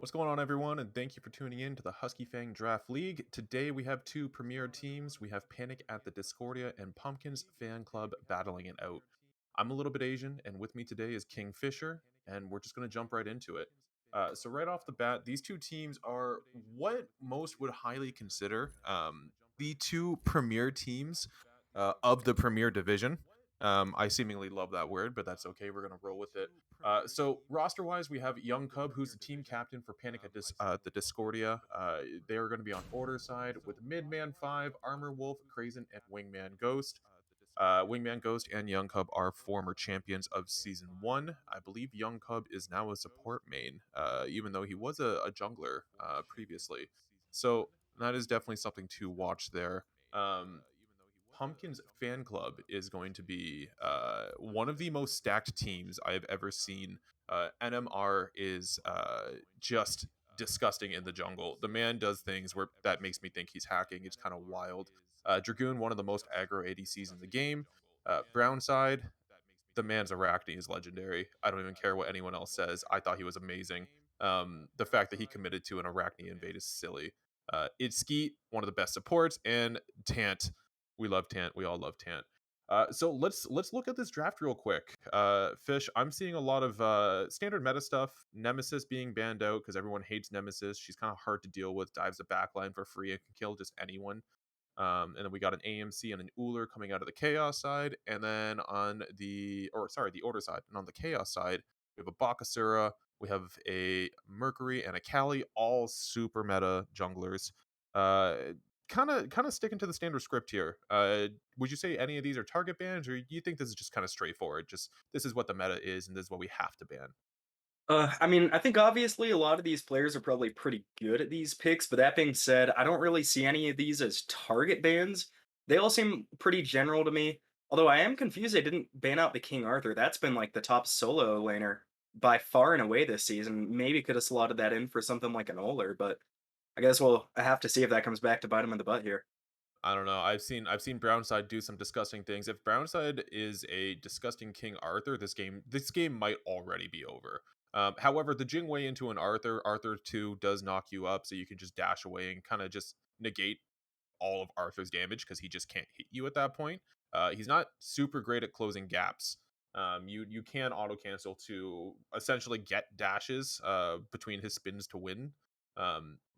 What's going on, everyone? And thank you for tuning in to the Husky Fang Draft League. Today we have two premier teams. We have Panic at the Discordia and Pumpkins Fan Club battling it out. I'm a little bit Asian, and with me today is King Fisher, and we're just going to jump right into it. So right off the bat, these two teams are what most would highly consider the two premier teams of the premier division. I seemingly love that word, but that's okay. We're going to roll with it. So roster wise, we have Young Cub, who's the team captain for Panic at the Discordia. They are going to be on order side with Midman 5, Armor Wolf, Krazen, and Wingman Ghost. Wingman Ghost and Young Cub are former champions of Season 1. I believe Young Cub is now a support main, even though he was a jungler previously. So that is definitely something to watch there. Pumpkins Fan Club is going to be one of the most stacked teams I have ever seen. NMR is just disgusting in the jungle. The man does things where that makes me think he's hacking. It's kind of wild. Dragoon, one of the most aggro ADCs in the game. Brown side, the man's Arachne is legendary. I don't even care what anyone else says. I thought he was amazing. The fact that he committed to an Arachne invade is silly. Skeet, one of the best supports, and Tant. We love Tant. We all love Tant. So let's look at this draft real quick. Fish, I'm seeing a lot of standard meta stuff. Nemesis being banned out because everyone hates Nemesis. She's kind of hard to deal with. Dives the backline for free and can kill just anyone. And then we got an AMC and an Uller coming out of the Chaos side. And then on the Order side. And on the Chaos side, we have a Bakasura, we have a Mercury and a Kali, all super meta junglers. Kind of sticking to the standard script here. Would you say any of these are target bans, or do you think this is just kind of straightforward? Just this is what the meta is, and this is what we have to ban. I think obviously a lot of these players are probably pretty good at these picks, but that being said, I don't really see any of these as target bans. They all seem pretty general to me. Although I am confused they didn't ban out the King Arthur. That's been like the top solo laner by far and away this season. Maybe could have slotted that in for something like an Oler, but I guess we'll have to see if that comes back to bite him in the butt here. I don't know. I've seen Brownside do some disgusting things. If Brownside is a disgusting King Arthur, this game might already be over. However, the Jingwei into an Arthur 2 does knock you up, so you can just dash away and kind of just negate all of Arthur's damage because he just can't hit you at that point. He's not super great at closing gaps. You can auto cancel to essentially get dashes between his spins to win,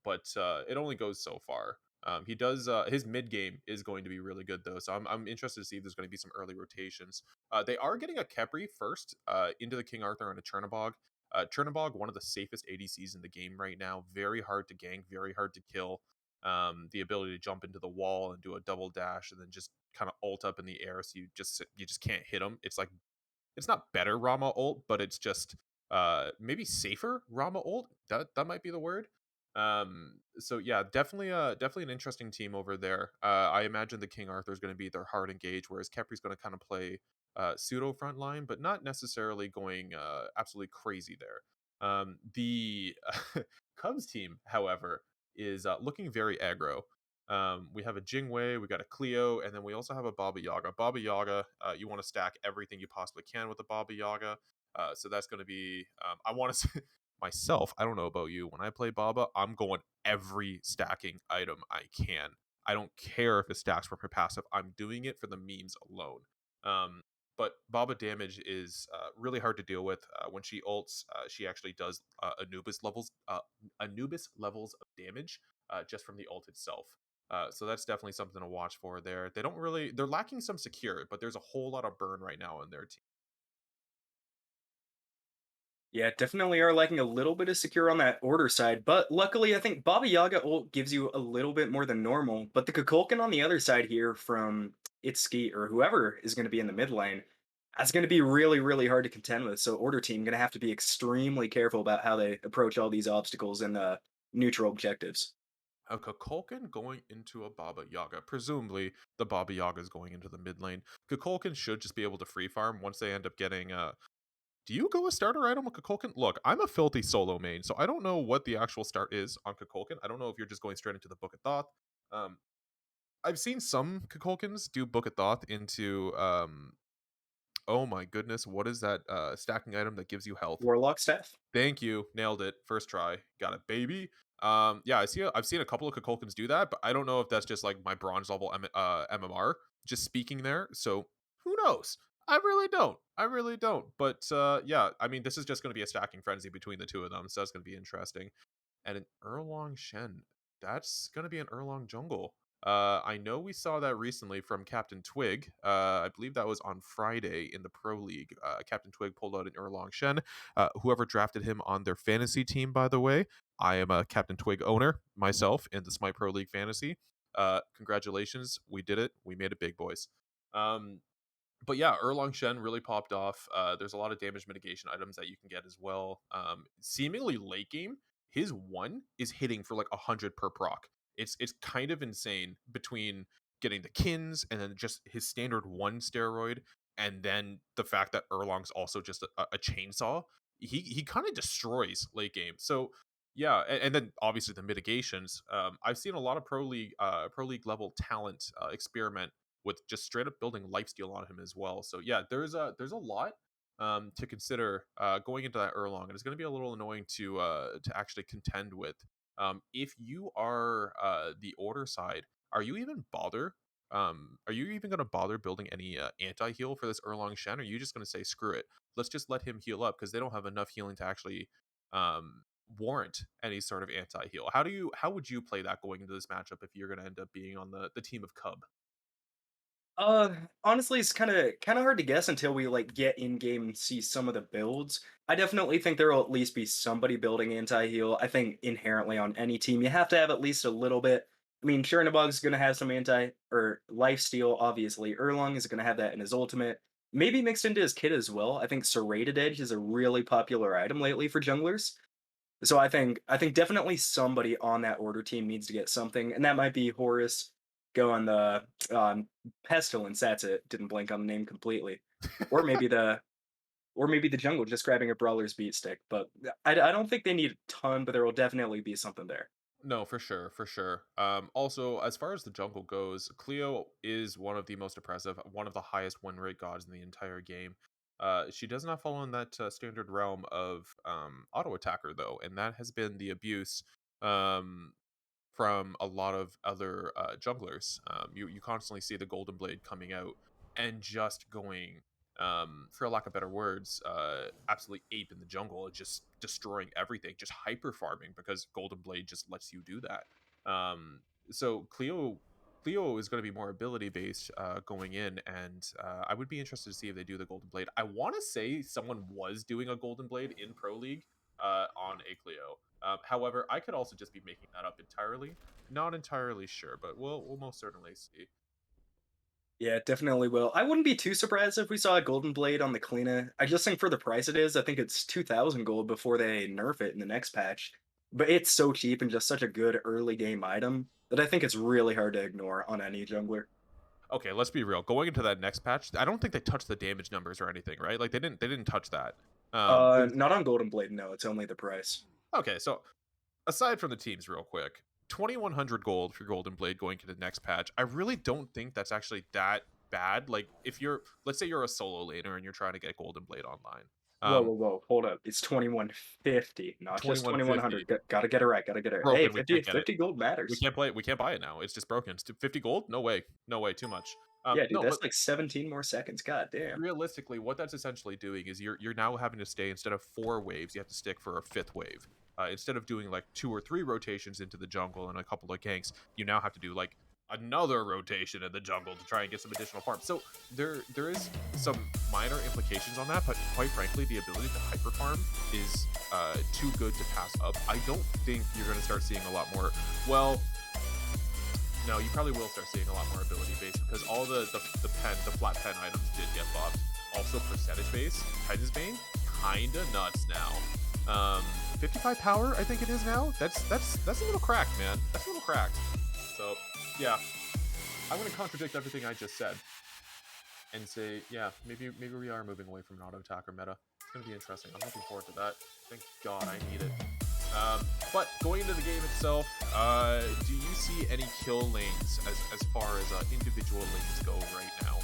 but it only goes so far. He does his mid game is going to be really good though, so I'm interested to see if there's going to be some early rotations. They are getting a Kepri first into the King Arthur and a Chernobog. Chernobog, one of the safest ADCs in the game right now. Very hard to gank, very hard to kill. The ability to jump into the wall and do a double dash and then just kind of ult up in the air, so you just can't hit him. It's like it's not better Rama ult, but it's just maybe safer Rama ult. That might be the word. So yeah, definitely an interesting team over there. I imagine the King Arthur is going to be their hard engage, whereas Kepri's going to kind of play pseudo frontline, but not necessarily going absolutely crazy there. The Cubs team, however, is looking very aggro. We have a Jingwei, we got a Clio, and then we also have a Baba Yaga. Baba Yaga, you want to stack everything you possibly can with the Baba Yaga. So that's going to be, I want to myself, I don't know about you. When I play Baba, I'm going every stacking item I can. I don't care if it stacks for her passive. I'm doing it for the memes alone. Um, but Baba damage is really hard to deal with. When she ults, she actually does Anubis levels of damage just from the ult itself. So that's definitely something to watch for there. They're lacking some secure, but there's a whole lot of burn right now on their team. Yeah, definitely are lacking a little bit of secure on that order side, but luckily I think Baba Yaga ult gives you a little bit more than normal. But the Kukulkan on the other side here from Itsuki or whoever is going to be in the mid lane, that's going to be really, really hard to contend with. So order team going to have to be extremely careful about how they approach all these obstacles and neutral objectives. A Kukulkan going into a Baba Yaga. Presumably, the Baba Yaga is going into the mid lane. Kukulkan should just be able to free farm once they end up getting. Do you go a starter item with Kukulkan? Look, I'm a filthy solo main, so I don't know what the actual start is on Kukulkan. I don't know if you're just going straight into the Book of Thoth. Um, I've seen some Kukulkans do Book of Thoth into Oh my goodness, what is that stacking item that gives you health? Warlock staff. Thank you. Nailed it. First try. Got it, baby. Yeah, I've seen a couple of Kukulkans do that, but I don't know if that's just like my bronze level MMR just speaking there. So who knows? I really don't. I really don't. But yeah, I mean, this is just going to be a stacking frenzy between the two of them, so that's going to be interesting. And an Erlong Shen. That's gonna be an Erlong jungle. I know we saw that recently from Captain Twig. I believe that was on Friday in the Pro League. Captain Twig pulled out an Erlong Shen. Whoever drafted him on their fantasy team, by the way, I am a Captain Twig owner myself in the Smite Pro League Fantasy. Congratulations, we did it. We made it big, boys. Um, but yeah, Erlong Shen really popped off. There's a lot of damage mitigation items that you can get as well. Seemingly late game, his one is hitting for like 100 per proc. It's kind of insane between getting the kins and then just his standard one steroid, and then the fact that Erlong's also just a chainsaw. He kind of destroys late game. So yeah, and then obviously the mitigations. I've seen a lot of pro league level talent experiment with just straight up building lifesteal on him as well. So yeah, there's a lot to consider going into that Erlong, and it's going to be a little annoying to actually contend with. If you are the order side, are you even bother? Are you even going to bother building any anti heal for this Erlong Shen? Or are you just going to say screw it? Let's just let him heal up because they don't have enough healing to actually warrant any sort of anti heal. How would you play that going into this matchup if you're going to end up being on the team of Cub? Honestly, it's kinda hard to guess until we like get in game and see some of the builds. I definitely think there will at least be somebody building anti-heal. I think inherently on any team you have to have at least a little bit. I mean, Chernobog's gonna have some anti or life steal, obviously. Erlong is gonna have that in his ultimate. Maybe mixed into his kit as well. I think Serrated Edge is a really popular item lately for junglers. So I think definitely somebody on that order team needs to get something, and that might be Horus going the pestilence. That's it. Didn't blink on the name completely, or maybe the or maybe the jungle just grabbing a brawler's beat stick. But I don't think they need a ton, but there will definitely be something there. No, for sure, for sure. Also, as far as the jungle goes, Cleo is one of the most oppressive, one of the highest win rate gods in the entire game. She does not fall in that standard realm of auto attacker though, and that has been the abuse. Um, from a lot of other junglers. You constantly see the Golden Blade coming out and just going, for lack of better words, absolutely ape in the jungle, just destroying everything, just hyper farming because Golden Blade just lets you do that. So Cleo is going to be more ability based going in, and I would be interested to see if they do the Golden Blade. I want to say someone was doing a Golden Blade in Pro League on a Cleo. However, I could also just be making that up entirely. Not entirely sure, but we'll most certainly see. Yeah, definitely will. I wouldn't be too surprised if we saw a golden blade on the Kalina. I just think for the price it is, I think it's 2,000 gold before they nerf it in the next patch. But it's so cheap and just such a good early game item that I think it's really hard to ignore on any jungler. Okay, let's be real. Going into that next patch, I don't think they touched the damage numbers or anything, right? Like they didn't touch that. It was Not on golden blade, no. It's only the price. okay. So aside from the teams, real quick, 2,100 gold for Golden Blade going into the next patch. I really don't think that's actually that bad. Like if you're, let's say you're a solo laner and you're trying to get Golden Blade online. Whoa, Um, whoa, whoa! Hold up. It's 2,150, not just 2,150 2,100. Gotta get it right. Gotta get it right. Hey, broken. We 50, can't get it. 50 gold We matters. can't play it. We can't buy it now. It's just broken. It's 50 gold? No way. No way. Too much. Yeah, dude, No, that's but like 17 more seconds. God damn. realistically, what that's essentially doing is you're now having to stay instead of 4 waves, you have to stick for a fifth wave. Instead of doing like 2 or 3 rotations into the jungle and a couple of ganks, you now have to do like another rotation in the jungle to try and get some additional farm. So there is some minor implications on that, but quite frankly, the ability to hyper farm is too good to pass up. I don't think you're going to start seeing a lot more. Well, no, you probably will start seeing a lot more ability based because all the flat pen items did get buffed. Also percentage base, Titan's Bane, kinda nuts now. 55 power, I think it is now. That's a little cracked, man. That's a little cracked. So yeah, I'm gonna contradict everything I just said and say, yeah, maybe we are moving away from an auto attacker meta. It's gonna be interesting. I'm looking forward to that. Thank God I need it. But going into the game itself, do you see any kill lanes as far as individual lanes go right now?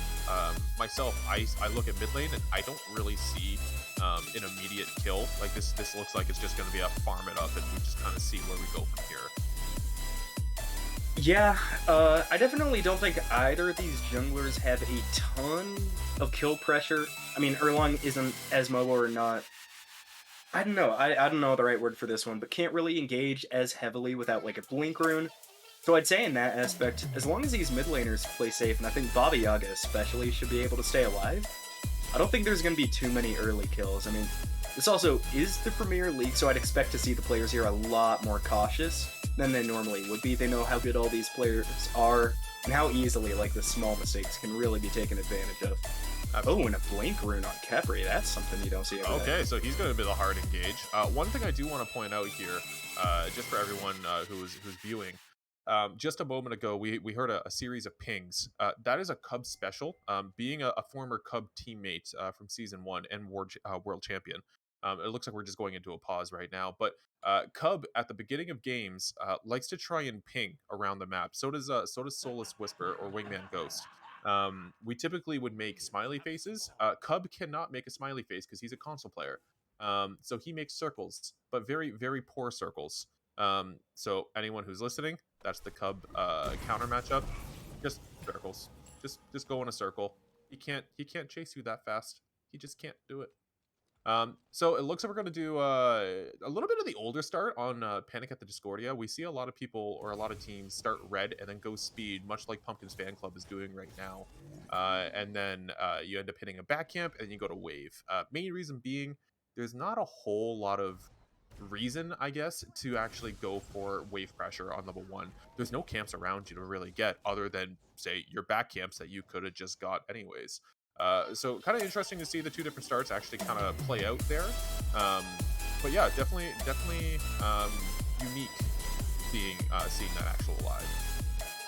myself, I look at mid lane and I don't really see an immediate kill. Like this looks like it's just going to be a farm it up, and we just kind of see where we go from here. Yeah, I definitely don't think either of these junglers have a ton of kill pressure. I mean, Erlang isn't as mobile or not. I don't know. I don't know the right word for this one, but can't really engage as heavily without like a blink rune. So I'd say in that aspect, as long as these mid laners play safe, and I think Baba Yaga especially should be able to stay alive, I don't think there's going to be too many early kills. I mean, this also is the Premier League, so I'd expect to see the players here a lot more cautious than they normally would be. They know how good all these players are and how easily like the small mistakes can really be taken advantage of. Oh, and a blink rune on Khepri. That's something you don't see every day. Okay, so he's going to be the hard engage. One thing I do want to point out here, just for everyone who's viewing, just a moment ago, we heard a series of pings. That is a Cub special. Being a former Cub teammate from season 1 and world champion. It looks like we're just going into a pause right now, but Cub at the beginning of games likes to try and ping around the map. So does Soulless Whisper or Wingman Ghost. We typically would make smiley faces. Cub cannot make a smiley face because he's a console player. So he makes circles, but very, very poor circles. So anyone who's listening, that's the Cub counter matchup. Just circles. Just go in a circle. He can't chase you that fast. He just can't do it. So it looks like we're going to do a little bit of the older start on Panic at the Discordia. We see a lot of people or a lot of teams start red and then go speed, much like Pumpkin's Fanclub is doing right now. And then you end up hitting a back camp and you go to wave. Main reason being there's not a whole lot of reason, I guess, to actually go for wave pressure on level 1. There's no camps around you to really get other than, say, your back camps that you could have just got anyways. So kind of interesting to see the two different starts actually kind of play out there. But yeah, definitely unique seeing that actual live.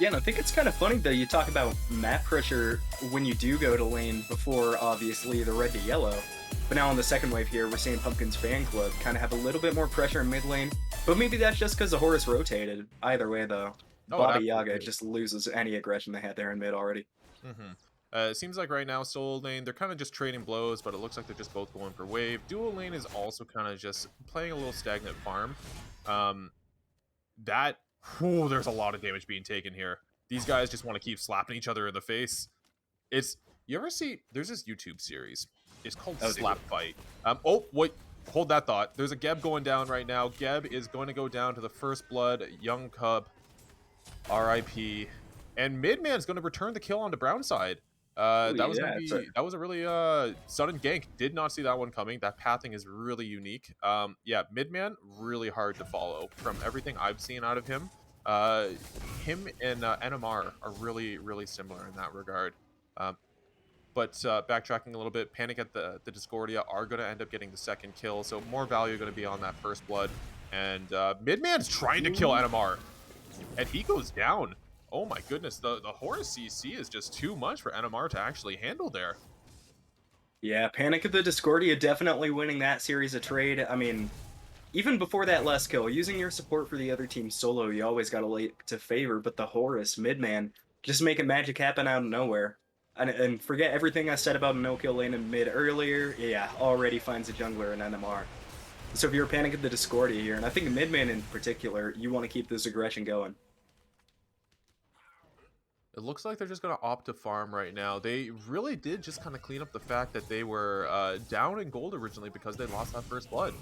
Yeah, and I think it's kind of funny though. You talk about map pressure when you do go to lane before obviously the red to yellow. But now on the second wave here, we're seeing Pumpkin's Fanclub kind of have a little bit more pressure in mid lane. But maybe that's just because the Horus rotated. Either way though, Oh, it Baba absolutely Yaga is. just loses any aggression they had there in mid already. Mm-hmm. It seems like right now Soul Lane, they're kind of just trading blows, but it looks like they're just both going for wave. Dual Lane is also kind of just playing a little stagnant farm. Um, that, whew, there's a lot of damage being taken here. These guys just want to keep slapping each other in the face. It's, you ever see, there's this YouTube series. It's called Oh, dude. Slap Fight. Oh, wait, hold that thought. There's a Geb going down right now. Geb is going to go down to the first blood. Young Cub, RIP. And Midman's going to return the kill onto Brownside. Oh That was going to yeah, it's a be, that was a really sudden gank. Did not see that one coming. That pathing is really unique. Yeah, Midman, really hard to follow from everything I've seen out of him. Him and NMR are really, really similar in that regard. Um, but backtracking a little bit, Panic at the Discordia are going to end up getting the second kill. So more value going to be on that first blood. And Midman's trying to kill NMR. And he goes down. Oh my goodness, the Horus CC is just too much for NMR to actually handle there. Yeah, Panic at the Discordia definitely winning that series of trade. I mean, even before that last kill, using your support for the other team solo, you always got to lay to favor, but the Horus midman just making magic happen out of nowhere. And forget everything I said about a no-kill lane in mid earlier, yeah, already finds a jungler in NMR. So if you're Panic at the Discordia here, and I think midman in particular, you want to keep this aggression going. It looks like they're just going to opt to farm right now. They really did just kind of clean up the fact that they were down in gold originally because they lost that first blood.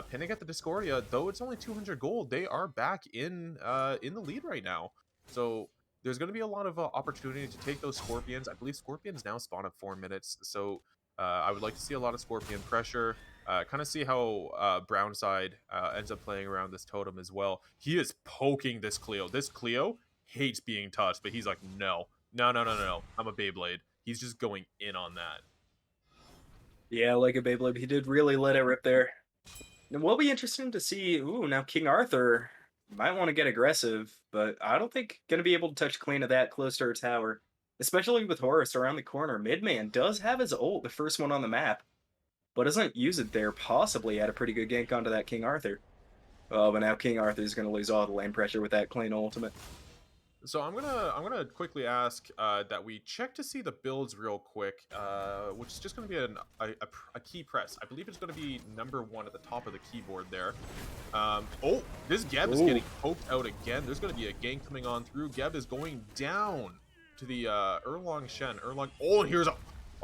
Pinning at the Discordia, though it's only 200 gold, they are back in the lead right now. So there's going to be a lot of opportunity to take those Scorpions. I believe Scorpions now spawn at 4 minutes. So I would like to see a lot of Scorpion pressure. Kind of see how Brownside ends up playing around this totem as well. He is poking this Cleo. This Cleo hates being touched, but he's like, no, no, no, no, no, no. I'm a Beyblade. He's just going in on that. Yeah, like a Beyblade, he did really let it rip there. And will be interesting to see. Ooh, now King Arthur might want to get aggressive, but I don't think gonna be able to touch Clean that close to her tower, especially with Horus around the corner. Midman does have his ult, the first one on the map, but doesn't use it there. Possibly had a pretty good gank onto that King Arthur. Oh, but now King Arthur's gonna lose all the lane pressure with that clean ultimate. So I'm gonna quickly ask that we check to see the builds real quick, which is just gonna be a key press. I believe it's gonna be number one at the top of the keyboard there. Oh, this Geb is Ooh. getting poked out again. There's gonna be a gank coming on through. Geb is going down to the Erlong Shen. Erlong. Oh, and here's a.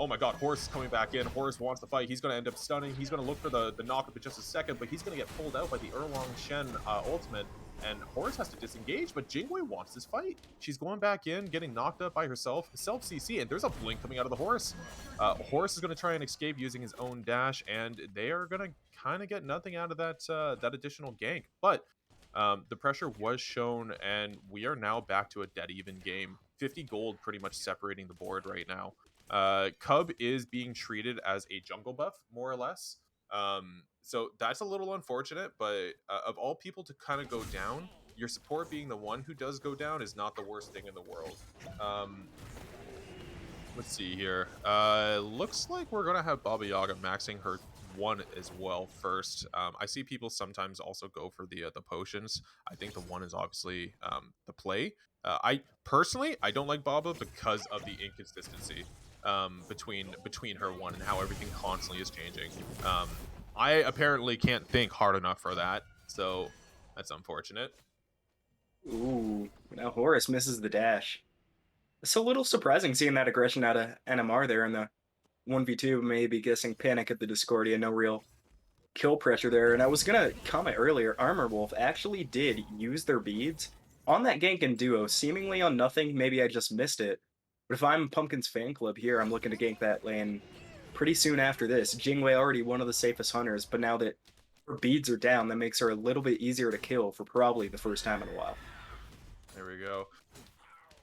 Oh my God, Horus is coming back in. Horus wants to fight. He's gonna end up stunning. He's gonna look for the knock up in just a second, but he's gonna get pulled out by the Erlong Shen ultimate. And Horus has to disengage, but Jingwei wants this fight. She's going back in, getting knocked up by herself, self CC, and there's a blink coming out of the Horus. Horus is going to try and escape using his own dash, and they are going to kind of get nothing out of that additional gank. But the pressure was shown, and we are now back to a dead even game. 50 gold pretty much separating the board right now. Cub is being treated as a jungle buff, more or less. So that's a little unfortunate, but of all people to kind of go down, your support being the one who does go down is not the worst thing in the world. Um, let's see here. Looks like we're gonna have Baba Yaga maxing her one as well first. I see people sometimes also go for the potions. I think the one is obviously the play. I personally I don't like Baba because of the inconsistency between her one and how everything constantly is changing. I apparently can't think hard enough for that, so that's unfortunate. Ooh. Now Horus misses the dash. It's a little surprising seeing that aggression out of NMR there in the 1v2, maybe guessing Panic at the Discordia, no real kill pressure there. And I was gonna comment earlier, Armor Wolf actually did use their beads on that gank in duo, seemingly on nothing. Maybe I just missed it. But if I'm Pumpkin's fan club here, I'm looking to gank that lane pretty soon after this. Jingwei already one of the safest hunters, but now that her beads are down, that makes her a little bit easier to kill for probably the first time in a while. There we go.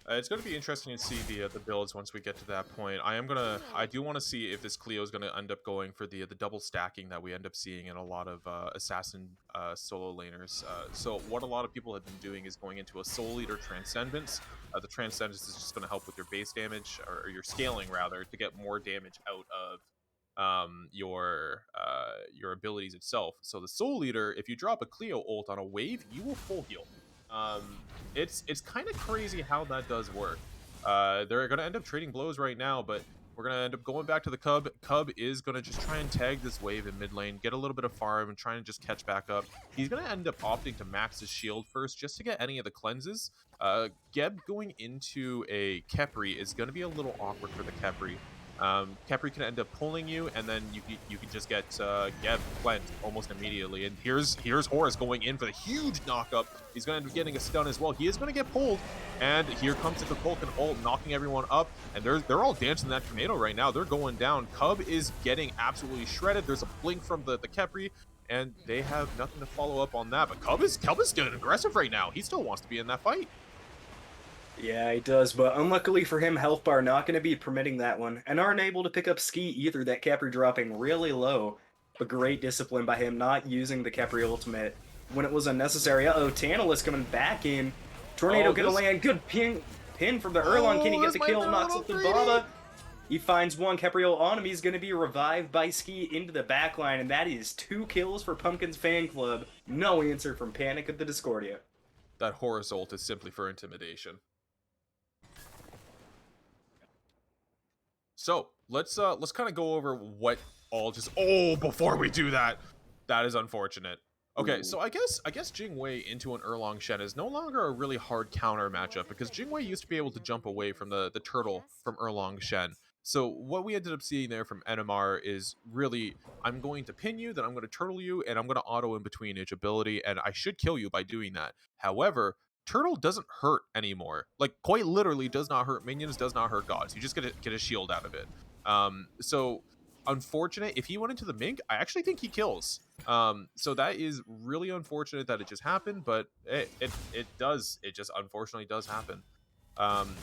It's going to be interesting to see the builds once we get to that point. I do want to see if this Cleo is going to end up going for the double stacking that we end up seeing in a lot of assassin solo laners. So what a lot of people have been doing is going into a Soul Eater Transcendence. The Transcendence is just going to help with your base damage, or your scaling rather, to get more damage out of your abilities itself. So the Soul Eater, if you drop a Cleo ult on a wave, you will full heal. Um, it's kind of crazy how that does work. They're gonna end up trading blows right now, but we're gonna end up going back to the Cub. Cub is gonna just try and tag this wave in mid lane, get a little bit of farm, and try and just catch back up. He's gonna end up opting to max his shield first, just to get any of the cleanses. Geb going into a Khepri is gonna be a little awkward for the Khepri. Khepri can end up pulling you, and then you can just get Geb cleansed almost immediately. And here's Horus going in for the huge knockup. He's going to end up getting a stun as well. He is going to get pulled, and here comes the Vulcan ult, knocking everyone up. And they're all dancing that tornado right now. They're going down. Cub is getting absolutely shredded. There's a blink from the Khepri, and they have nothing to follow up on that. But Cub is getting aggressive right now. He still wants to be in that fight. Yeah, he does, but unluckily for him, health bar not going to be permitting that one, and aren't able to pick up Ski either, that Capri dropping really low, but great discipline by him not using the Capri ultimate when it was unnecessary. Uh-oh, Tantalus coming back in. Tornado Oh, gonna this. land, good pin from the Erlon, can he get This the might be kill, a knocks little up the greedy. Baba. He finds one, Capriole on him, he's going to be revived by Ski into the backline, and that is 2 kills for Pumpkin's fan club. No answer from Panic at the Discordia. That Horus ult is simply for intimidation. So let's kind of go over what all just. Oh, before we do that, that is unfortunate. Okay, Ooh. so I guess Jing Wei into an Erlong Shen is no longer a really hard counter matchup, because Jing Wei used to be able to jump away from the turtle from Erlong Shen. So what we ended up seeing there from NMR is really, I'm going to pin you, then I'm going to turtle you, and I'm going to auto in between each ability, and I should kill you by doing that. However, turtle doesn't hurt anymore. Like, quite literally does not hurt minions, does not hurt gods. You just get a shield out of it. So unfortunate. If he went into the mink, I actually think he kills. So that is really unfortunate that it just happened, but it does. It just unfortunately does happen. Um,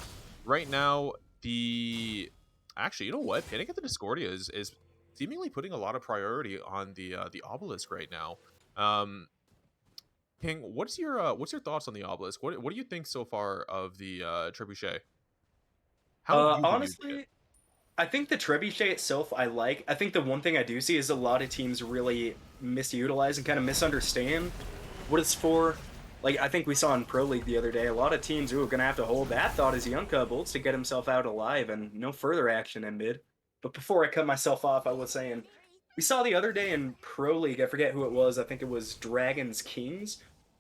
right now, actually, you know what? Panic at the Discordia is seemingly putting a lot of priority on the obelisk right now. King, what's your thoughts on the obelisk? What do you think so far of the trebuchet? How have you been using it? Honestly, I think the trebuchet itself I like. I think the one thing I do see is a lot of teams really misutilize and kind of misunderstand what it's for. Like, I think we saw in Pro League the other day, a lot of teams who are going to have to hold that thought as Young Cub ults to get himself out alive and no further action in mid. But before I cut myself off, I was saying, we saw the other day in Pro League, I forget who it was, I think it was Dragons Kings.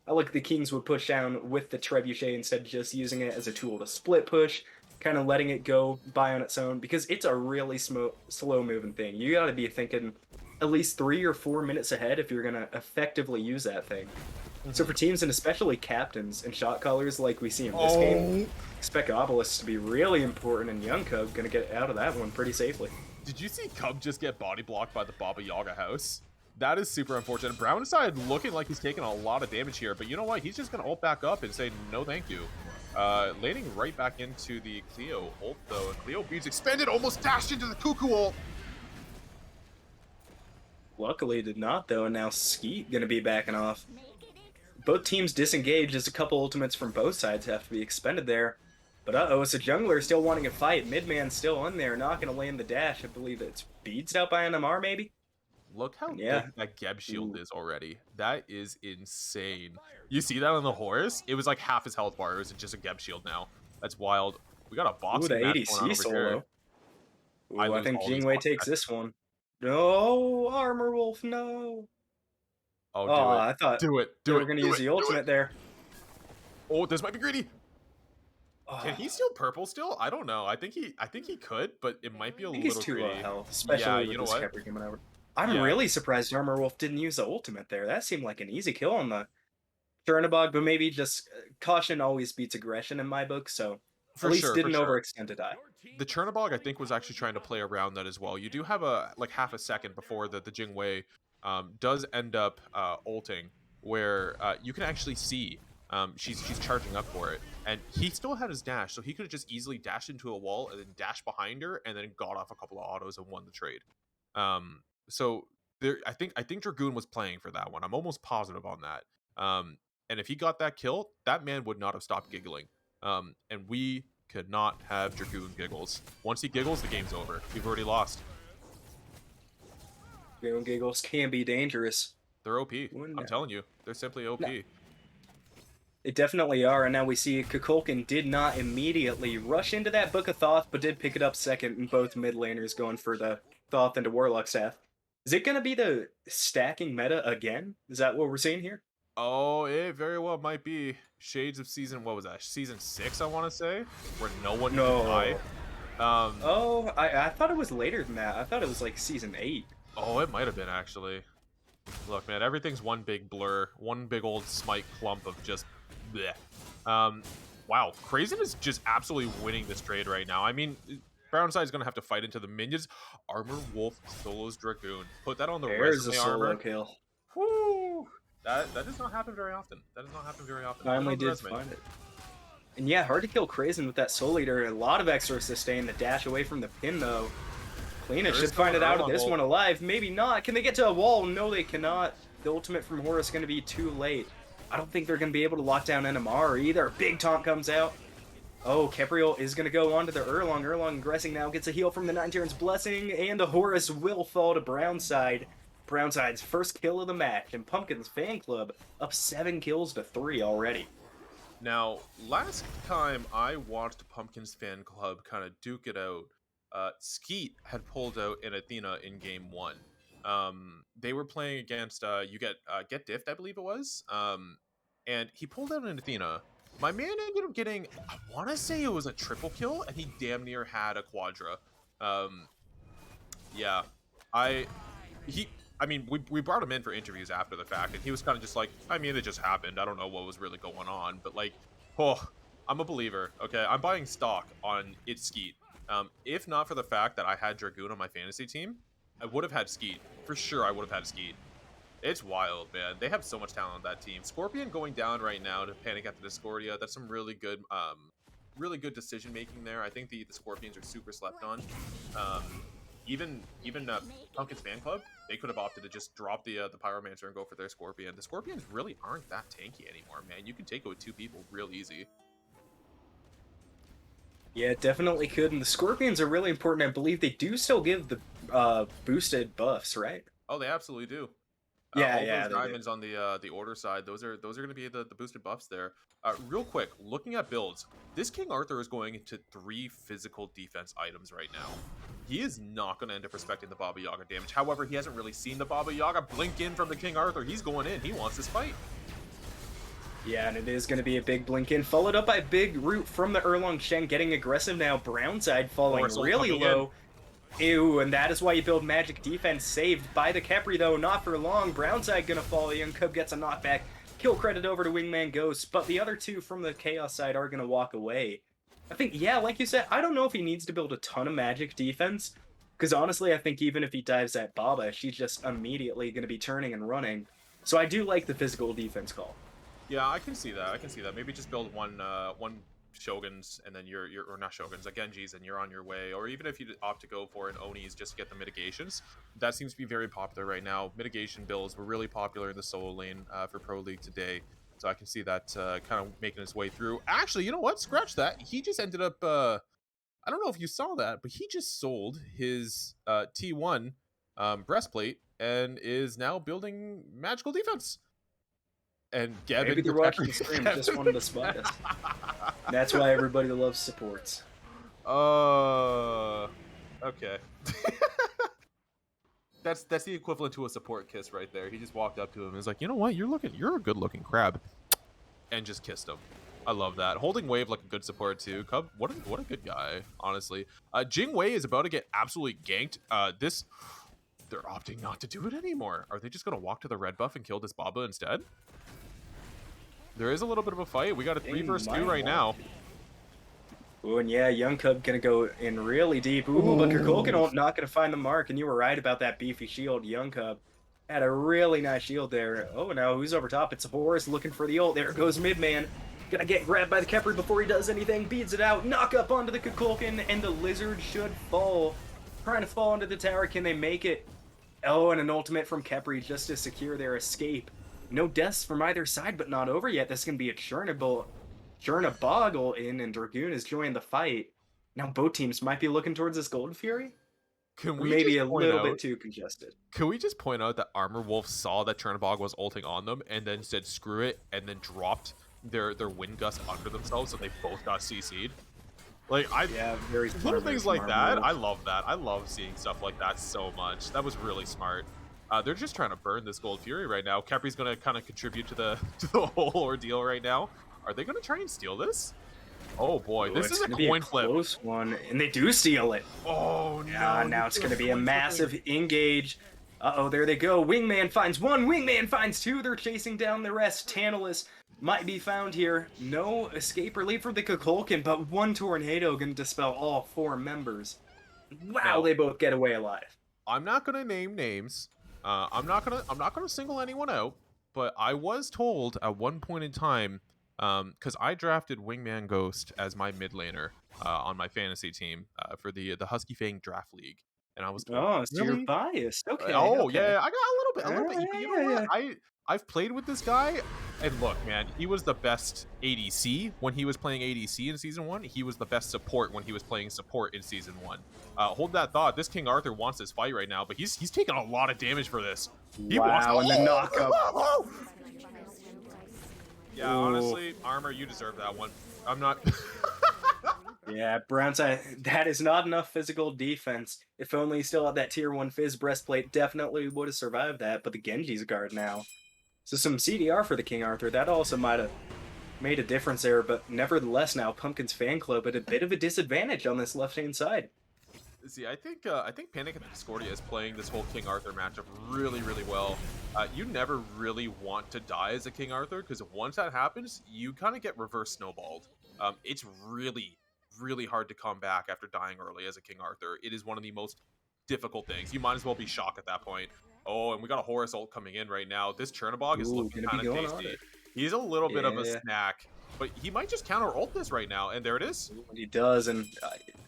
I like the Kings would push down with the Trebuchet instead of just using it as a tool to split push, kind of letting it go by on its own, because it's a really slow moving thing. You got to be thinking at least 3 or 4 minutes ahead if you're going to effectively use that thing. So Mhm. for teams and especially captains and shot callers like we see in this game, Oh, expect Obelisk to be really important, and Young Cub gonna get out of that one pretty safely. did you see Cub just get body blocked by the Baba Yaga house? That is super unfortunate. Brownside looking like he's taking a lot of damage here, but you know what? He's just going to ult back up and say no thank you. Landing right back into the Cleo ult, though. And Cleo beats expended, almost dashed into the Cuckoo ult. Luckily did not though, and now Skeet gonna be backing off. Both teams disengaged as a couple ultimates from both sides have to be expended there. But uh-oh, it's a jungler still wanting a fight. Midman still in there, not gonna land the dash. I believe it's beads out by NMR maybe? Look how And yeah. big that Geb shield Ooh. is already. That is insane. You see that on the horse? It was like half his health bar. It was just a Geb shield now. That's wild. We got a Ooh, boxing the match going on ADC over here. solo. I Ooh, I lose think all these Jingwei boxing takes matches. this one. No, Armor Wolf, no. Oh, Oh, do it. I thought Do it. they Do were it. gonna Do use it. the Do it. ultimate there. Oh, this might be greedy. Can he Oh, steal purple still? I don't know. I think he could, but it might be a I think he's little too low greedy. health, Yeah, especially you with know this what? Kepler coming over. I'm Yeah, really surprised Armor Wolf didn't use the ultimate there. That seemed like an easy kill on the Chernabog, but maybe just caution always beats aggression in my book, so at for least sure, for didn't sure. overextend to die. The Chernabog, I think, was actually trying to play around that as well. You do have a like half a second before the Jing Wei does end up ulting, where you can actually see she's charging up for it, and he still had his dash, so he could have just easily dashed into a wall and then dashed behind her, and then got off a couple of autos and won the trade. So there, I think Dragoon was playing for that one. I'm almost positive on that. And if he got that kill, that man would not have stopped giggling. And we could not have Dragoon giggles. Once he giggles, the game's over. We've already lost. Dragon Giggles can be dangerous. They're OP. When, I'm telling you, they're simply no, OP. they definitely are, and now we see Kukulkan did not immediately rush into that Book of Thoth, but did pick it up second, and both mid laners going for the Thoth into Warlock Staff. Is it going to be the stacking meta again? Is that what we're seeing here? Oh, it very well might be Shades of season. What was that? Season 6, I want to say, where no one could die. No. Um, Oh, I thought it was later than that. I thought it was like season 8. oh, it might have been actually. Look, man, everything's one big blur, one big old smite clump of just bleh. Um, wow, Crazen is just absolutely winning this trade right now. I mean, Brownside's gonna have to fight into the minions. Armor Wolf solos Dragoon. Put that on the There's a resume solo armor. kill. Whoo! That does not happen very often. That does not happen very often. Put it Finally on the did resume. find it. And yeah, hard to kill Krazen with that Soul Eater. A lot of extra sustain. The dash away from the pin, though. Cleanest There is should still find an it out of Erlang this ult. one alive. Maybe not. Can they get to a wall? No, they cannot. The ultimate from Horus is going to be too late. I don't think they're going to be able to lock down NMR either. Big taunt comes out. Oh, Kepriel is going to go on to the Erlang. Erlang aggressing now, gets a heal from the Nine Tyrant's Blessing, and the Horus will fall to Brownside. Brownside's first kill of the match, and Pumpkin's fan club up 7 kills to 3 already. Now, last time I watched Pumpkin's fan club kind of duke it out, Skeet had pulled out an Athena in game one. They were playing against you get Diffed, I believe it was. And he pulled out an Athena. My man ended up getting, I want to say it was a triple kill, and he damn near had a quadra. Um, yeah, I he I mean, we brought him in for interviews after the fact, and he was kind of just like, I mean, it just happened. I don't know what was really going on, but like, oh, I'm a believer. Okay, I'm buying stock on it Skeet. If not for the fact that I had Dragoon on my fantasy team, I would have had Skeet for sure. I would have had Skeet. It's wild, man. They have so much talent on that team. Scorpion going down right now to Panic at the Discordia. That's some really good decision making there. I think the Scorpions are super slept on. Um, even Pumpkin's fan club, they could have opted to just drop the Pyromancer and go for their Scorpion. The Scorpions really aren't that tanky anymore, man. You can take it with 2 people real easy. Yeah, it definitely could. And the Scorpions are really important. I believe they do still give the boosted buffs, right? Oh, they absolutely do. Yeah, All those yeah, they do. diamonds on the order side, those are gonna be the boosted buffs there. Real quick, looking at builds, this King Arthur is going into 3 physical defense items right now. He is not gonna end up respecting the Baba Yaga damage. However, he hasn't really seen the Baba Yaga blink in from the King Arthur. He's going in. He wants this fight. Yeah, and it is going to be a big blink in, followed up by a big root from the Erlong Shen getting aggressive now. Brownside falling Horse ult really coming in. low. Ew, and that is why you build magic defense. Saved by the Khepri, though, not for long. Brownside gonna fall. Young Cub gets a knockback. Kill credit over to Wingman Ghost, but the other two from the Chaos side are gonna walk away. I think, yeah, like you said, I don't know if he needs to build a ton of magic defense, because honestly, I think even if he dives at Baba, she's just immediately gonna be turning and running. So I do like the physical defense call. Yeah, I can see that. I can see that. Maybe just build one Shoguns and then you're or not Shoguns, a Genjis and you're on your way. Or even if you opt to go for an Onis just to get the mitigations, that seems to be very popular right now. Mitigation builds were really popular in the solo lane for Pro League today. So I can see that kind of making its way through. Actually, you know what? Scratch that. He just ended up. I don't know if you saw that, but he just sold his T1 breastplate and is now building magical defense. And Maybe Gavin they're watching the stream, just wanted to spot us. That's why everybody loves supports. Uh, okay. That's the equivalent to a support kiss right there. He just walked up to him and was like, "You know what? You're a good-looking crab," and just kissed him. I love that. Holding wave like a good support too. Cub, what a good guy, honestly. Jing Wei is about to get absolutely ganked. They're opting not to do it anymore. Are they just gonna walk to the red buff and kill this Baba instead? There is a little bit of a fight. We got a 3 versus 2 right now. Ooh, and yeah, Young Cub gonna go in really deep. Ooh, but Kukulkan not gonna find the mark, and you were right about that beefy shield. Young Cub had a really nice shield there. Oh, now who's over top? It's Horus looking for the ult. There goes Midman. Gonna get grabbed by the Khepri before he does anything. Beats it out. Knock up onto the Kukulkan, and the Lizard should fall. Trying to fall into the tower. Can they make it? Oh, and an ultimate from Khepri just to secure their escape. No deaths from either side, but not over yet. This can be a Chernoboggle in, and Dragoon is joining the fight. Now both teams might be looking towards this Golden Fury. Can Or we maybe just a point little out? bit too congested. Can we just point out that Armor Wolf saw that Chernobog was ulting on them and then said screw it and then dropped their wind gust under themselves so they both got CC'd? Like Yeah, very little smart things move like from that. Armor I Wolf. love that. I love seeing stuff like that so much. That was really smart. They're just trying to burn this Gold Fury right now. Kepri's gonna kind of contribute to the to the whole ordeal right now. Are they gonna try and steal this? Oh boy, Ooh, this it's is a gonna be coin a flip. close one, and they do steal it. Oh Yeah, no! now it's gonna be a massive engage. Uh-oh, there they go. Wingman finds one, Wingman finds two. They're chasing down the rest. Tantalus might be found here. No escape or lead from the Kukulkan, but one tornado can dispel all 4 members. Wow, Now, they both get away alive. I'm not gonna name names. I'm not gonna single anyone out. But I was told at one point in time, because I drafted Wingman Ghost as my mid laner on my fantasy team for the Husky Fang Draft League, and I was told, Oh, so you're really? biased. Okay, Oh okay. yeah, I got a little bit. You know Yeah, what? yeah. I've played with this guy, and look, man, he was the best ADC when he was playing ADC in season 1. He was the best support when he was playing support in season 1. Hold that thought. This King Arthur wants this fight right now, but he's taking a lot of damage for this. He wants. Wow, and the knockup. Yeah, Ooh. honestly, Armor, you deserve that one. I'm not. Yeah, Brownside, that is not enough physical defense. If only he still had that tier 1 Fizz breastplate, definitely would have survived that, but the Genji's guard now. So some CDR for the King Arthur, that also might have made a difference there, but nevertheless now Pumpkin's fan club at a bit of a disadvantage on this left-hand side. See, I think Panic at the Discordia is playing this whole King Arthur matchup really, really well. You never really want to die as a King Arthur, because once that happens, you kind of get reverse snowballed. It's really, really hard to come back after dying early as a King Arthur. It is one of the most difficult things. You might as well be shocked at that point. Oh, and we got a Horus ult coming in right now. This Chernobog is looking kind of tasty. He's a little bit of a snack, but he might just counter ult this right now, and there it is. He does, and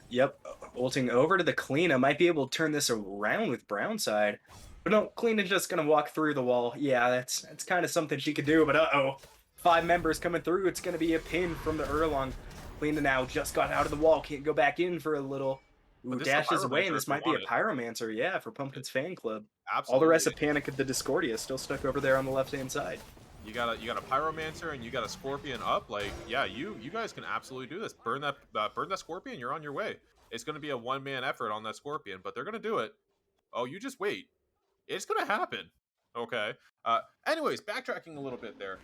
yep, ulting over to the Kleena, might be able to turn this around with Brownside. But no, Kleena's just gonna walk through the wall. Yeah, that's kind of something she could do, but uh-oh. 5 members coming through, it's gonna be a pin from the Erlong. Kleena now just got out of the wall, can't go back in for a little. Ooh, But this is a dashes away, and pyromancer if this you might be a want it. pyromancer, yeah, for Pumpkin's fan club. All the rest Absolutely. of Panic at the Discordia is still stuck over there on the left-hand side. You got a pyromancer and you got a scorpion up. Like, yeah, you guys can absolutely do this. Burn that scorpion. You're on your way. It's going to be a one man effort on that scorpion, but they're going to do it. Oh, you just wait. It's going to happen. Okay. Anyways, backtracking a little bit there.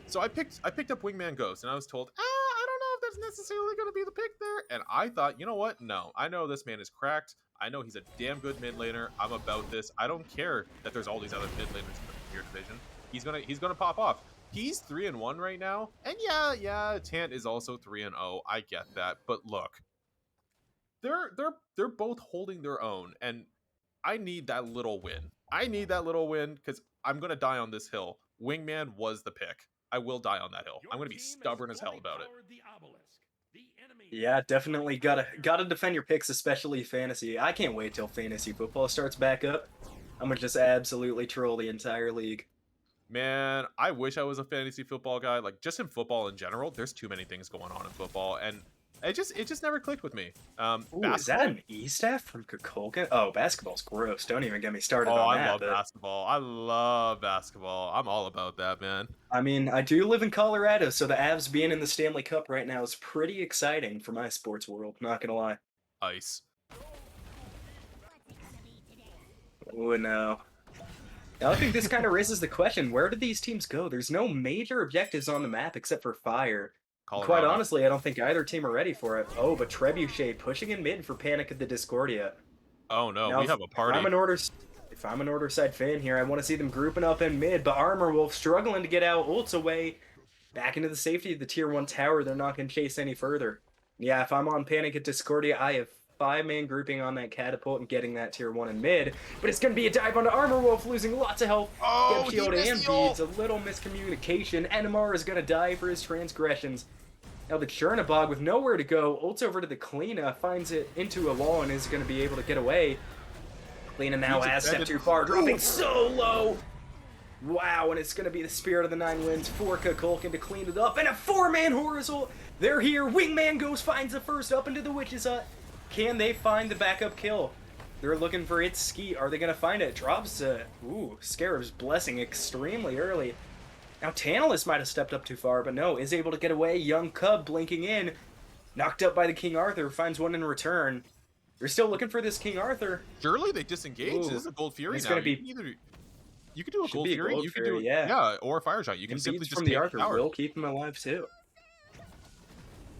So I picked up Wingman Ghost, and I was told, I don't know if that's necessarily going to be the pick there. And I thought, you know what? No, I know this man is cracked. I know he's a damn good mid laner. I'm about this. I don't care that there's all these other mid laners in the Premier Division. He's gonna pop off. He's 3-1 right now, and yeah, Tant is also 3-0. I get that, but look, they're both holding their own, and I need that little win. I need that little win because I'm gonna die on this hill. Wingman was the pick. I will die on that hill. I'm gonna be stubborn as hell about it. Yeah, definitely gotta defend your picks, especially fantasy. I can't wait till fantasy football starts back up. I'm gonna just absolutely troll the entire league. Man, I wish I was a fantasy football guy. Like, just in football in general, there's too many things going on in football, and it just never clicked with me. Ooh, is that Basketball. an E-staff from Kukulkan? Oh, basketball's gross. Don't even get me started Oh, on I that. love But basketball. I love basketball. I'm all about that, man. I mean, I do live in Colorado, so the Avs being in the Stanley Cup right now is pretty exciting for my sports world. Not gonna lie. Ice. Oh no. Now, I think this kind of raises the question: where did these teams go? There's no major objectives on the map except for fire. Quite Colorado. honestly, I don't think either team are ready for it. Oh, but Trebuchet pushing in mid for Panic at the Discordia. Oh no, Now, we if, have a if I'm party. an if I'm an order side fan here, I want to see them grouping up in mid. But Armor Wolf struggling to get out, ults away, back into the safety of the tier 1 tower. They're not going to chase any further. Yeah, if I'm on Panic at Discordia, I have 5-man grouping on that catapult and getting that tier 1 in mid. But it's going to be a dive onto Armor Wolf, losing lots of health. Oh, Geb he shield missed and the ult. beads. A little miscommunication. Enimar is going to die for his transgressions. Now the Chernabog with nowhere to go, ults over to the Kleena, finds it into a wall and is going to be able to get away. Kleena now has stepped too far, dropping so low. Wow, and it's going to be the Spirit of the Nine Winds for Kukulkan to clean it up. And a 4-man horizontal. They're here. Wingman goes, finds the first up into the Witch's Hut. Can they find the backup kill? They're looking for its ski. Are they going to find it? Drops, Scarab's Blessing extremely early. Now, Tantalus might have stepped up too far, but no, is able to get away. Young Cub blinking in. Knocked up by the King Arthur, finds one in return. They're still looking for this King Arthur. Surely they disengage. Ooh, This is a Gold Fury it's now. gonna be You could do a should Gold be a Fury. Gold You could Fury, do yeah. yeah, or a Fire Shot. You can And simply beats just from the take Arthur the tower. will keep him alive too.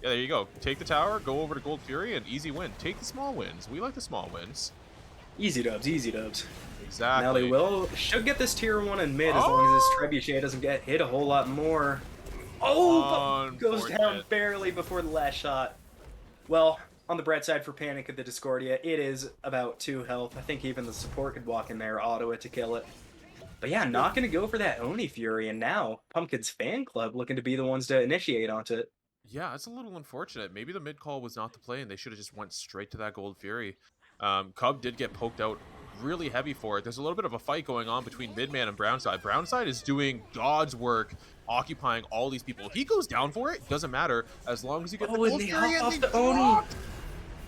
Yeah, there you go. Take the tower, go over to Gold Fury, and easy win. Take the small wins. We like the small wins. Easy dubs, easy dubs. Exactly. Now they should get this tier 1 in mid as long as this Trebuchet doesn't get hit a whole lot more. Oh, but goes down Unfortunate. barely before the last shot. Well, on the bright side for Panic at the Discordia, it is about 2 health. I think even the support could walk in there, auto it to kill it. But yeah, not going to go for that Oni Fury, and now Pumpkin's fan club looking to be the ones to initiate onto it. Yeah, it's a little unfortunate. Maybe the mid call was not the play, and they should have just went straight to that Gold Fury. Cub did get poked out really heavy for it. There's a little bit of a fight going on between Midman and Brownside. Brownside is doing God's work, occupying all these people. He goes down for it. Doesn't matter as long as you get the and Gold they Fury. hop And off they the Oni. dropped.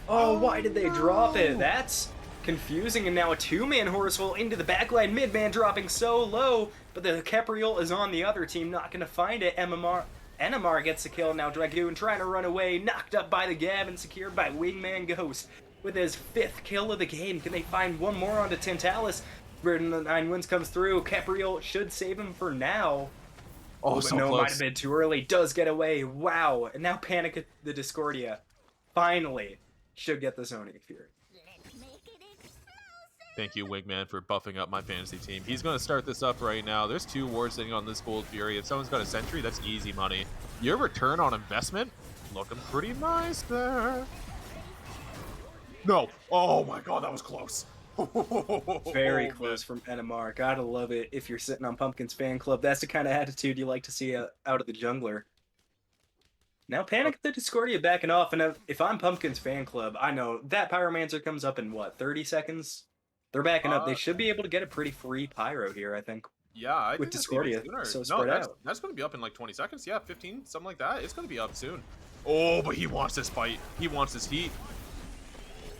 Oh, why did they drop it? no. That's confusing, and now a 2-man horizontal into the backline. Midman dropping so low, but the Capriole is on the other team, not going to find it. Enimar gets the kill. Now Dragoon trying to run away, knocked up by the Gab and secured by Wingman Ghost. With his 5th kill of the game, can they find one more onto Tantalus? Spirit of the Nine Winds comes through. Capriole should save him for now. Oh, But so no, close. might have been too early. Does get away. Wow. And now Panic at the Discordia. Finally should get the Zoning Fury. Thank you, Wingman, for buffing up my fantasy team. He's going to start this up right now. There's 2 wards sitting on this Gold Fury. If someone's got a sentry, that's easy money. Your return on investment, looking pretty nice there. No. Oh my god, that was close. Very Oh, close from Enimar. Gotta love it if you're sitting on Pumpkin's fan club. That's the kind of attitude you like to see out of the jungler. Now Panic at the Discordia backing off, and if I'm Pumpkin's fan club, I know that Pyromancer comes up in what, 30 seconds? They're backing up. They should be able to get a pretty free Pyro here, I think. Yeah, I With think that's even Discordia, sooner. so No, spread out. that's going to be up in like 20 seconds. Yeah, 15, something like that. It's going to be up soon. Oh, but he wants this fight. He wants this heat.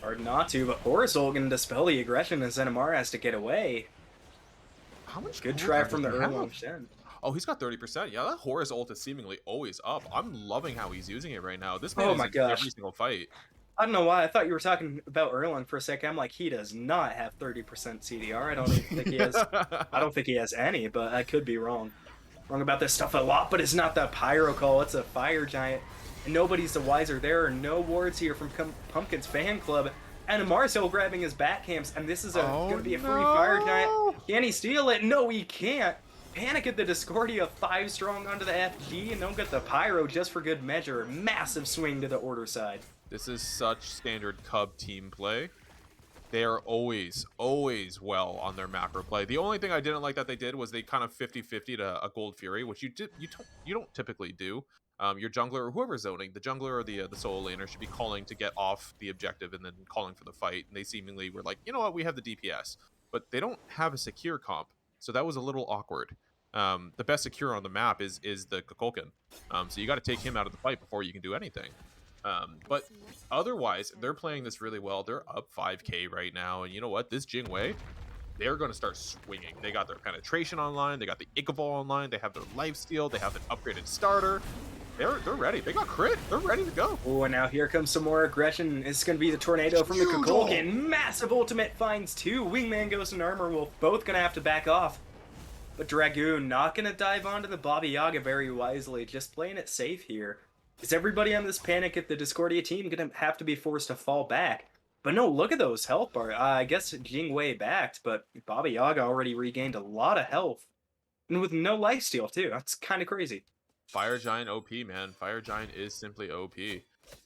Hard not to, but Horasoul can dispel the aggression and Zenimar has to get away. How much Good try cooldown does from the he have? Erlang Shen. Oh, he's got 30%. Yeah, that Horus ult is seemingly always up. I'm loving how he's using it right now. This man Oh is my in every gosh. single fight. I don't know why. I thought you were talking about Erlang for a second. I'm like, he does not have 30% CDR. I don't even think he has. I don't think he has any, but I could be wrong. Wrong about this stuff a lot, but it's not the Pyro Call. It's a Fire Giant. And nobody's the wiser. There are no wards here from Pumpkin's fan club. And Marcel grabbing his backcamps, and this is Oh gonna be a free Fire Giant. no! Can he steal it? No, he can't. Panic at the Discordia, 5 strong onto the FG, and don't get the Pyro just for good measure. Massive swing to the order side. This is such standard Cub team play. They are always, always well on their macro play. The only thing I didn't like that they did was they kind of 50-50 to a Gold Fury, which you don't typically do. Your jungler or whoever's zoning, the jungler or the solo laner should be calling to get off the objective and then calling for the fight. And they seemingly were like, you know what, we have the DPS, but they don't have a secure comp, so that was a little awkward. The best secure on the map is the Kukulkan, so you got to take him out of the fight before you can do anything. But otherwise, they're playing this really well. They're up 5k right now, and you know what? This Jingwei, they're going to start swinging. They got their penetration online. They got the Ichaival online. They have their lifesteal. They have an upgraded starter. They're ready. They got crit. They're ready to go. Oh, and now here comes some more aggression. It's going to be the tornado from the Huge Kukulkan. Massive ultimate finds two. Wingman, Ghost, and Armor Wolf both going to have to back off. But Dragoon not going to dive onto the Baba Yaga very wisely. Just playing it safe here. Is everybody on this Panic at the Discordia team going to have to be forced to fall back? But no, look at those health bars. I guess Jingwei backed, but Baba Yaga already regained a lot of health. And with no lifesteal, too. That's kind of crazy. Fire Giant OP, man. Fire Giant is simply OP.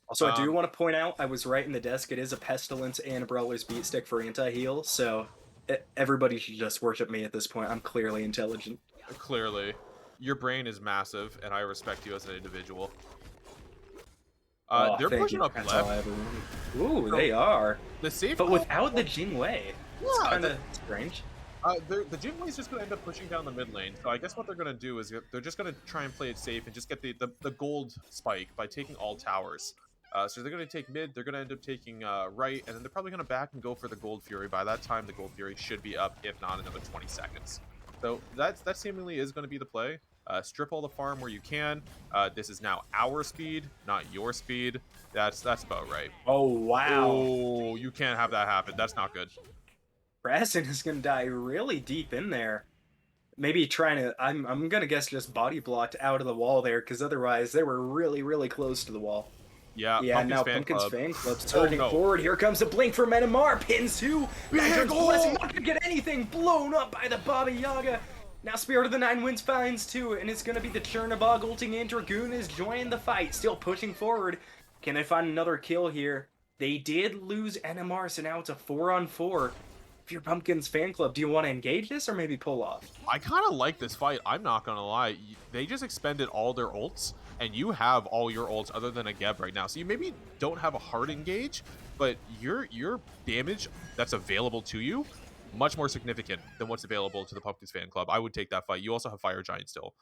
Also, I do want to point out, I was right in the desk. It is a Pestilence and a Brawler's Beat Stick for anti-heal, so everybody should just worship me at this point. I'm clearly intelligent. Clearly. Your brain is massive, and I respect you as an individual. Oh, They're thank pushing you. up That's all I left. ever wanted. Ooh, they are. The safe, But without the Jingwei. It's yeah, kind of strange. the Jingwei is just going to end up pushing down the mid lane. So I guess what they're going to do is they're just going to try and play it safe and just get the gold spike by taking all towers. So they're going to take mid, they're going to end up taking right, and then they're probably going to back and go for the Gold Fury. By that time, the Gold Fury should be up, if not another 20 seconds. So that seemingly is going to be the play. Strip all the farm where you can. This is now our speed, not your speed. That's about right. Oh, wow. Oh, you can't have that happen. That's not good. Brazen is going to die really deep in there. Maybe trying to, I'm going to guess just body blocked out of the wall there, because otherwise they were really, really close to the wall. Yeah, Yeah, Pumpkin's now fan Pumpkin's club. fan club's turning no. forward. Here comes the blink for Metamar. Pins two. Magic's goal! blessing. Not gonna get anything. Blown up by the Baba Yaga. Now Spirit of the Nine Winds finds two, and it's gonna be the Chernobog ulting in. Dragoon is joining the fight, still pushing forward. Can they find another kill here? They did lose NMR, so now it's a 4-on-4. If you're Pumpkin's fan club, do you want to engage this or maybe pull off? I kind of like this fight. I'm not going to lie. They just expended all their ults, and you have all your ults other than a Geb right now. So you maybe don't have a hard engage, but your damage that's available to you, much more significant than what's available to the Pumpkins fan club. I would take that fight. You also have Fire Giant still,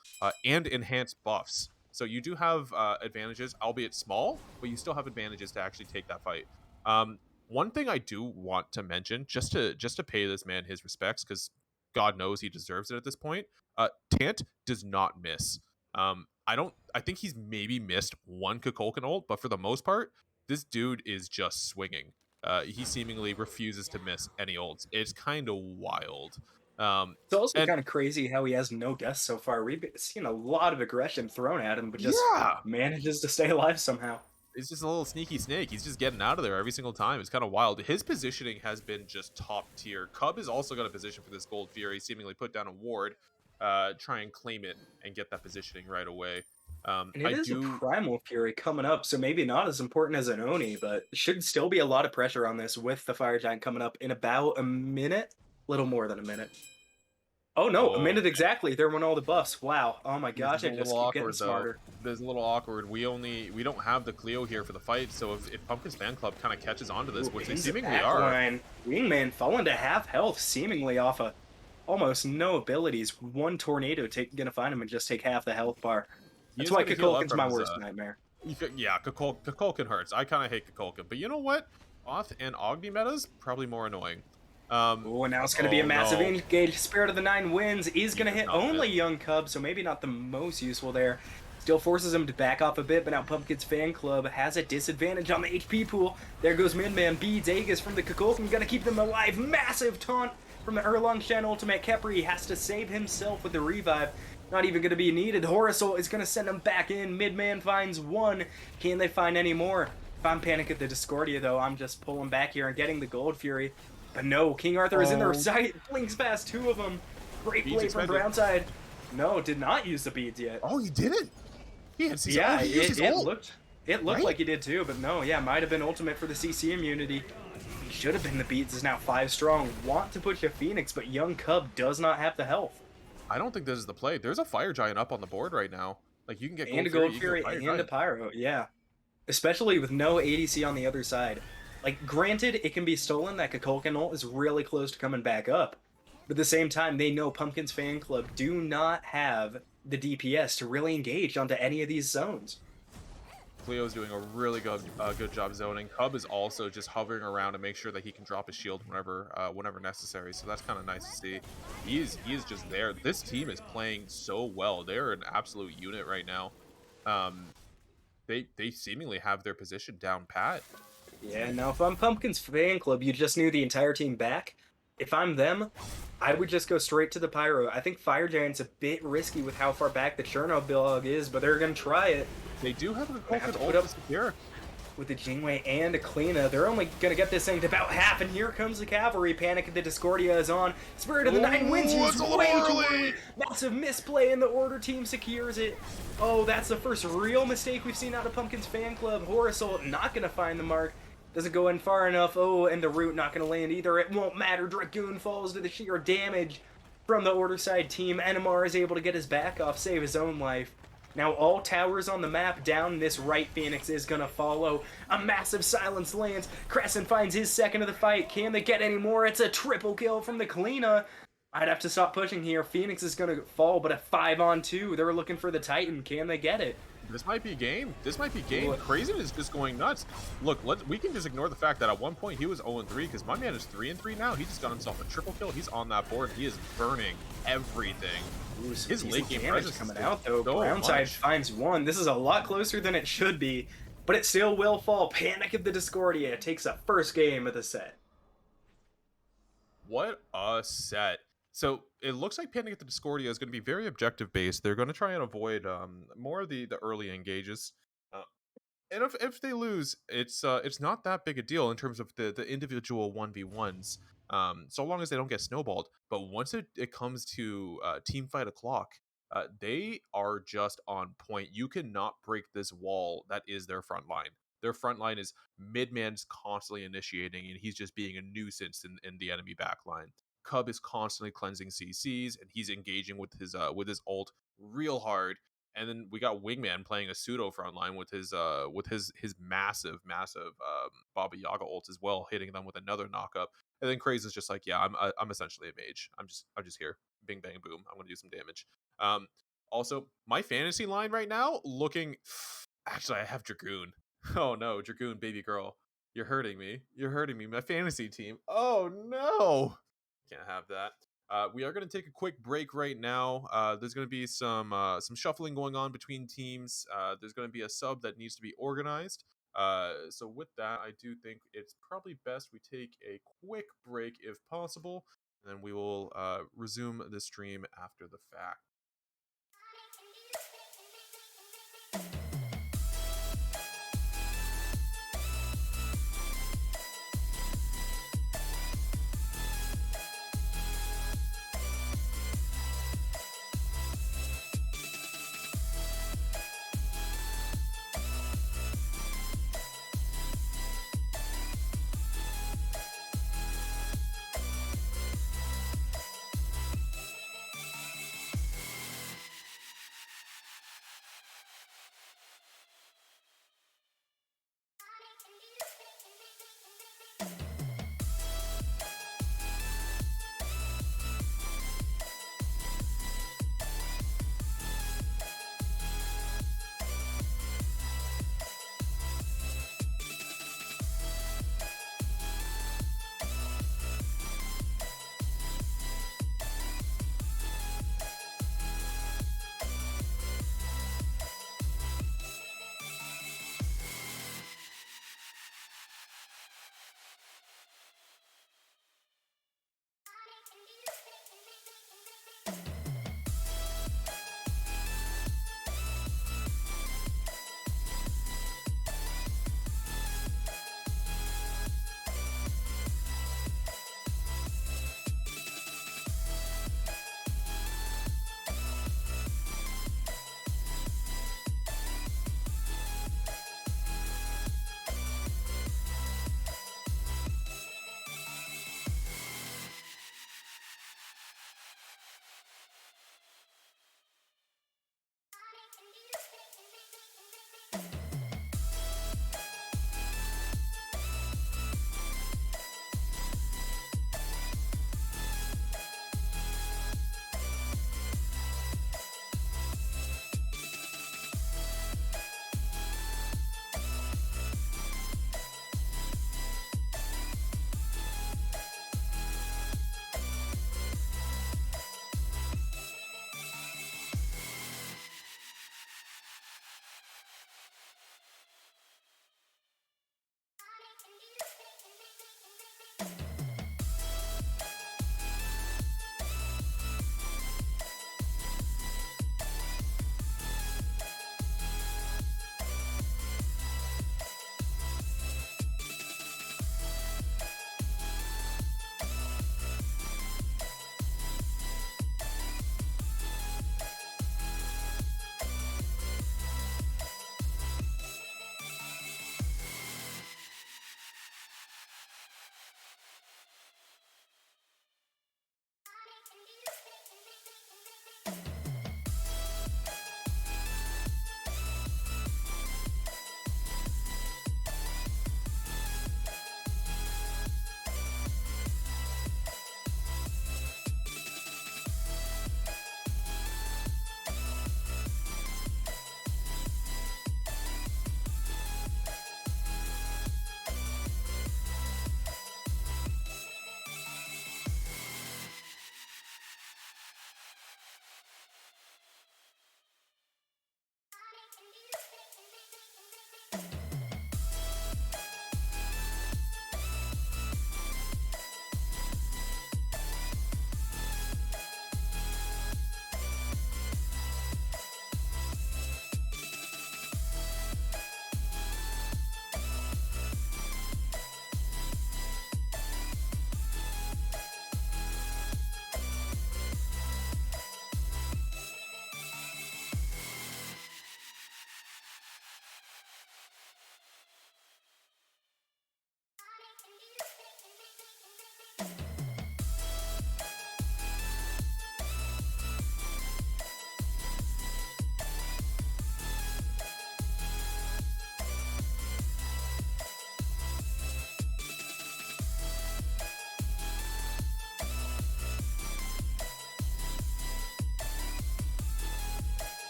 and enhanced buffs. So you do have advantages, albeit small, but you still have advantages to actually take that fight. One thing I do want to mention, just to pay this man his respects, because God knows he deserves it at this point. Tant does not miss. I think he's maybe missed one Kukulkan ult, but for the most part, this dude is just swinging. He seemingly refuses to miss any ults. It's kind of wild. It's also And kind of crazy how he has no deaths so far. We've seen a lot of aggression thrown at him, but just yeah, manages to stay alive somehow. it's just a little sneaky snake. He's just getting out of there every single time. It's kind of wild. His positioning has been just top tier. Cub is also got a position for this Gold Fury, seemingly put down a ward, try and claim it and get that positioning right away. And it is a Primal Fury coming up, so maybe not as important as an Oni, but should still be a lot of pressure on this with the Fire Giant coming up in about a minute, little more than a minute. Oh no, a minute exactly. There went all the buffs. Wow. Oh my gosh, I just keep getting smarter. This is a little awkward. We don't have the Cleo here for the fight, so if Pumpkin's fan club kind of catches on to this, which they seemingly are. Line. Wingman falling to half health, seemingly off of almost no abilities. One tornado gonna find him and just take half the health bar. That's why Kukulkan's my worst nightmare. Yeah, Kukulkan hurts. I kind of hate Kukulkan, but you know what? Off and Ogni metas, probably more annoying. Oh, and now it's going to be a Oh massive no, engage. Spirit of the Nine wins. Is he going to does hit not miss. only Young Cub, so maybe not the most useful there. Still forces him to back off a bit, but now Pumpkin's Fan Club has a disadvantage on the HP pool. There goes Midman. Beads Aegis from the Kukulkan, going to keep them alive. Massive taunt from the Erlang Shen ultimate. Kepri has to save himself with the revive. Not even going to be needed. Horisol is going to send him back in. Midman finds one. Can they find any more? If I'm Panic at the Discordia, though, I'm just pulling back here and getting the Gold Fury. But no, King Arthur is in their Oh, sight, blinks past two of them. Great beads play from expended. Brownside. No, did not use the beads yet. Oh, he didn't. He had CC. Oh, Yeah, he used it, his it ult, looked it looked right? like he did too, but no, yeah, might have been ultimate for the CC immunity. He should have been the beads, is now 5 strong. Want to push a Phoenix, but Young Cub does not have the health. I don't think this is the play. There's a fire giant up on the board right now. Like you can get And Gold a Fury, Gold you can go Fury fire and a giant. Pyro, yeah. Especially with no ADC on the other side. Like, granted, it can be stolen. That Kukulkan ult is really close to coming back up. But at the same time, they know Pumpkin's Fan Club do not have the DPS to really engage onto any of these zones. Cleo's doing a really good job zoning. Cub is also just hovering around to make sure that he can drop his shield whenever necessary. So that's kind of nice to see. He is just there. This team is playing so well. They're an absolute unit right now. Um, they seemingly have their position down pat. Yeah, now if I'm Pumpkin's Fan Club, you just knew the entire team back. If I'm them, I would just go straight to the Pyro. I think Fire Giant's a bit risky with how far back the Chernobyl is, but they're going to try it. They do have a Gonna have Vulcan to put ult to up secure. with the Jingwei and a Kleena. They're only gonna get this thing to about half, and here comes the cavalry. Panic at the Discordia is on. Spirit of the Nine wins, Oh, used it's a little way too early. early. Massive misplay, and the Order team secures it. Oh, that's the first real mistake we've seen out of Pumpkin's Fan Club. Horisol not gonna find the mark. Doesn't go in far enough. Oh, and the root not gonna land either. It won't matter. Dragoon falls to the sheer damage from the Order side team. Enimar is able to get his back off, save his own life. Now all towers on the map down, this right Phoenix is gonna follow. A massive silence lands. Crescent finds his second of the fight. Can they get any more? It's a triple kill from the Kalina. I'd have to stop pushing here. Phoenix is gonna fall, but a 5-on-2. They're looking for the Titan. Can they get it? This might be game. This might be game. Ooh, Craziness is just going nuts. Look, we can just ignore the fact that at one point he was 0-3 because my man is 3-3 now. He just got himself a triple kill. He's on that board. He is burning everything. ooh, some His late decent game damage presence coming is out though. so Brownside much. finds one. This is a lot closer than it should be, but it still will fall. Panic of the Discordia takes the first game of the set. What a set. So it looks like Panic at the Discordia is going to be very objective based. They're going to try and avoid more of the early engages. Uh, and if they lose, it's not that big a deal in terms of the individual 1v1s. So long as they don't get snowballed. But once it comes to team fight o'clock, they are just on point. You cannot break this wall that is their front line. Their front line is Midman's constantly initiating, and he's just being a nuisance in the enemy back line. Cub is constantly cleansing CCs, and he's engaging with his ult real hard. And then we got Wingman playing a pseudo frontline with his massive Baba Yaga ult as well, hitting them with another knockup. And then Craze is just like, yeah, I'm essentially a mage. I'm just here, bing bang boom. I'm gonna do some damage. Um, Also, my fantasy line right now looking. Actually, I have Dragoon. Oh no, Dragoon, baby girl, you're hurting me. You're hurting me. My fantasy team. Oh no, can't have that. We are going to take a quick break right now. There's going to be some shuffling going on between teams. There's going to be a sub that needs to be organized. So with that, I do think it's probably best we take a quick break if possible, and then we will resume the stream after the fact.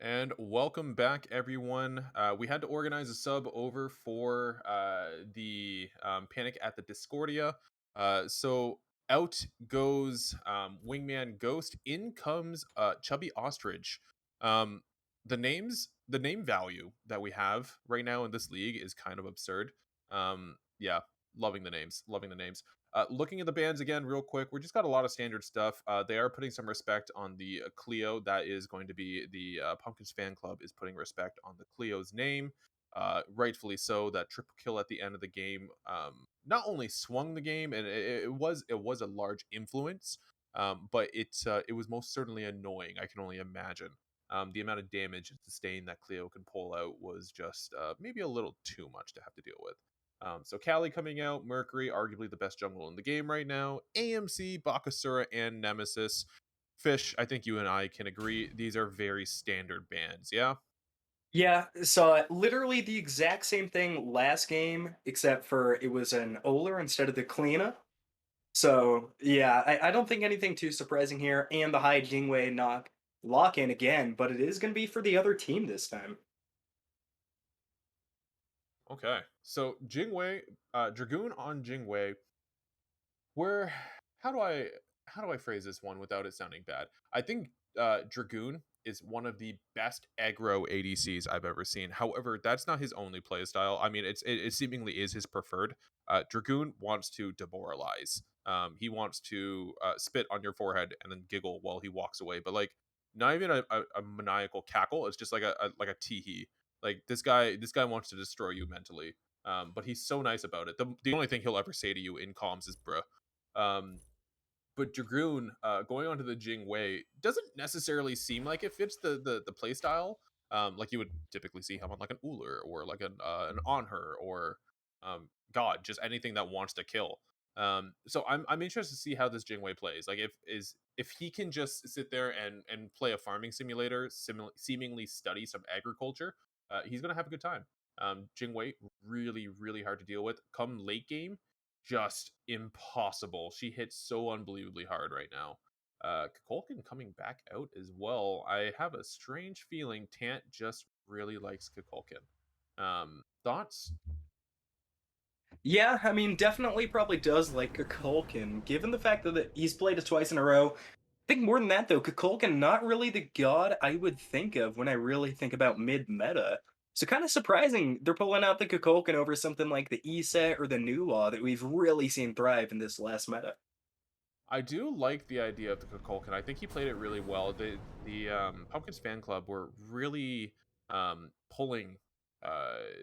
And welcome back, everyone. We had to organize a sub over for the Panic at the Discordia. So out goes Wingman Ghost. In comes Chubby Ostrich. Um, the name value that we have right now in this league is kind of absurd. Yeah, loving the names, loving the names. Looking at the bands again, real quick, we just got a lot of standard stuff. They are putting some respect on the Clio. That is going to be the Pumpkins fan club is putting respect on the Clio's name. Rightfully so. That triple kill at the end of the game not only swung the game, and it was a large influence, but it was most certainly annoying. I can only imagine. The amount of damage and sustain that Clio can pull out was just maybe a little too much to have to deal with. So Kali coming out, Mercury, arguably the best jungle in the game right now, AMC, Bakasura, and Nemesis. Fish, I think you and I can agree, these are very standard bans, yeah? Yeah, so literally the exact same thing last game, except for it was an Oler instead of the Kleena. So yeah, I don't think anything too surprising here, and the high Jingwei knock lock in again, but it is going to be for the other team this time. Okay. So Jingwei, Dragoon on Jingwei, where how do I how do I phrase this one without it sounding bad? I think Dragoon is one of the best aggro ADCs I've ever seen. However, that's not his only play style. I mean, it seemingly is his preferred. Dragoon wants to demoralize. He wants to spit on your forehead and then giggle while he walks away. But like, not even a maniacal cackle. It's just like a teehee. Like this guy wants to destroy you mentally. But he's so nice about it. The only thing he'll ever say to you in comms is "bruh." Um, but Dragoon going onto the Jing Wei doesn't necessarily seem like it fits the play style. Like you would typically see him on like an Uller or like an on her or God, just anything that wants to kill. So I'm interested to see how this Jing Wei plays. Like if he can just sit there and play a farming simulator, seemingly study some agriculture, he's gonna have a good time. Jing Wei really hard to deal with. Come late game, just impossible. She hits so unbelievably hard right now. Kukulkan coming back out as well. I have a strange feeling Tant just really likes Kukulkan. Thoughts? Yeah, I mean, definitely probably does like Kukulkan, given the fact that he's played it twice in a row. I think more than that, though, Kukulkan, not really the god I would think of when I really think about mid meta. So, kind of surprising they're pulling out the Kukulkan over something like the E set or the New Law that we've really seen thrive in this last meta. I do like the idea of the Kukulkan. I think he played it really well. The Pumpkins fan club were really pulling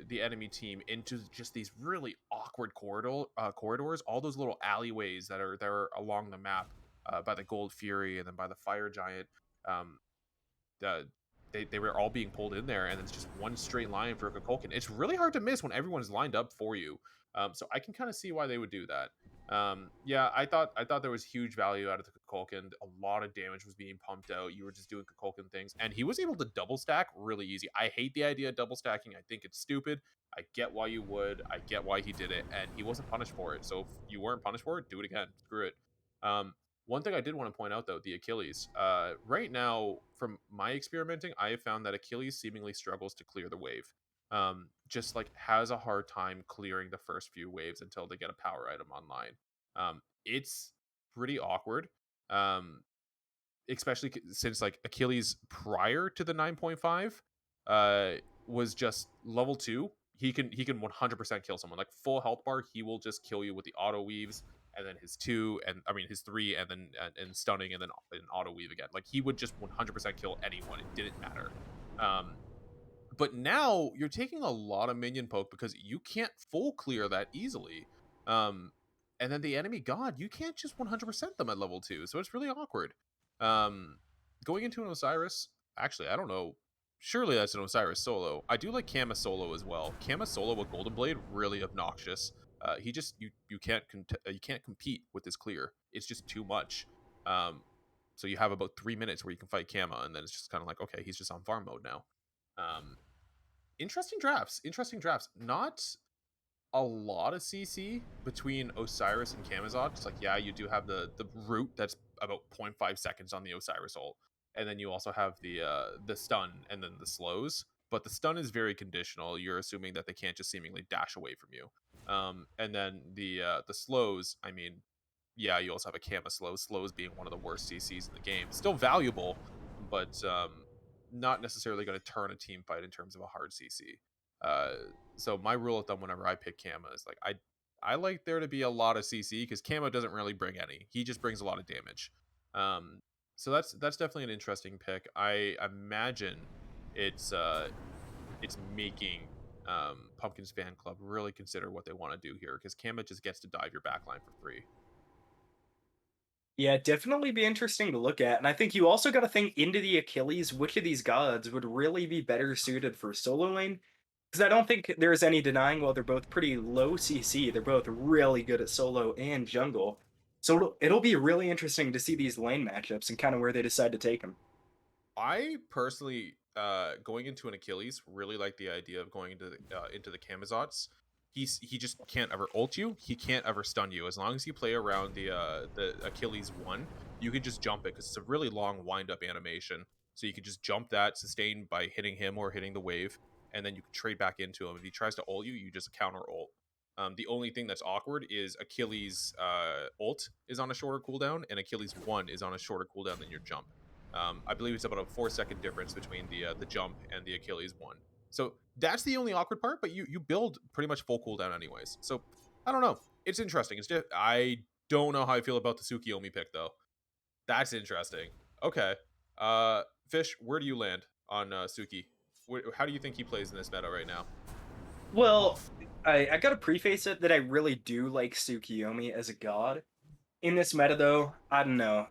the enemy team into just these really awkward corridors, all those little alleyways that are along the map by the Gold Fury and then by the Fire Giant. Um, the they were all being pulled in there, and it's just one straight line for a Kukulkan. It's really hard to miss when everyone's lined up for you. So I can kind of see why they would do that. Yeah, I thought there was huge value out of the Kukulkan. A lot of damage was being pumped out. You were just doing Kukulkan things, and he was able to double stack really easy. I hate the idea of double stacking. I think it's stupid. I get why you would. I get why he did it, and he wasn't punished for it. So if you weren't punished for it, do it again. Screw it. One thing I did want to point out though, the Achilles. Right now, from my experimenting, I have found that Achilles seemingly struggles to clear the wave. Just like has a hard time clearing the first few waves until they get a power item online. It's pretty awkward. Um, especially since like Achilles prior to the 9.5 uh was just level 2. He can 100% kill someone like full health bar. He will just kill you with the auto weaves, and then his 2, and I mean his 3, and then and stunning, and then an auto weave again. Like he would just 100% kill anyone. It didn't matter. um but now you're taking a lot of minion poke because you can't full clear that easily. Um, and then the enemy god, you can't just 100% them at level 2, so it's really awkward. Um, Going into an Osiris, actually, I don't know. Surely that's an Osiris solo. I do like Kama solo as well. Kama solo with Golden Blade really obnoxious. He just you can't you can't compete with this clear. It's just too much. Um, so you have about 3 minutes where you can fight Kama, and then it's just kind of like, okay, he's just on farm mode now. Um, Interesting drafts. Interesting drafts. Not a lot of CC between Osiris and Camazot. It's like, yeah, you do have the root that's about 0.5 seconds on the Osiris ult. and then you also have the stun and then the slows. But the stun is very conditional. You're assuming that they can't just seemingly dash away from you. And then the slows, I mean, yeah, you also have a Kama slows being one of the worst CCs in the game. Still valuable, but not necessarily going to turn a team fight in terms of a hard CC. Uh, so my rule of thumb whenever I pick Kama is like I like there to be a lot of CC because Kama doesn't really bring any. He just brings a lot of damage. Um, so that's definitely an interesting pick. I imagine it's it's making Pumpkin's fan club really consider what they want to do here because Kama just gets to dive your backline for free. Yeah, definitely be interesting to look at. And I think you also got to think into the Achilles, which of these gods would really be better suited for solo lane? Because I don't think there's any denying while they're both pretty low CC, they're both really good at solo and jungle. So it'll be really interesting to see these lane matchups and kind of where they decide to take them. I personally, going into an Achilles, really like the idea of going into the Kamazots. He just can't ever ult you. He can't ever stun you. As long as you play around the Achilles one, you can just jump it because it's a really long wind up animation. So you can just jump that, sustain by hitting him or hitting the wave, and then you can trade back into him. If he tries to ult you, you just counter ult. The only thing that's awkward is Achilles ult is on a shorter cooldown, and Achilles one is on a shorter cooldown than your jump. I believe it's about a 4 second difference between the jump and the Achilles one. So that's the only awkward part, but you build pretty much full cooldown anyways. So I don't know. It's interesting. It's just I don't know how I feel about the Tsukiyomi pick though. That's interesting. Okay. Fish, where do you land on Suki? How do you think he plays in this meta right now? Well, I got to preface it that I really do like Tsukiyomi as a god. In this meta, though, I don't know.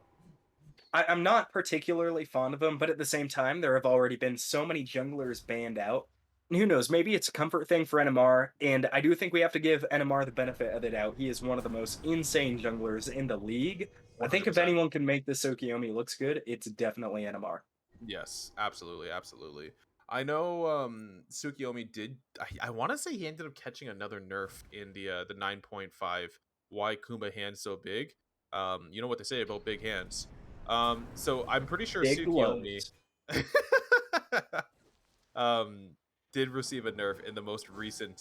I'm not particularly fond of him, but at the same time, there have already been so many junglers banned out. And who knows? Maybe it's a comfort thing for NMR, and I do think we have to give NMR the benefit of the doubt. He is one of the most insane junglers in the league. I think if 100%. anyone can make the Tsukiyomi looks good, it's definitely NMR. Yes, absolutely, absolutely. I know Tsukiyomi did I want to say he ended up catching another nerf in the 9.5 why Kumba hands so big. You know what they say about big hands. So I'm pretty sure Big Tsukiyomi gloves. um, did receive a nerf in the most recent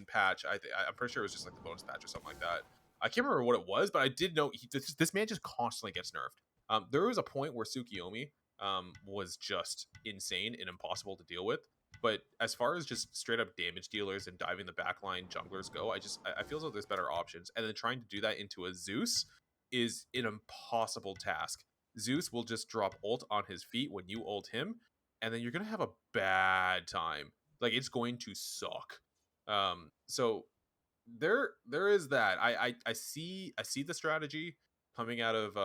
patch. I'm pretty sure it was just like the bonus patch or something like that. I can't remember what it was, but I did know this man just constantly gets nerfed. There was a point where Tsukiyomi was just insane and impossible to deal with. But as far as just straight up damage dealers and diving the backline junglers go, I feel as though there's better options. And then trying to do that into a Zeus is an impossible task. Zeus will just drop ult on his feet when you ult him, and then you're gonna have a bad time. Like it's going to suck. So there is that. I see the strategy coming out of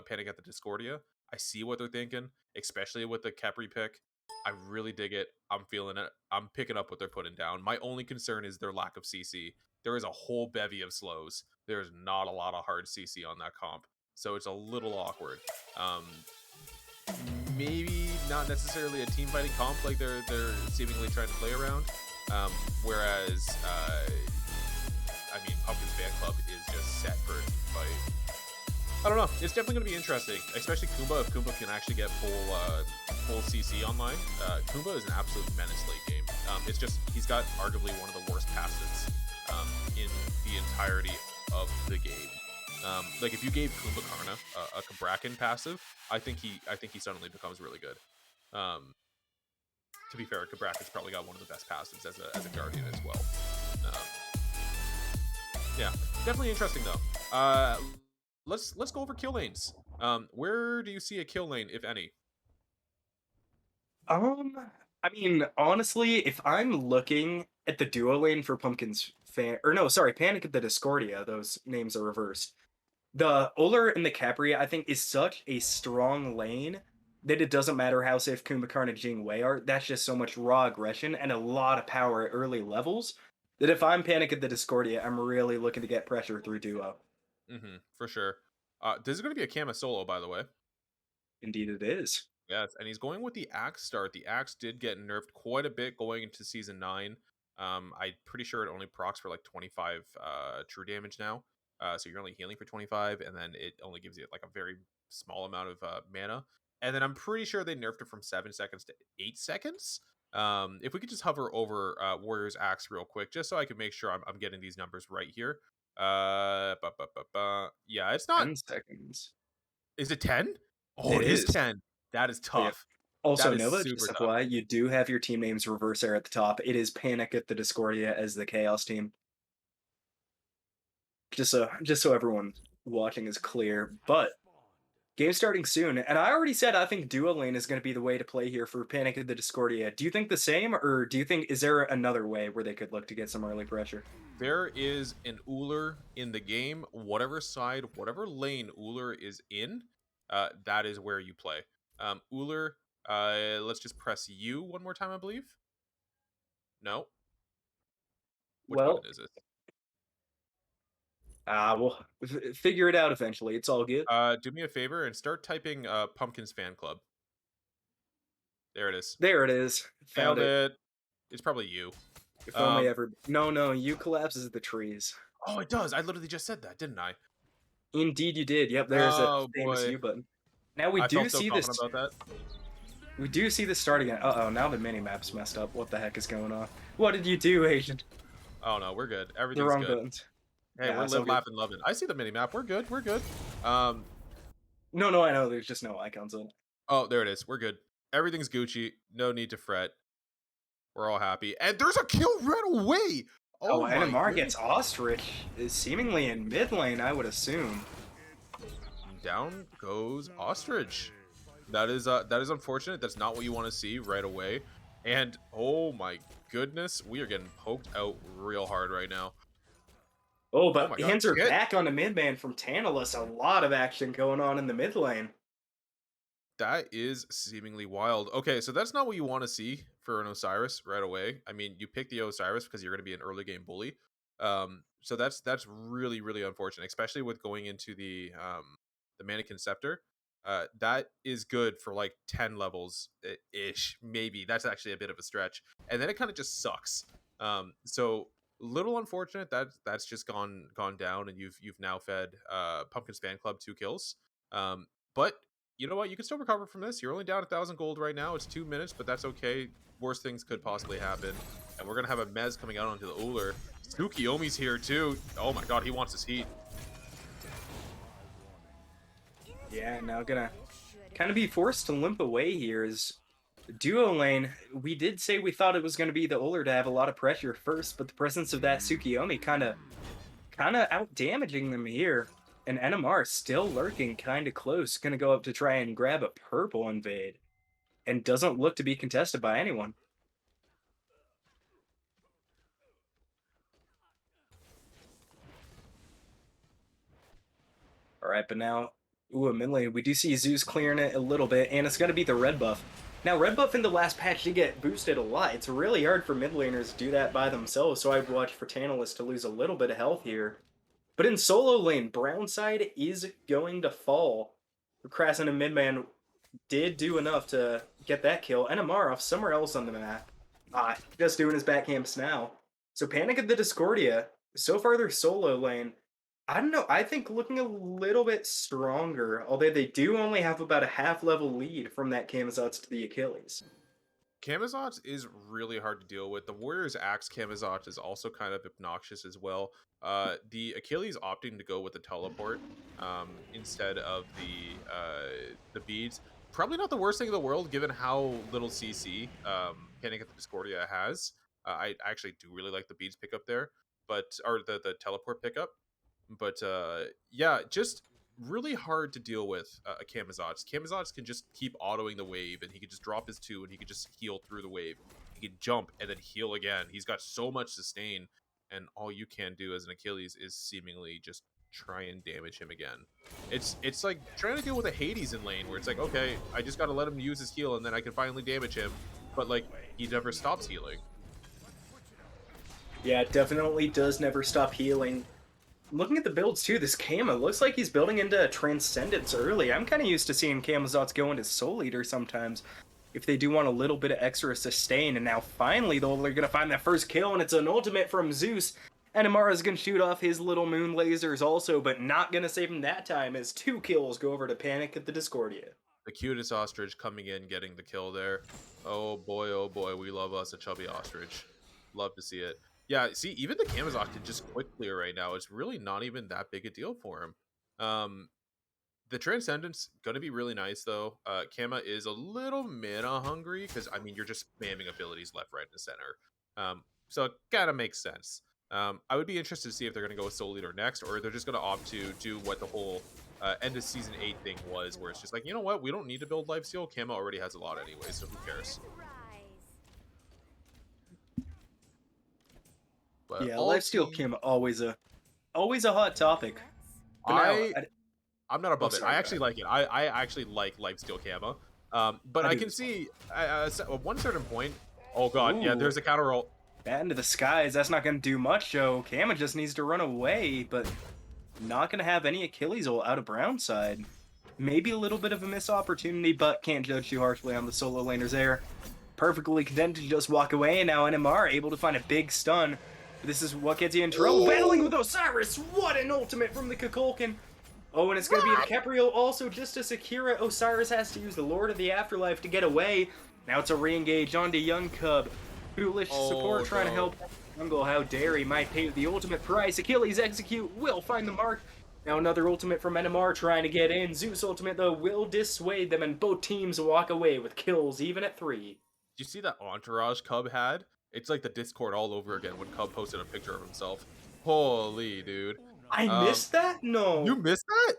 Panic at the Discordia. I see what they're thinking, especially with the Kepri pick. I really dig it. I'm feeling it. I'm picking up what they're putting down. My only concern is their lack of CC. There is a whole bevy of slows. There's not a lot of hard CC on that comp, so it's a little awkward. Um, Maybe not necessarily a team fighting comp like they're seemingly trying to play around. Whereas, I mean, Pumpkin's fan club is just set for a team fight. I don't know. It's definitely going to be interesting, especially Kumba. If Kumba can actually get full CC online, Kumba is an absolute menace late game. It's just he's got arguably one of the worst passes in the entirety of the game. Like if you gave Kumba Karna a Kabrakan passive, I think he suddenly becomes really good. Um, to be fair, Kabrakan's probably got one of the best passives as a Guardian as well. Um, yeah, definitely interesting though. Let's go over kill lanes. Where do you see a kill lane, if any? I mean, honestly, if I'm looking at the duo lane for Pumpkin's fan, or no, sorry, Panic at the Discordia, those names are reversed. The Ullr and the Capri, I think, is such a strong lane that it doesn't matter how safe Kumbhakarna Jing Wei are. That's just so much raw aggression and a lot of power at early levels that if I'm Panic at the Discordia, I'm really looking to get pressure through duo. For sure. This is going to be a Kama solo, by the way. Indeed, it is. Yes, and he's going with the axe start. The axe did get nerfed quite a bit going into season 9. I'm pretty sure it only procs for like 25 true damage now. So you're only healing for 25, and then it only gives you like a very small amount of mana. And then I'm pretty sure they nerfed it from 7 seconds to 8 seconds. If we could just hover over Warrior's Axe real quick, just so I can make sure I'm getting these numbers right here. Yeah, it's not. 10 seconds. Is it 10? Oh, It it is is. 10. That is Oh, yeah. tough. Also, That is Nova, just super tough. FYI, you do have your team names reverse there at the top. It is Panic at the Discordia as the Chaos team. Just so everyone watching is clear. But game starting soon, and I already said I think duo lane is going to be the way to play here for Panic at the Discordia. Do you think the same, or do you think is there another way where they could look to get some early pressure? There is an Uller in the game. Whatever side, whatever lane Uller is in, that is where you play. Uller, let's just press U one more time, I believe. No. Which button Well, is it? we'll figure it out eventually. It's all good. Do me a favor and start typing Pumpkin's fan club. There it is. There it is. Found Nailed it. it. It's probably you. If only Um, ever. No, no, you collapses the trees. oh, it does. I literally just said that, didn't I? Indeed, you did. Yep, there's a Oh famous boy. U button. Now we I do felt so see confident this. about that. We do see this start again. Uh oh, now the mini map's messed up. What the heck is going on? What did you do, Agent? Oh no, we're good. The Everything's wrong good. buttons. Hey, Nah, we're it's all live, good. laugh, and loving. I see the mini map. We're good. We're good. Um, No, no, I know. There's just no icons on it. oh, there it is. We're good. Everything's Gucci. No need to fret. We're all happy. And there's a kill right away. Oh, Oh my NMR goodness. gets Ostrich, is seemingly in mid lane, I would assume. Down goes Ostrich. That is unfortunate. That's not what you want to see right away. And oh my goodness, we are getting poked out real hard right now. Oh, Oh my but god. hands are Get back on the mid man from Tantalus. A lot of action going on in the mid lane. That is seemingly wild. Okay, so that's not what you want to see for an Osiris right away. I mean, you pick the Osiris because you're going to be an early game bully. So that's really really unfortunate, especially with going into the Mannequin Scepter. That is good for like 10 levels ish, maybe. That's actually a bit of a stretch, and then it kind of just sucks. So little unfortunate that that's just gone down, and you've now fed Pumpkin's fan club 2 kills. But you know what? You can still recover from this. You're only down 1,000 gold right now. It's 2 minutes, but that's okay. Worst things could possibly happen. And we're gonna have a Mez coming out onto the Uller. Tsukiyomi's here too. Oh my god, he wants his heat. Yeah, now gonna kind of be forced to limp away here as duo lane. We did say we thought it was going to be the Uller to have a lot of pressure first, but the presence of that Tsukiyomi kind of out damaging them here. And NMR still lurking kind of close, going to go up to try and grab a purple invade, and doesn't look to be contested by anyone. All right, but now, ooh, mid lane, we do see Zeus clearing it a little bit, and it's going to be the red buff. Now, red buff in the last patch did get boosted a lot. It's really hard for mid laners to do that by themselves, so I'd watch for Tantalus to lose a little bit of health here. But in solo lane, brown side is going to fall. Krasen and midman did do enough to get that kill. NMR off somewhere else on the map. Just doing his back camps now. So Panic at the Discordia, so far their solo lane, I don't know, I think looking a little bit stronger, although they do only have about a half level lead from that Camazotz to the Achilles. Camazotz is really hard to deal with. The Warrior's Axe Camazotz is also kind of obnoxious as well. The Achilles opting to go with the teleport instead of the beads. Probably not the worst thing in the world, given how little CC Panic at the Discordia has. I actually do really like the beads pickup there, or the teleport pickup. But yeah, just really hard to deal with a Camazotz. Camazotz can just keep autoing the wave, and he can just drop his 2, and he can just heal through the wave. He can jump and then heal again. He's got so much sustain, and all you can do as an Achilles is seemingly just try and damage him again. It's like trying to deal with a Hades in lane, where it's like, okay, I just got to let him use his heal, and then I can finally damage him. But like, he never stops healing. Yeah, it definitely does never stop healing. Looking at the builds too, this Kama looks like he's building into Transcendence early. I'm kind of used to seeing Camazotz go into Soul Eater sometimes if they do want a little bit of extra sustain. And now finally, though, they're going to find that first kill, and it's an ultimate from Zeus. And Amara's gonna shoot off his little moon lasers also, but not gonna save him that time as 2 kills go over to Panic at the Discordia. The cutest ostrich coming in, getting the kill there. Oh boy, we love us a chubby ostrich. Love to see it. Yeah, see, even the Camazot can just quick clear right now. It's really not even that big a deal for him. Um, the Transcendence gonna be really nice though. Kama is a little mana hungry because I mean you're just spamming abilities left, right, and center. So it kind of makes sense. I would be interested to see if they're gonna go with Soul Leader next, or they're just gonna opt to do what the whole end of season 8 thing was, where it's just like, you know what, we don't need to build lifesteal. Kama already has a lot anyway, so who cares? But Yeah, all lifesteal team, Kim always a hot topic. But now, I I'm not oh above it. I sorry, go actually ahead. like it. I actually like lifesteal camo. But I I do can as well. see at one certain point. Oh god, yeah. Ooh, There's a counter roll. bat into the skies. That's not gonna do much, Joe. Kama just needs to run away, but not gonna have any Achilles ult out of Brown side. Maybe a little bit of a missed opportunity, but can't judge too harshly on the solo laner's there. Perfectly content to just walk away, and now NMR able to find a big stun. This is what gets you in trouble. Battling with Ooh, Osiris! What an ultimate from the Kukulkan! Oh, and it's going to be a what? Capriel also just to secure it. Osiris has to use the Lord of the Afterlife to get away. Now it's a re-engage onto Young Cub. Foolish support Oh trying to no. help Jungle. How dare he might pay the ultimate price. Achilles execute, will find the mark. Now another ultimate from NMR trying to get in. Zeus ultimate though will dissuade them and both teams walk away with kills even at 3. Did you see that entourage Cub had? It's like the Discord all over again when Cub posted a picture of himself. Holy dude. I Um, missed that? you No. missed that,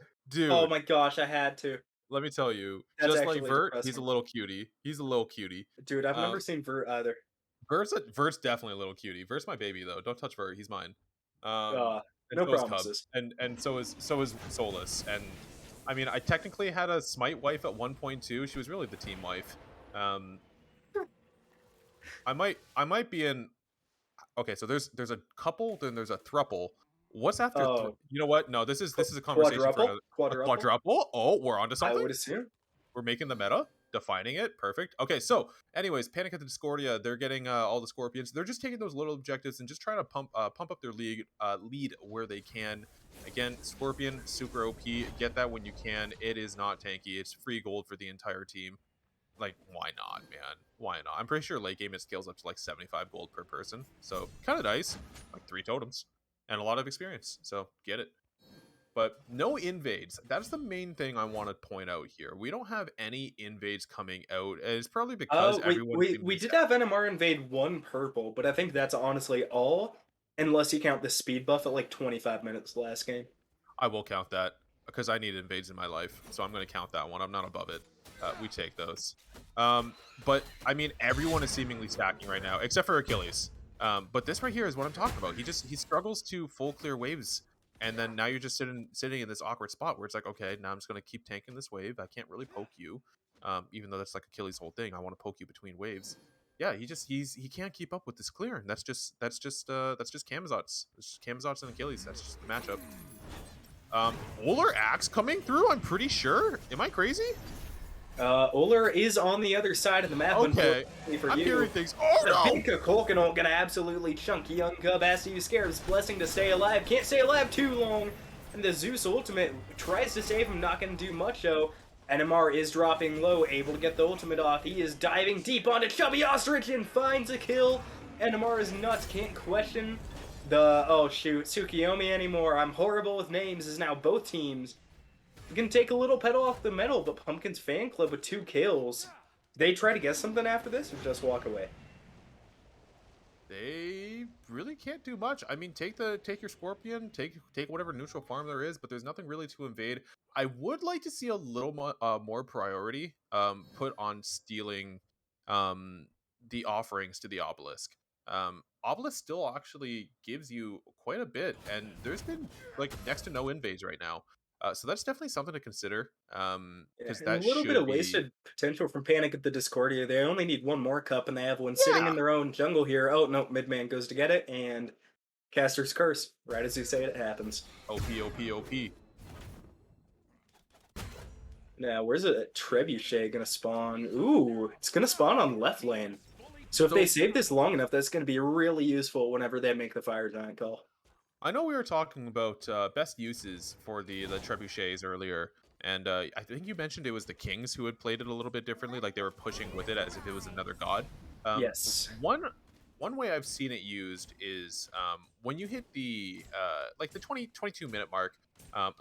Oh dude. my gosh, I had to. Let me tell you, That's just like actually Vert, he's a depressing. little cutie. He's a little cutie. Dude, I've never Um, seen Vert either. Vert's definitely a little cutie. Vert's my baby though. Don't touch Vert. He's mine. Um, and No so is Cub, promises. and so is Solus. And I mean, I technically had a Smite wife at 1.2. She was really the team wife. Um, I might be in. Okay, so there's a couple, then there's a thruple. What's after? Oh, You know what? No, this is a conversation for quadruple? another. A Quadruple? quadruple. Oh, we're onto I something. would assume. We're making the meta, defining it. Perfect. Okay, so anyways, Panic at the Discordia, they're getting all the Scorpions. They're just taking those little objectives and just trying to pump up their lead where they can. Again, Scorpion, super OP. Get that when you can. It is not tanky. It's free gold for the entire team. Like, why not, man? Why not? I'm pretty sure late game it scales up to like 75 gold per person. So kind of nice. Like 3 totems. And a lot of experience. So get it. But no invades. That's the main thing I want to point out here. We don't have any invades coming out. And it's probably because Oh, we, everyone we, seems to we be did sad. have NMR invade one purple, but I think that's honestly all, unless you count the speed buff at like 25 minutes last game. I will count that because I need invades in my life. So I'm going to count that one. I'm not above it. We take those. But I mean, everyone is seemingly stacking right now, except for Achilles. But this right here is what I'm talking about. He struggles to full clear waves, and then now you're just sitting in this awkward spot where it's like, okay, now I'm just gonna keep tanking this wave. I can't really poke you, even though that's like Achilles' whole thing. I want to poke you between waves. Yeah, he can't keep up with this clear, and that's just Camazot's. It's just Camazot's and Achilles. That's just the matchup. Oler Axe coming through. I'm pretty sure. Am I crazy? Uller is on the other side of the map, Okay, unfortunately for I'm you. hearing things. Oh The no! pink Kolkanol gonna absolutely chunk Young Cub as to use Scarab's blessing to stay alive. Can't stay alive too long. And the Zeus ultimate tries to save him, not gonna do much though. NMR is dropping low, able to get the ultimate off. He is diving deep onto Chubby Ostrich and finds a kill. NMR is nuts, can't question the, oh shoot, Tsukiyomi anymore. I'm horrible with names, is now both teams. You can take a little pedal off the metal, but Pumpkin's fan club with 2 kills. They try to get something after this or just walk away? They really can't do much. I mean, take your Scorpion, take whatever neutral farm there is, but there's nothing really to invade. I would like to see a little more priority put on stealing the offerings to the obelisk. Obelisk still actually gives you quite a bit, and there's been like next to no invades right now. So that's definitely something to consider. Yeah, Because and a that little bit should of be wasted potential from Panic at the Discordia. They only need one more cup, and they have one sitting yeah. in their own jungle here. Oh, no, Midman goes to get it, and Caster's Curse. Right as you say it, it happens. OP OP OP. Now, where's a Trebuchet gonna spawn? Ooh, it's gonna spawn on left lane. So if they So save this long enough, that's gonna be really useful whenever they make the Fire Giant call. I know we were talking about best uses for the trebuchets earlier, and I think you mentioned it was the kings who had played it a little bit differently, like they were pushing with it as if it was another god. Yes. One way I've seen it used is when you hit the like the 22 minute mark.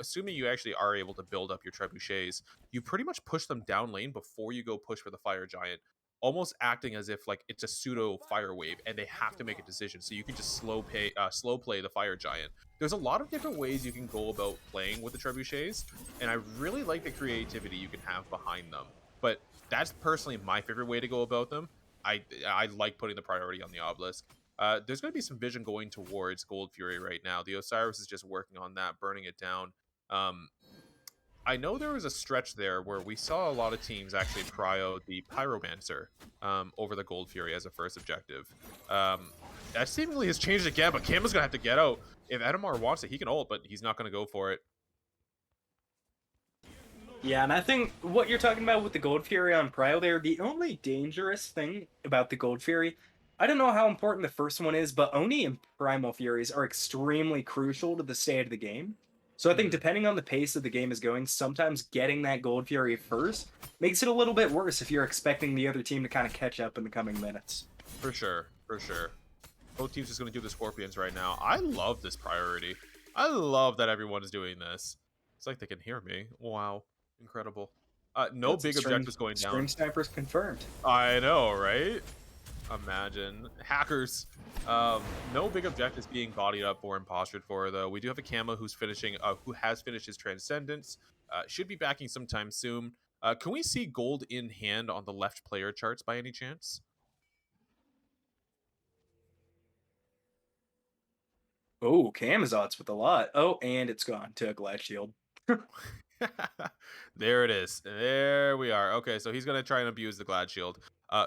Assuming you actually are able to build up your trebuchets, you pretty much push them down lane before you go push for the fire giant, almost acting as if like it's a pseudo fire wave and they have to make a decision, so you can just slow play the fire giant. There's a lot of different ways you can go about playing with the trebuchets, and I really like the creativity you can have behind them, but that's personally my favorite way to go about them. I like putting the priority on the obelisk. There's going to be some vision going towards Gold Fury right now. The Osiris is just working on that, burning it down. um, I know there was a stretch there where we saw a lot of teams actually prio the Pyromancer over the Gold Fury as a first objective. That seemingly has changed again, but Kama's going to have to get out. If Edamar wants it, he can ult, but he's not going to go for it. Yeah, and I think what you're talking about with the Gold Fury on Prio there, the only dangerous thing about the Gold Fury, I don't know how important the first one is, but Oni and Primal Furies are extremely crucial to the state of the game. So I think Mhm. depending on the pace of the game is going, sometimes getting that Gold Fury first makes it a little bit worse if you're expecting the other team to kind of catch up in the coming minutes. For sure, for sure. Both teams just going to do the Scorpions right now. I love this priority. I love that everyone is doing this. It's like they can hear me. Wow, incredible. No That's big extreme objectives going stream down. snipers confirmed. I know, right? Imagine hackers. No big objectives being bodied up or impostered for though. We do have a Kama who's finishing, who has finished his Transcendence. Should be backing sometime soon. Can we see gold in hand on the left player charts by any chance? Oh, Camazot's with a lot. Oh, and it's gone to a Glad Shield. There it is. There we are. Okay, so he's gonna try and abuse the Glad Shield.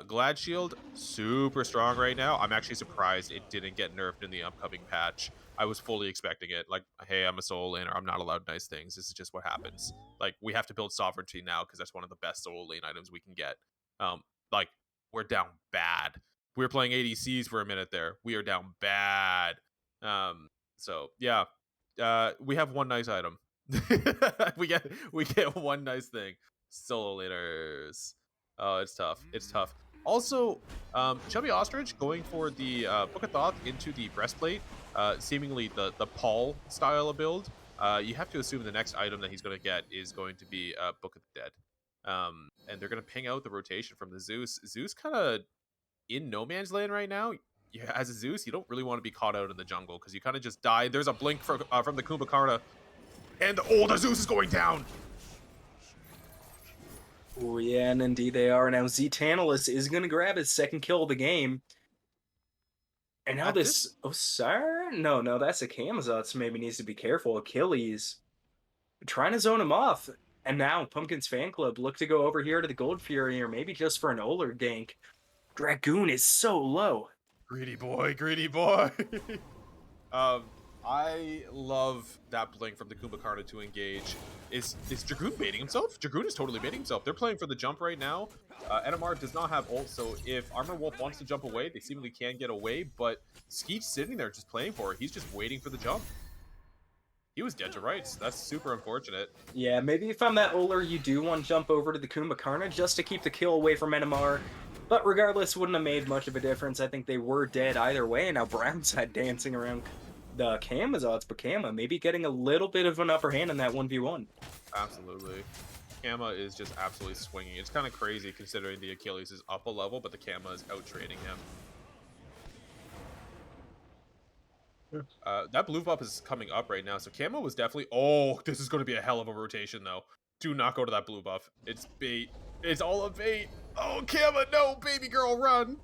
Glad Shield, super strong right now. I'm actually surprised it didn't get nerfed in the upcoming patch. I was fully expecting it. Like, hey, I'm a solo laner. I'm not allowed nice things. This is just what happens. Like, we have to build sovereignty now because that's one of the best solo lane items we can get. Like, we're down bad. We were playing ADCs for a minute there. We are down bad. Um, so yeah, we have one nice item. we get one nice thing. Solo leaders. Oh, it's tough. It's tough. Also, Chubby Ostrich going for the Book of Thoth into the breastplate, seemingly the Paul style of build. You have to assume the next item that he's going to get is going to be Book of the Dead. And they're going to ping out the rotation from the Zeus. Zeus kind of in no man's land right now. As a Zeus, you don't really want to be caught out in the jungle because you kind of just die. There's a blink from the Kumbhakarna, and the Zeus is going down. Oh yeah, and indeed they are. Now Z-Tantalus is going to grab his second kill of the game. And now At this this Osiris? No, that's a Camazot, so maybe needs to be careful. Achilles trying to zone him off. And now Pumpkin's fan club look to go over here to the Gold Fury, or maybe just for an Oler gank. Dragoon is so low. greedy boy, greedy boy. um, I love that blink from the Kumbhakarna to engage. Is Dragoon baiting himself? Dragoon is totally baiting himself. They're playing for the jump right now. NMR does not have ult, so if Armor Wolf wants to jump away, they seemingly can get away, but Skeet's sitting there just playing for it. He's just waiting for the jump. He was dead to rights. That's super unfortunate. Yeah, maybe if I'm that Oler, you do want to jump over to the Kumbhakarna just to keep the kill away from NMR. But regardless, wouldn't have made much of a difference. I think they were dead either way. And now Brownside dancing around the Camazot's, but Kama maybe getting a little bit of an upper hand in that 1v1. Absolutely. Kama is just absolutely swinging. It's kind of crazy considering the Achilles is up a level, but the Kama is out trading him. That blue buff is coming up right now, so Kama was definitely... Oh, this is going to be a hell of a rotation, though. Do not go to that blue buff. It's bait. It's all a bait. Oh, Kama, no, baby girl, run.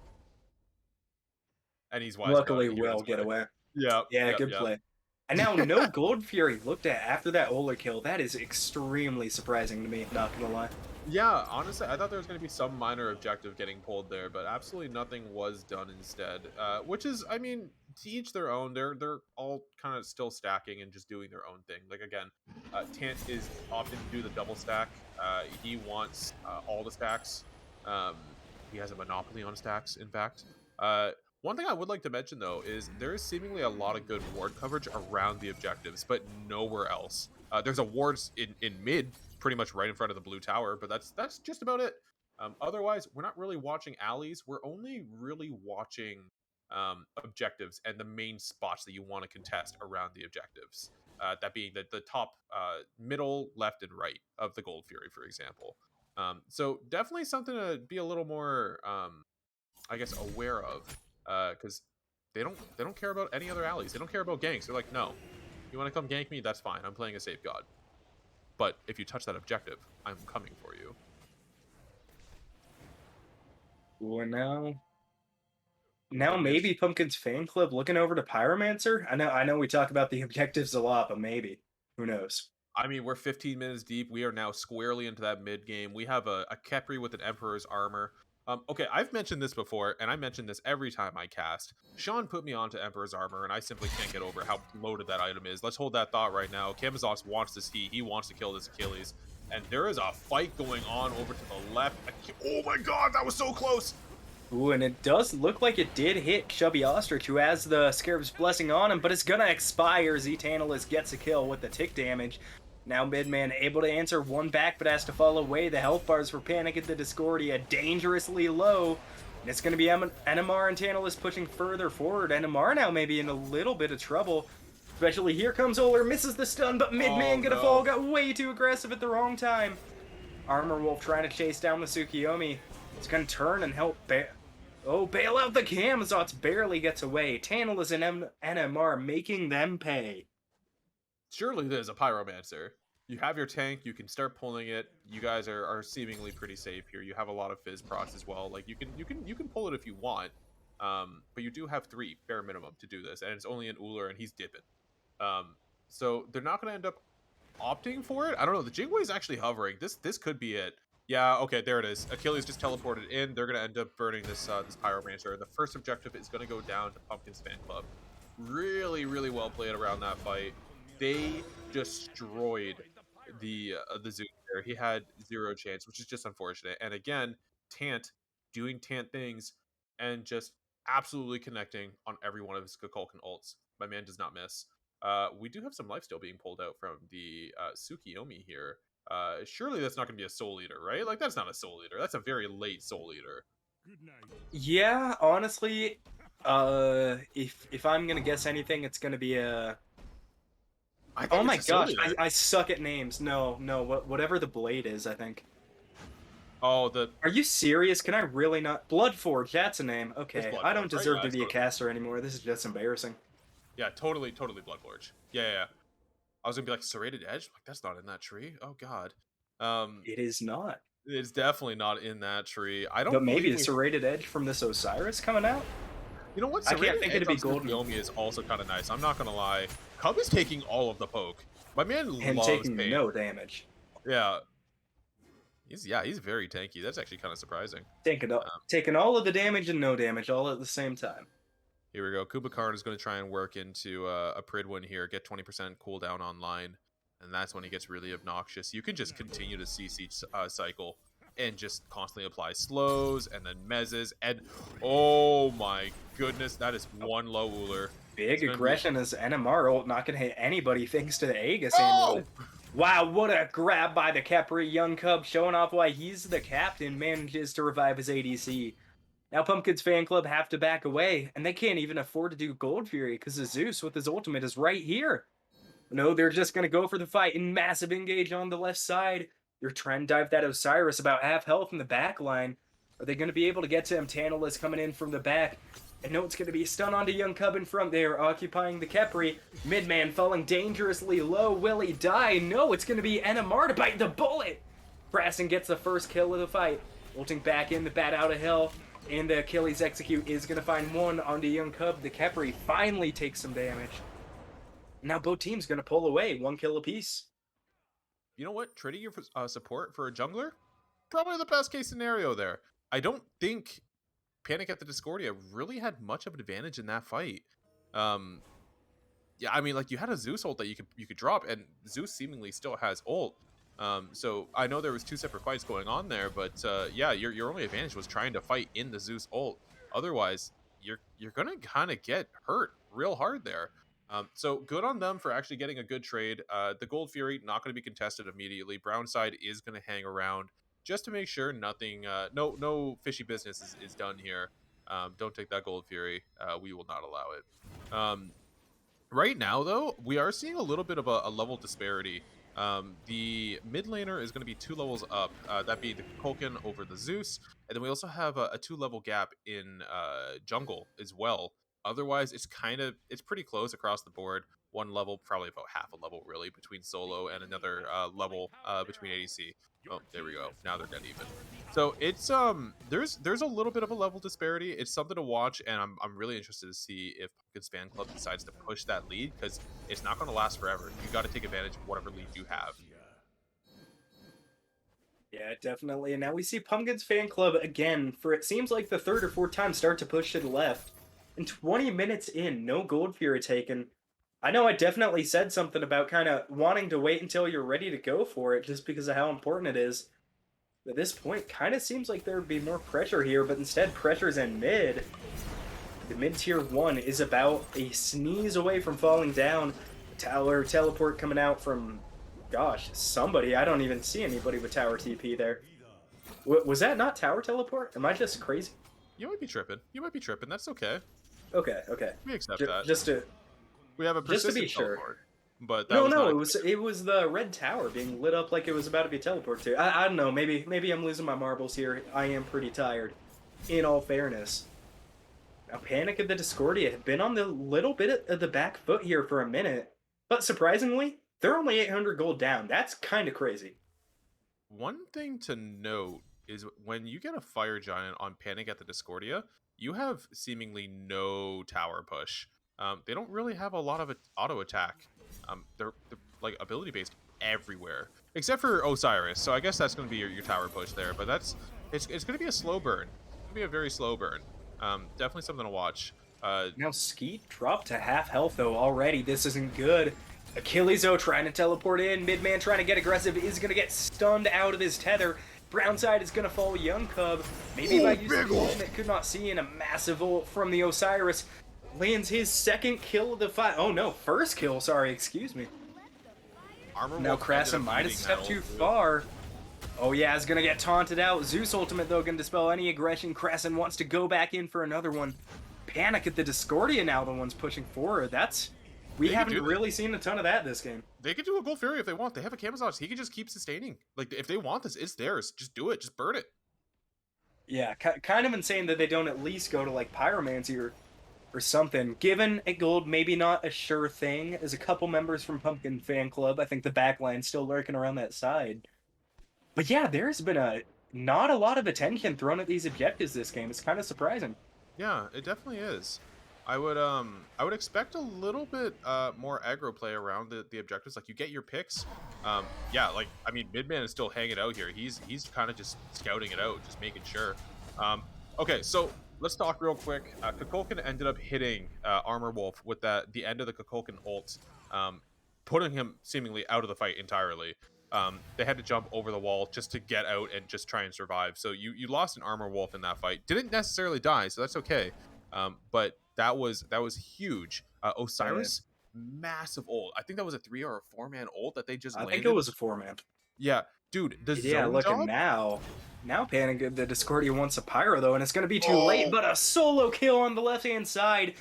And he's wise about Luckily, it. He runs will get away. away. Yep, Yeah, yep, good yep. play. And now no Gold Fury looked at after that Oler kill. That is extremely surprising to me, not gonna lie. Yeah, honestly, I thought there was going to be some minor objective getting pulled there, but absolutely nothing was done instead. Which is, I mean, to each their own. They're all kind of still stacking and just doing their own thing. Like again, Tant is often to do the double stack. He wants all the stacks. He has a monopoly on stacks, in fact. One thing I would like to mention though is there is seemingly a lot of good ward coverage around the objectives, but nowhere else. There's a wards in mid, pretty much right in front of the blue tower, but that's just about it. Otherwise, we're not really watching alleys. We're only really watching objectives and the main spots that you want to contest around the objectives. That being the top middle, left, and right of the Gold Fury, for example. So definitely something to be a little more I guess aware of, because they don't care about any other allies. They don't care about ganks. They're like, no, you want to come gank me? That's fine. I'm playing a safe god. But if you touch that objective, I'm coming for you. Well, now Maybe maybe it's. Pumpkin's fan club looking over to Pyromancer. I know we talk about the objectives a lot, but maybe who knows? I mean, we're 15 minutes deep. We are now squarely into that mid game. We have a Kepri with an Emperor's armor. Okay, I've mentioned this before, and I mention this every time I cast. Sean put me onto Emperor's armor, and I simply can't get over how loaded that item is. Let's hold that thought right now. Camazos wants this heat. He wants to kill this Achilles. And there is a fight going on over to the left. Oh my god, that was so close! Ooh, and it does look like it did hit Chubby Ostrich, who has the Scarab's Blessing on him, but it's gonna expire. Z-Tantalus gets a kill with the tick damage. Now Midman able to answer one back, but has to fall away. The health bars for Panic at the Discordia dangerously low. And it's gonna be NMR and Tantalus pushing further forward. NMR now maybe in a little bit of trouble. Especially here comes Oler, misses the stun, but Oh Midman gonna fall, no. got way too aggressive at the wrong time. Armor Wolf trying to chase down the Tsukiyomi. It's gonna turn and help bail out the Camazotz barely gets away. Tantalus and NMR making them pay. Surely there's a Pyromancer. You have your tank, you can start pulling it. You guys are seemingly pretty safe here. You have a lot of fizz procs as well. Like you can pull it if you want. But you do have 3 bare minimum to do this, and it's only an Uller and he's dipping. So they're not gonna end up opting for it. I don't know. The Jingwei is actually hovering. This could be it. Yeah, okay, there it is. Achilles just teleported in. They're gonna end up burning this Pyromancer. The first objective is gonna go down to Pumpkin's fan club. Really, really well played around that fight. They destroyed the Zeus there. He had 0 chance, which is just unfortunate. And again, Tant doing Tant things and just absolutely connecting on every one of his Kukulkan ults. My man does not miss. We do have some life still being pulled out from the Tsukiyomi here. Surely that's not going to be a soul eater, right? Like that's not a soul eater. That's a very late soul eater. Yeah, honestly, if I'm gonna guess anything, it's gonna be a. I Oh think my it's a soul gosh, eater. I suck at names. No, whatever the blade is, I think. Oh, the Are you serious? Can I really not? Bloodforge, that's a name. it's Okay, I don't Bloodforge, right? deserve Yeah, to it's be a totally, caster anymore. This is just embarrassing. yeah, totally Bloodforge. Yeah. I was gonna be like serrated edge. Like that's not in that tree. Oh god. Um, It is not. it's definitely not in that tree. I But don't maybe believe a we. serrated edge from this Osiris coming out? You know what? I can't Serrated think edge it'd on be golden. Tsukiyomi is also kind of nice. I'm not gonna lie. Cub is taking all of the poke. My man And loves taking pain. no damage. Yeah, he's very tanky. That's actually kind of surprising. Taking all of the damage and no damage all at the same time. Here we go. Kubakarn is going to try and work into a Pridwin here, get 20% cooldown online, and that's when he gets really obnoxious. You can just continue to CC cycle and just constantly apply slows and then mezzes, and oh my goodness, that is one low Uller. It's Big going to be aggression as NMR ult not gonna hit anybody thanks to the Aegis no. amulet. Wow, what a grab by the Capri young cub, showing off why he's the captain, manages to revive his ADC. Now Pumpkin's fan club have to back away, and they can't even afford to do Gold Fury because Zeus with his ultimate is right here. No, they're just gonna go for the fight and massive engage on the left side. Your trend dive that Osiris about half health in the back line. Are they gonna be able to get to him? Tantalus coming in from the back. And no, it's going to be a stun onto Young Cub in front there, occupying the Kepri. Midman falling dangerously low. Will he die? No, it's going to be NMR to bite the bullet. Brasson gets the first kill of the fight. Ulting back in, the bat out of hell. And the Achilles execute is going to find one onto Young Cub. The Kepri finally takes some damage. Now both teams going to pull away, 1 kill apiece. You know what? Trading your support for a jungler, probably the best case scenario there. I don't think Panic at the Discordia really had much of an advantage in that fight. Yeah, I mean, like you had a Zeus ult that you could drop, and Zeus seemingly still has ult. So I know there was 2 separate fights going on there, but yeah, your only advantage was trying to fight in the Zeus ult. Otherwise, you're gonna kind of get hurt real hard there. So good on them for actually getting a good trade. The Gold Fury not going to be contested immediately. Brown side is going to hang around just to make sure nothing, no fishy business is done here. Don't take that Gold Fury. We will not allow it. Right now, though, we are seeing a little bit of a level disparity. The mid laner is going to be 2 levels up, that being the Kukulkan over the Zeus, and then we also have a 2 level gap in jungle as well. Otherwise, it's pretty close across the board. 1 level, probably about half a level, really, between solo and another level between ADC. Oh, there we go. Now they're dead even. So it's there's a little bit of a level disparity. It's something to watch, and I'm really interested to see if Pumpkin's fan club decides to push that lead because it's not going to last forever. You got to take advantage of whatever lead you have. Yeah, definitely. And now we see Pumpkin's fan club again for it seems like the third or fourth time start to push to the left. And 20 minutes in, no Gold Fury taken. I know I definitely said something about kind of wanting to wait until you're ready to go for it just because of how important it is. At this point, kind of seems like there would be more pressure here, but instead pressure's in mid. The mid tier 1 is about a sneeze away from falling down. Tower teleport coming out from, gosh, somebody. I don't even see anybody with tower TP there. Was that not tower teleport? Am I just crazy? You might be tripping. You might be tripping. That's okay. Okay, okay. We accept that. Just to We have a be persistent sure. teleport, but that No, was no, not a it was the red tower being lit up like it was about to be teleported to. I don't know. Maybe I'm losing my marbles here. I am pretty tired. In all fairness. Now, Panic of the Discordia have been on the little bit of the back foot here for a minute, but surprisingly, they're only 800 gold down. That's kind of crazy. One thing to note is when you get a fire giant on Panic at the Discordia, you have seemingly no tower push. They don't really have a lot of auto attack. They're like ability based everywhere except for Osiris. So I guess that's going to be your tower push there. But it's going to be a slow burn. It's going to be a very slow burn. Definitely something to watch. Now, Skeet dropped to half health, though, already. This isn't good. Achilles, though, trying to teleport in. Midman trying to get aggressive is going to get stunned out of his tether. Brownside is going to fall Young Cub. Maybe by using the ultimate, could not see in a massive ult from the Osiris. Lands his second kill of the fight. Oh, no, first kill. Sorry, excuse me. Armor Now, Krasa might have stepped too far. Oh yeah, is gonna get taunted out. Zeus ultimate though gonna dispel any aggression. Krasen wants to go back in for another one. Panic at the Discordia now the one's pushing forward. We haven't really seen a ton of that this game. They could do a Gold Fury if they want. They have a Camazotz. He can just keep sustaining. Like if they want this, it's theirs. Just do it. Just burn it. Yeah, kind of insane that they don't at least go to like Pyromancy or something. Given a gold, maybe not a sure thing. As a couple members from Pumpkin Fan Club, I think the backline's still lurking around that side. But yeah, there's been not a lot of attention thrown at these objectives this game. It's kind of surprising. Yeah, it definitely is. I would expect a little bit more aggro play around the objectives. Like you get your picks. Yeah, like I mean, Midman is still hanging out here. He's kind of just scouting it out, just making sure. Okay, so let's talk real quick. Kukulkan ended up hitting Armor Wolf with the end of the Kukulkan ult, putting him seemingly out of the fight entirely. They had to jump over the wall just to get out and just try and survive. So you lost an Armor Wolf in that fight. Didn't necessarily die, so that's okay. But that was huge. Osiris, massive ult. I think that was a 3 or a 4-man ult that they just landed. I think it was a 4-man. Yeah, dude. The yeah, zone looking job? now Panic the Discordia wants a Pyro though, and it's gonna be too late. But a solo kill on the left-hand side.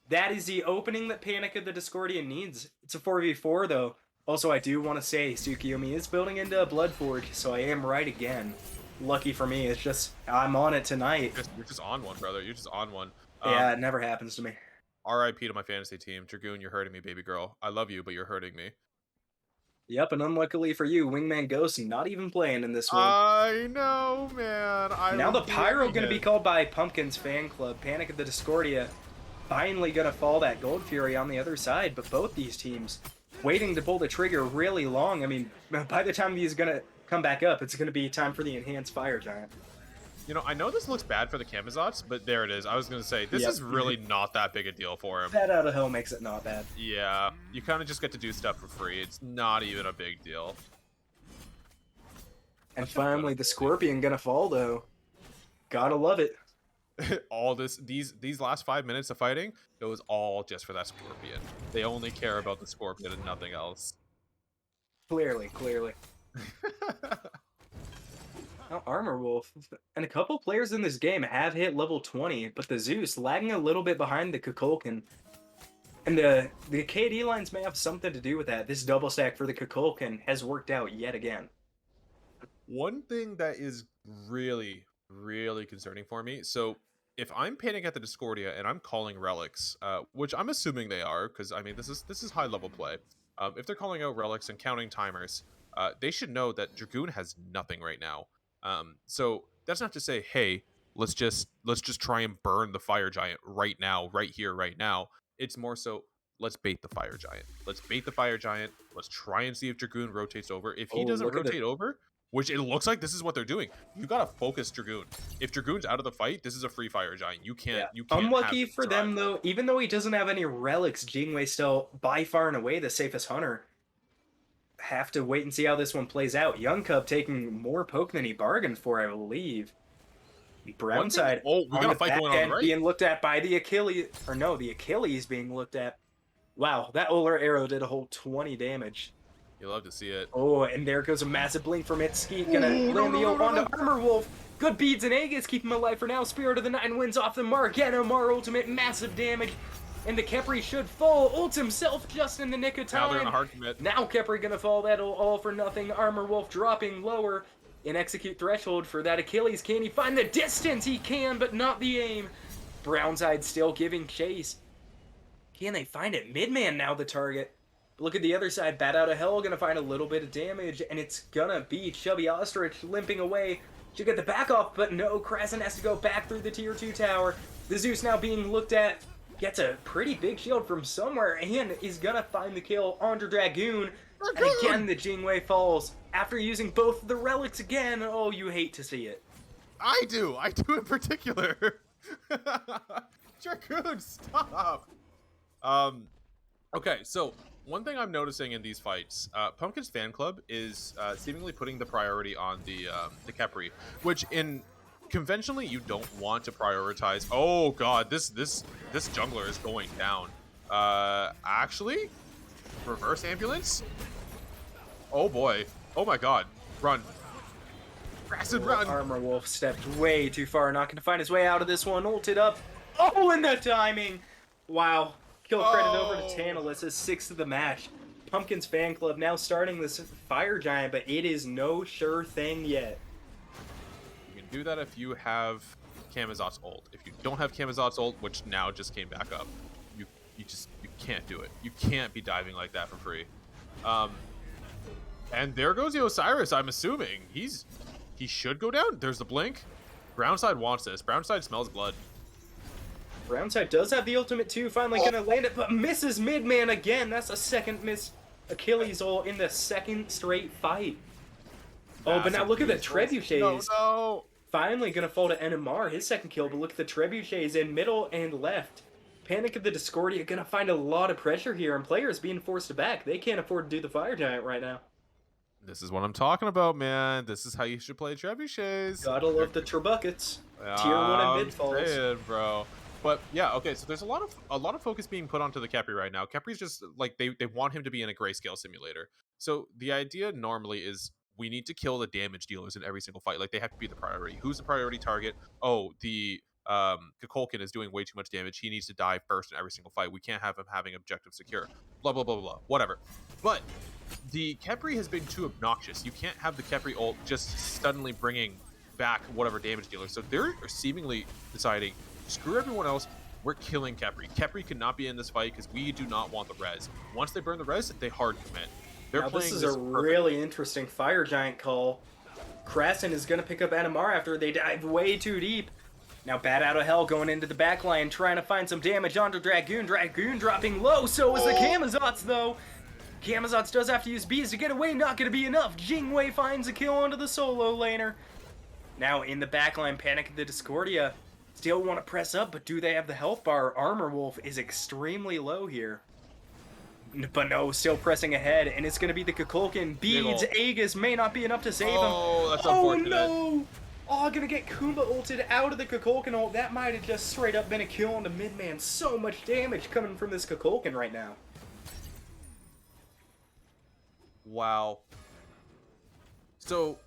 That is the opening that Panic of the Discordia needs. It's a 4v4 though. Also, I do want to say Tsukiyomi is building into a Bloodforge, so I am right again. Lucky for me, it's just I'm on it tonight. You're just on one, brother. You're just on one. Yeah, it never happens to me. R.I.P. to my fantasy team. Dragoon, you're hurting me, baby girl. I love you, but you're hurting me. Yep, and unluckily for you, Wingman Ghost not even playing in this one. I know, man. Now the Pyro gonna be called by Pumpkin's Fan Club. Panic of the Discordia finally gonna fall that Gold Fury on the other side, but both these teams waiting to pull the trigger really long. I mean, by the time he's gonna come back up, it's gonna be time for the Enhanced Fire Giant. You know, I know this looks bad for the Camazotz, but there it is. I was going to say, this is really not that big a deal for him. That out of hell makes it not bad. Yeah, you kind of just get to do stuff for free. It's not even a big deal. And finally, the Scorpion gonna fall, though. Gotta love it. all these last 5 minutes of fighting, it was all just for that scorpion. They only care about the scorpion and nothing else. Clearly, clearly. Now, Armor Wolf and a couple players in this game have hit level 20, but the Zeus lagging a little bit behind the Kukulkan. And the KD lines may have something to do with that. This double stack for the Kukulkan has worked out yet again. One thing that is really, really concerning for me. So if I'm painting at the Discordia and I'm calling relics, which I'm assuming they are, because I mean this is high level play. If they're calling out relics and counting timers, they should know that Dragoon has nothing right now. So that's not to say, hey, let's just try and burn the fire giant right now, right here, right now. It's more so let's bait the fire giant. Let's bait the fire giant. Let's try and see if Dragoon rotates over. If Oh, he doesn't look at the rotate over, which it looks like this is what they're doing, you gotta focus Dragoon. If Dragoon's out of the fight, this is a free fire giant. You can't yeah. you can't have Unlucky him for survive. them though, even though he doesn't have any relics, Jingwei still by far and away the safest hunter. Have to wait and see how this one plays out. Young Cub taking more poke than he bargained for, I believe. One thing, Brownside oh, we on got a the fight back going on the end right. being looked at by the Achilles, or no, the Achilles being looked at. Wow, that Olar arrow did a whole 20 damage. You love to see it. Oh, and there goes a massive blink from Itsuki. Gonna Ooh, no, land the no, no, ult no, onto no. Armor Wolf. Good beads and Aegis keep him alive for now. Spirit of the Nine wins off the mark. NMR ultimate, massive damage. And the Kepri should fall. Ult himself just in the nick of Now they're in a time. hard commit. Now Kepri gonna fall. That'll all for nothing. Armor Wolf dropping lower. In execute threshold for that Achilles. Can he find the distance? He can, but not the aim. Brownside still giving chase. Can they find it? Midman now the target. Look at the other side. Bat out of hell gonna find a little bit of damage, and it's gonna be Chubby Ostrich limping away. Should get the back off, but no. Krasen has to go back through the tier 2 tower. The Zeus now being looked at. Gets a pretty big shield from somewhere and is gonna find the kill onto Dragoon. And again, the Jingwei falls after using both the relics again. Oh, you hate to see it. I do in particular. Dragoon, stop. Okay, so one thing I'm noticing in these fights, Pumpkin's fan club is seemingly putting the priority on the Kepri, which in conventionally you don't want to prioritize. Oh god, this jungler is going down. Actually, reverse ambulance. Oh boy. Oh my god. Run. Rancid, run. Armor Wolf stepped way too far. Not going to find his way out of this one. Ulted up. Oh, and the timing. Wow. Kill credit over to Tantalus as 6th of the match. Pumpkin's fan club now starting this fire giant, but it is no sure thing yet. You can do that if you have Kamazot's ult. If you don't have Kamazot's ult, which now just came back up, you can't do it. You can't be diving like that for free. And there goes the Osiris. I'm assuming he should go down. There's the blink. Brownside wants this. Brownside smells blood. Brownside does have the ultimate too. Finally gonna land it, but misses Midman again. That's a second miss Achilles ult in the second straight fight. Oh, but now look at the trebuchets. No. Finally gonna fall to NMR, his second kill, but look at the trebuchets in middle and left. Panic of the Discordia gonna find a lot of pressure here, and players being forced to back. They can't afford to do the fire giant right now. This is what I'm talking about, man. This is how you should play trebuchets. Gotta love the trebuckets. Tier 1 and mid falls. Saying, bro. But yeah, okay. So there's a lot of focus being put onto the Kepri right now. Kepri's just like they want him to be in a grayscale simulator. So the idea normally is we need to kill the damage dealers in every single fight. Like they have to be the priority. Who's the priority target? Oh, the Kukulkan is doing way too much damage. He needs to die first in every single fight. We can't have him having objective secure. Blah blah blah blah. Whatever. But the Kepri has been too obnoxious. You can't have the Kepri ult just suddenly bringing back whatever damage dealer. So they're seemingly deciding, screw everyone else, we're killing Kepri. Kepri cannot be in this fight because we do not want the res. Once they burn the res, they hard commit. They're Now, playing this is a really interesting fire giant call. Krasen is going to pick up Animar after they dive way too deep. Now Bat out of hell going into the back line, trying to find some damage onto Dragoon. Dragoon dropping low, so is the Kamazots though. Kamazots does have to use bees to get away, not going to be enough. Jingwei finds a kill onto the solo laner. Now in the backline, Panic of the Discordia still want to press up, but do they have the health bar? Armor Wolf is extremely low here. But no, still pressing ahead, and it's going to be the Kukulkan. Beads, Aegis may not be enough to save him. Oh, that's oh unfortunate. no! Oh, gonna get Kumba ulted out of the Kukulkan ult. That might have just straight up been a kill on the mid man. So much damage coming from this Kukulkan right now. Wow. So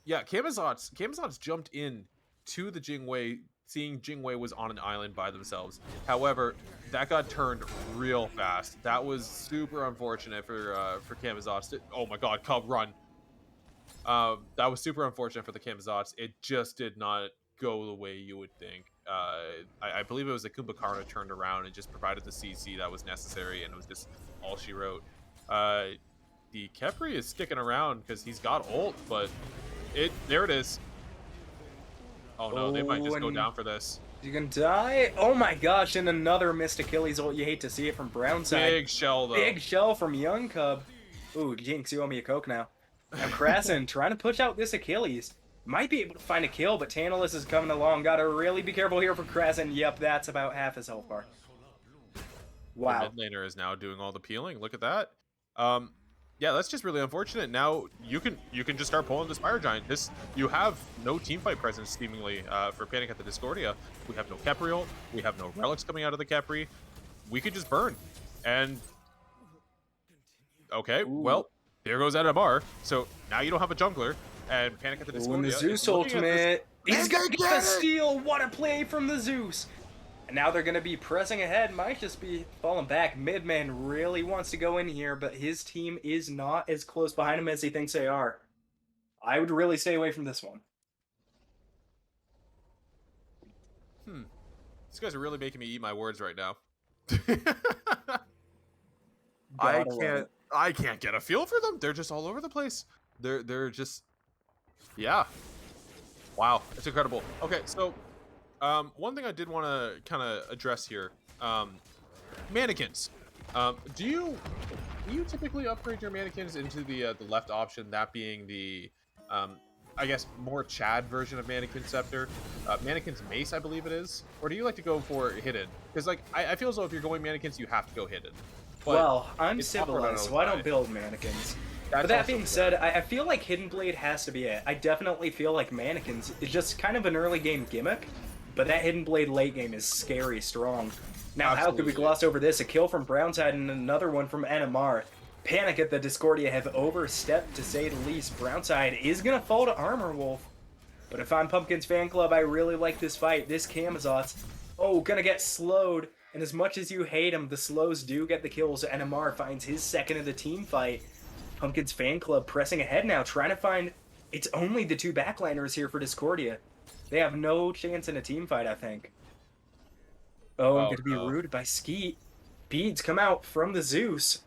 yeah, Camazotz jumped in to the Jingwei, seeing Jingwei was on an island by themselves. However, that got turned real fast. That was super unfortunate for Camazotz. Oh my God, Cub run! That was super unfortunate for the Camazotz. It just did not go the way you would think. I believe it was the Kumbhakarna turned around and just provided the CC that was necessary, and it was just all she wrote. Uh, the Kepri is sticking around because he's got ult, but there it is. Oh no, they might Oh, just go and down for this. you can die. Oh my gosh, and another missed Achilles ult. You hate to see it from Brownside. Big shell though. Big shell from Young Cub. Ooh, Jinx, you owe me a Coke now. Now Krasen trying to push out this Achilles. Might be able to find a kill, but Tantalus is coming along. Gotta really be careful here for Krasen. Yep, that's about half his health bar. The Wow. mid laner is now doing all the peeling. Look at that. Yeah, that's just really unfortunate. Now you can just start pulling this Fire Giant. You have no teamfight presence seemingly for Panic at the Discordia. We have no Kepri ult. We have no relics coming out of the Kepri. We could just burn. And okay, Ooh. well, there goes NMR. So now you don't have a jungler, and Panic at the Ooh, and the Discordia is Zeus looking at this. ultimate. He's And gonna they get the get it! steal. What a play from the Zeus. And now they're gonna be pressing ahead. Might just be falling back. Midman really wants to go in here, but his team is not as close behind him as he thinks they are. I would really stay away from this one. These guys are really making me eat my words right now. Gotta love it. I can't get a feel for them. They're just all over the place. They're just yeah. Wow, it's incredible. Okay, so one thing I did want to kind of address here. Mannequins. Do you typically upgrade your mannequins into the left option, that being the I guess more Chad version of Mannequin Scepter, Mannequin's Mace, I believe it is, or do you like to go for hidden? Because like I feel as though if you're going mannequins, you have to go hidden. But Well, I'm it's offered on civilized, so I don't build mannequins. That's But that also being fair. said, I feel like Hidden Blade has to be it. I definitely feel like mannequins is just kind of an early game gimmick, but that Hidden Blade late game is scary strong. Now, how could we Absolutely. gloss over this? A kill from Brownside and another one from NMR. Panic at the Discordia have overstepped, to say the least. Brownside is going to fall to Armor Wolf. But if I'm Pumpkin's fan club, I really like this fight. This Camazotz, oh, gonna get slowed. And as much as you hate him, the slows do get the kills. NMR finds his second of the team fight. Pumpkin's fan club pressing ahead now, trying to find... It's only the two backliners here for Discordia. They have no chance in a team fight, I think. Oh, I'm Oh going to be no. rooted by Skeet. Beads come out from the Zeus.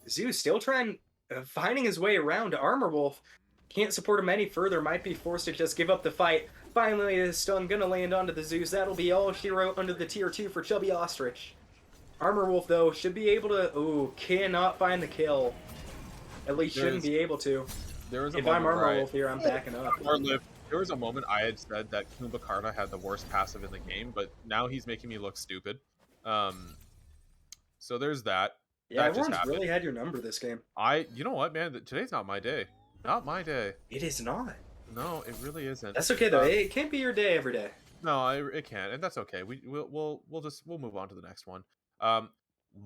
Zeus still trying, finding his way around Armor Wolf. Can't support him any further, might be forced to just give up the fight. Finally, the stun gonna land onto the Zeus. That'll be all she wrote under the tier 2 for Chubby Ostrich. Armor Wolf, though, should be able to... Ooh, cannot find the kill. At least shouldn't be able to. There was a If I'm moment where Armor Wolf here, I'm backing up. There was a moment I had said that Kumbhakarna had the worst passive in the game, but now he's making me look stupid. So there's that. Yeah, That just everyone's happened. really had your number this game. You know what, man? Today's not my day. Not my day. It is not. No, it really isn't. That's okay, though. It can't be your day every day. No, it can't, and that's okay. We'll move on to the next one.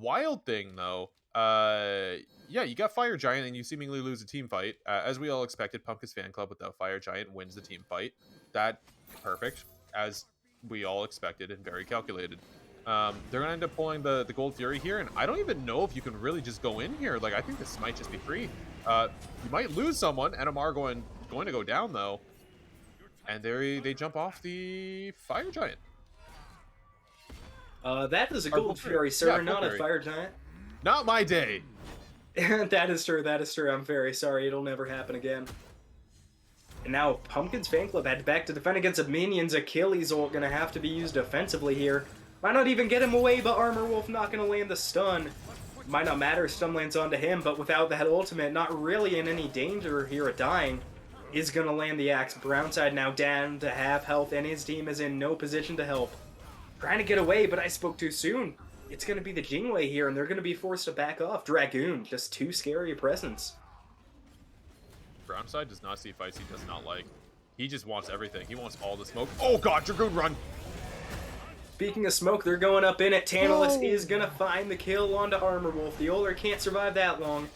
Wild thing though. Yeah, you got Fire Giant, and you seemingly lose a team fight, as we all expected. Pumpkin's fan club without Fire Giant wins the team fight. That perfect, as we all expected and very calculated. They're gonna end up pulling the Gold Fury here, and I don't even know if you can really just go in here. Like, I think this might just be free. You might lose someone. NMR going to go down though, and they jump off the Fire Giant. That is a Or Gold Fury. Fury, sir, Yeah, Gold not a Fury. Fire Giant. Not my day. That is true, that is true. I'm very sorry, it'll never happen again. And now, Pumpkin's fan club had back to defend against the minions. Achilles ult gonna have to be used offensively here. Might not even get him away, but Armor Wolf not gonna land the stun. Might not matter if stun lands onto him, but without that ultimate, not really in any danger here of dying. Is gonna land the axe. Brownside now down to half health, and his team is in no position to help. Trying to get away, but I spoke too soon. It's gonna be the Jingwei here, and they're gonna be forced to back off. Dragoon, just too scary a presence. Brownside does not see fights he does not like. He just wants everything. He wants all the smoke. Oh god, Dragoon run! Speaking of smoke, they're going up in it. Tantalus is No! going to find the kill onto Armor Wolf. The Oler can't survive that long.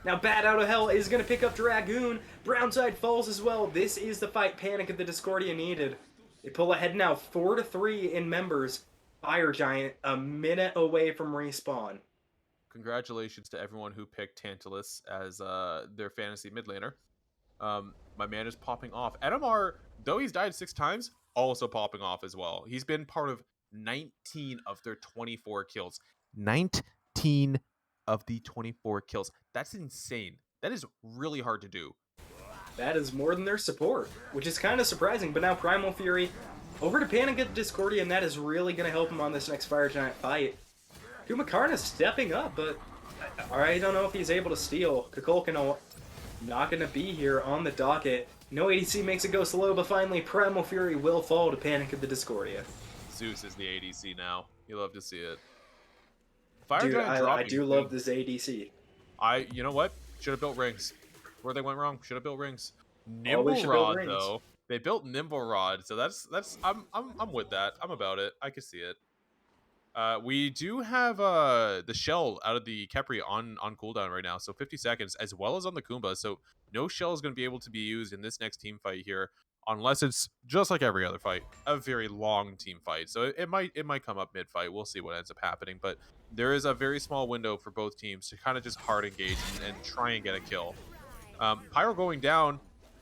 Now Bat Out of Hell is going to pick up Dragoon. Brownside falls as well. This is the fight Panic at the Discordia needed. They pull ahead now 4-3 in members. Fire Giant a minute away from respawn. Congratulations to everyone who picked Tantalus as their fantasy mid laner. My man is popping off. NMR, though he's died 6 times, also popping off as well. He's been part of 19 of their 24 kills. 19 of the 24 kills. That's insane. That is really hard to do. That is more than their support, which is kind of surprising. But now Primal Fury over to Panic at Discordia, and that is really going to help him on this next Fire Giant fight. Kumakarna stepping up, but I don't know if he's able to steal. Kukulkan not going to be here on the docket. No ADC makes it go slow, but finally Primal Fury will fall to Panic at the Discordia. Zeus is the ADC now. You love to see it. Fire Dude, Giant I dropping. do love this ADC. You know what? Should have built rings. Where they went wrong, should have built rings. Always Nimble should build Rod rings. though. They built Nimble Rod, so that's I'm with that. I'm about it. I can see it. We do have the shell out of the Kepri on cooldown right now, so 50 seconds, as well as on the Kumba. So no shell is going to be able to be used in this next team fight here, unless it's just like every other fight, a very long team fight. So it might come up mid fight. We'll see what ends up happening, but there is a very small window for both teams to kind of just hard engage and try and get a kill. Pyro going down,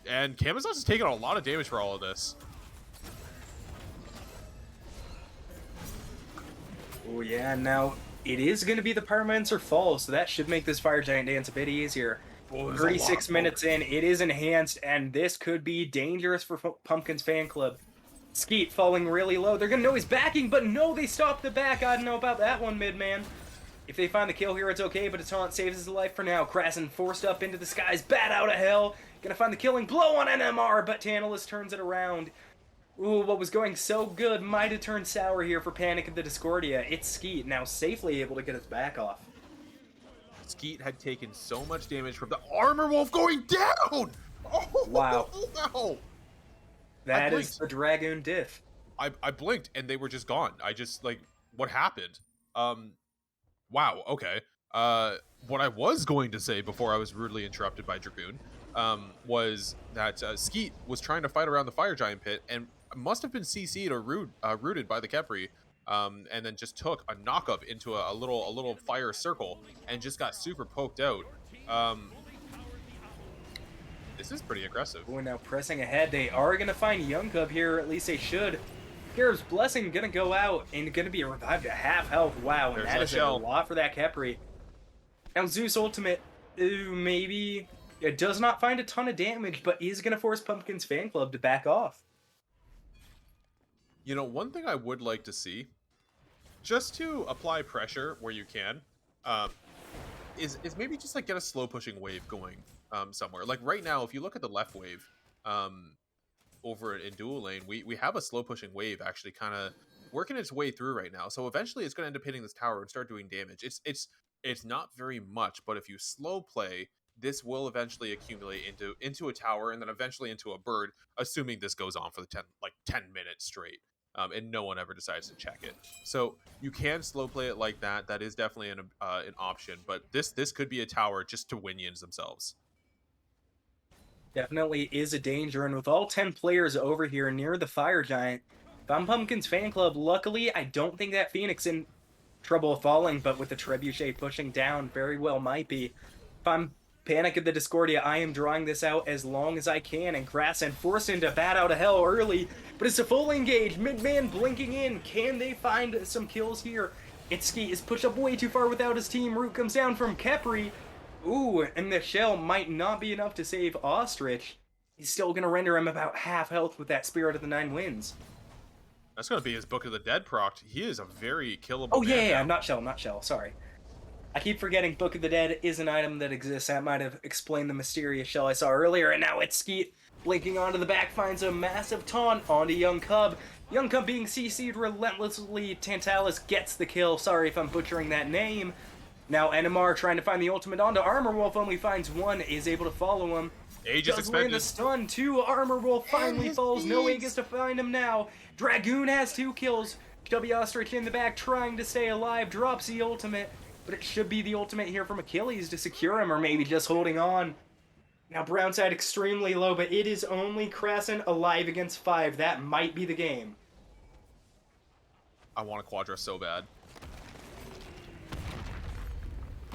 and Camazos is taking a lot of damage for all of this. Oh yeah, now it is going to be the Pyromancer fall, so that should make this Fire Giant dance a bit easier. Oh, 36 minutes in, it is enhanced, and this could be dangerous for Pumpkin's fan club. Skeet falling really low. They're going to know he's backing, but no, they stopped the back. I don't know about that one, mid-man. If they find the kill here, it's okay, but a taunt saves his life for now. Krasen forced up into the skies, Bat Out of Hell. Gonna find the killing blow on NMR, but Tantalus turns it around. Ooh, what was going so good might have turned sour here for Panic at the Discordia. It's Skeet, now safely able to get his back off. Skeet had taken so much damage from the Armor Wolf going down! Oh, wow. No. That is the Dragoon diff. I blinked, and they were just gone. I just, like, what happened? Wow, okay. What I was going to say before I was rudely interrupted by Dragoon was that Skeet was trying to fight around the Fire Giant pit and must have been CC'd or rooted by the Kepri, and then just took a knock-up into a little fire circle and just got super poked out. This is pretty aggressive. We're now pressing ahead. They are going to find Young Cub here, or at least they should. Garib's Blessing going to go out and going to be revived to half health. Wow, and that is a lot for that Kepri. Now Zeus Ultimate, maybe it does not find a ton of damage, but is going to force Pumpkin's fan club to back off. You know, one thing I would like to see, just to apply pressure where you can, is maybe just like get a slow pushing wave going somewhere. Like right now, if you look at the left wave over in dual lane, we have a slow pushing wave actually kind of working its way through right now. So eventually it's going to end up hitting this tower and start doing damage. It's not very much, but if you slow play, this will eventually accumulate into a tower and then eventually into a bird, assuming this goes on for the 10 minutes straight. And no one ever decides to check it. So you can slow play it like that. That is definitely an option. But this could be a tower just to win yins themselves. Definitely is a danger. And with all 10 players over here near the Fire Giant, if I'm Pumpkin's fan club, luckily I don't think that Phoenix in trouble falling, but with the Trebuchet pushing down, very well might be. If I'm Panic at the Discordia, I am drawing this out as long as I can, and Krasen forced into Bat Out of Hell early, but it's a full engage, mid-man blinking in. Can they find some kills here? Itsuki is pushed up way too far without his team. Root comes down from Kepri. Ooh, and the shell might not be enough to save Ostrich. He's still going to render him about half health with that Spirit of the Nine Winds. That's going to be his Book of the Dead proc. He is a very killable Oh, man yeah, now. not shell, sorry. I keep forgetting Book of the Dead is an item that exists. That might have explained the mysterious shell I saw earlier, and now it's Skeet blinking onto the back, finds a massive taunt onto Young Cub. Young Cub being CC'd relentlessly. Tantalus gets the kill. Sorry if I'm butchering that name. Now NMR trying to find the ultimate onto Armor Wolf, only finds one, is able to follow him. Aegis Does land the expended. stun. Two armor will And finally his falls. No Aegis beads! to find him now. Dragoon has 2 kills. W Ostrich in the back trying to stay alive. Drops the ultimate. But it should be the ultimate here from Achilles to secure him, or maybe just holding on. Now Brownside extremely low, but it is only Krasen alive against 5. That might be the game. I want a Quadra so bad.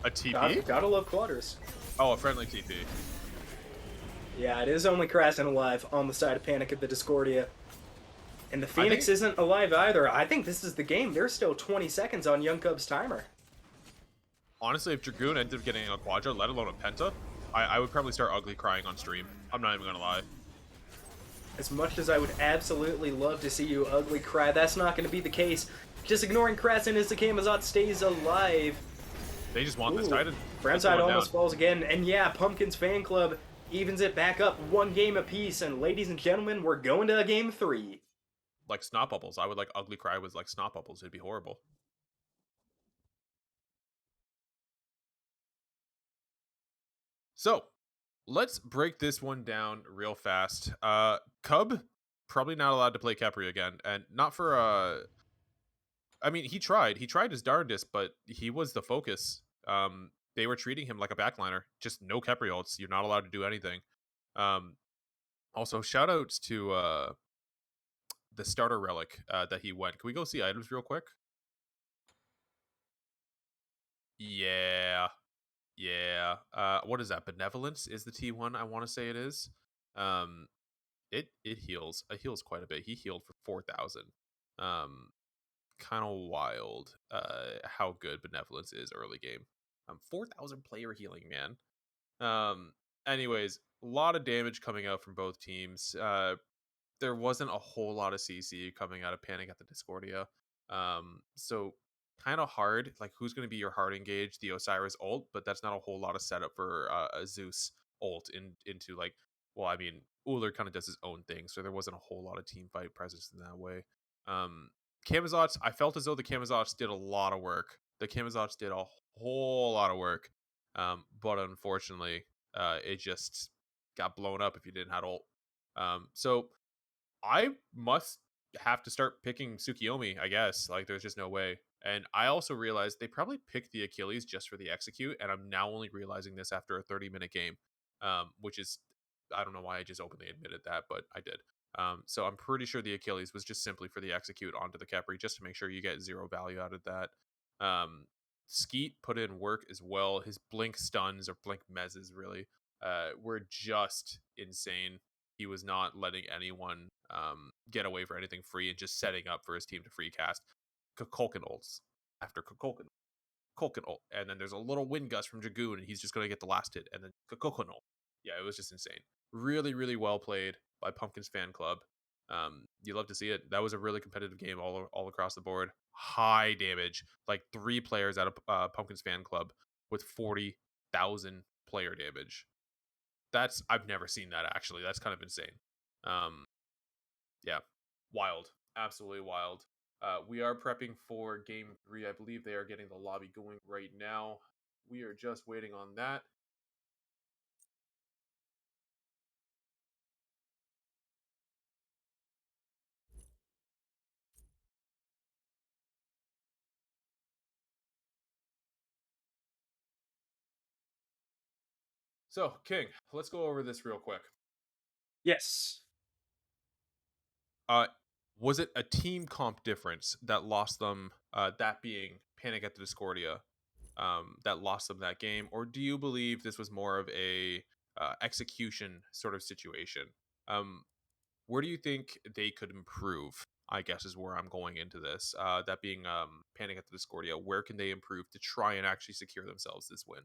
A TP? Gotta love Quadras. Oh, a friendly TP. Yeah, it is only Krasen alive on the side of Panic at the Discordia. And the I Phoenix think, isn't alive either. I think this is the game. There's still 20 seconds on Young Cub's timer. honestly, if Dragoon ended up getting a Quadra, let alone a Penta, I would probably start ugly crying on stream. I'm not even gonna lie. As much as I would absolutely love to see you ugly cry, that's not going to be the case. Just ignoring Krasen as the Kamazot stays alive. They just want this Ooh, Titan. It's Brownside going down. almost falls again. And yeah, Pumpkin's fan club evens it back up 1 game apiece. And ladies and gentlemen, we're going to game 3. Like snot bubbles. I would like ugly cry with like snot bubbles. It'd be horrible. So let's break this one down real fast. Cub probably not allowed to play Khepri again, and not for I mean, he tried. He tried his darndest, but he was the focus. They were treating him like a backliner. Just no Khepri ults. You're not allowed to do anything. Um, also, shout outs to the starter relic that he went. Can we go see items real quick? Yeah. Yeah. What is that? Benevolence is the T1, I want to say it is. Um, it heals. It heals quite a bit. He healed for 4,000. Um, kind of wild how good Benevolence is early game. 4,000 player healing, man. Um, anyways, a lot of damage coming out from both teams. There wasn't a whole lot of CC coming out of Panic at the Discordia. So kind of hard. Like, who's going to be your hard engage? The Osiris ult, but that's not a whole lot of setup for a Zeus ult into like. Well, I mean, Uller kind of does his own thing, so there wasn't a whole lot of team fight presence in that way. Kamazots, I felt as though the Kamazots did a lot of work. The Kamazots did a whole lot of work, but unfortunately, it just got blown up if you didn't have ult. So I must have to start picking Tsukiyomi, I guess. Like, there's just no way. And I also realized they probably picked the Achilles just for the execute, and I'm now only realizing this after a 30-minute game, which is, I don't know why I just openly admitted that, but I did. So I'm pretty sure the Achilles was just simply for the execute onto the Khepri, just to make sure you get zero value out of that. Um, Skeet put in work as well. His blink stuns, or blink mezzes, really, were just insane. He was not letting anyone get away for anything free and just setting up for his team to free cast Kukulkan ults after Kukulkan ult. And then there's a little wind gust from Dragoon, and he's just going to get the last hit. And then Kukulkan ult. Yeah, it was just insane. Really, really well played by Pumpkin's fan club. You love to see it. That was a really competitive game all across the board. High damage, like 3 players out of Pumpkin's fan club with 40,000 player damage. That's, I've never seen that, actually. That's kind of insane. Um, yeah, wild, absolutely wild. We are prepping for game 3. I believe they are getting the lobby going right now. We are just waiting on that. So, King, let's go over this real quick. Yes. Uh, was it a team comp difference that lost them? That being Panic at the Discordia, that lost them that game, or do you believe this was more of a execution sort of situation? Um, where do you think they could improve? I guess is where I'm going into this. That being Panic at the Discordia, where can they improve to try and actually secure themselves this win?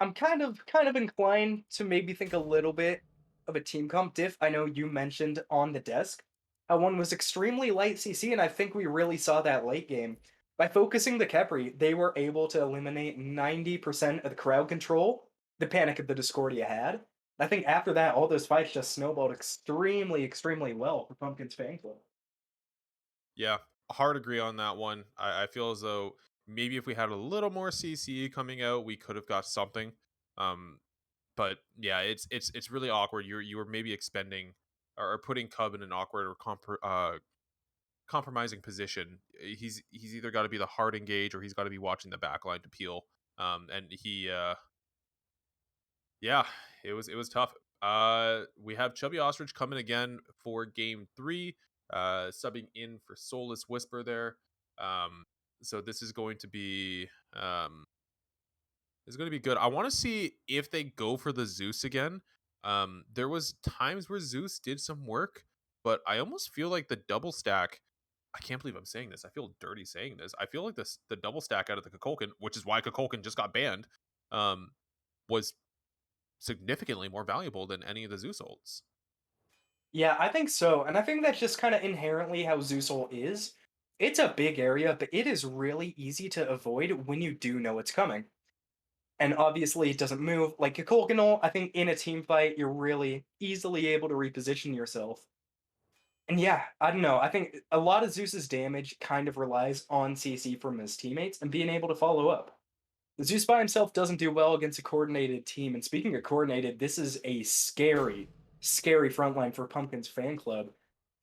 I'm kind of inclined to maybe think a little bit of a team comp diff. I know you mentioned on the desk how one was extremely light CC, and I think we really saw that late game. By focusing the Khepri, they were able to eliminate 90% of the crowd control the Panic of the Discordia had. I think after that, all those fights just snowballed extremely well for Pumpkin's fan club. Yeah, hard agree on that one. I feel as though maybe if we had a little more CCE coming out, we could have got something. Um, But yeah, it's really awkward. You were maybe expending or putting Cub in an awkward or compromising position. He's either got to be the hard engage or he's got to be watching the back line to peel. And he Yeah, it was tough. We have Chubby Ostrich coming again for game 3, subbing in for Soulless Whisper there. Um, so this is going to be good. I want to see if they go for the Zeus again. There was times where Zeus did some work, but I almost feel like the double stack. I can't believe I'm saying this. I feel dirty saying this. I feel like the double stack out of the Kukulkan, which is why Kukulkan just got banned, um, was significantly more valuable than any of the Zeus ults. Yeah, I think so. And I think that's just kind of inherently how Zeusol is. It's a big area, but it is really easy to avoid when you do know it's coming. And obviously, it doesn't move. Like a Kolganol, I think in a team fight, you're really easily able to reposition yourself. And yeah, I don't know. I think a lot of Zeus's damage kind of relies on CC from his teammates and being able to follow up. Zeus by himself doesn't do well against a coordinated team. And speaking of coordinated, this is a scary, scary frontline for Pumpkin's fan club.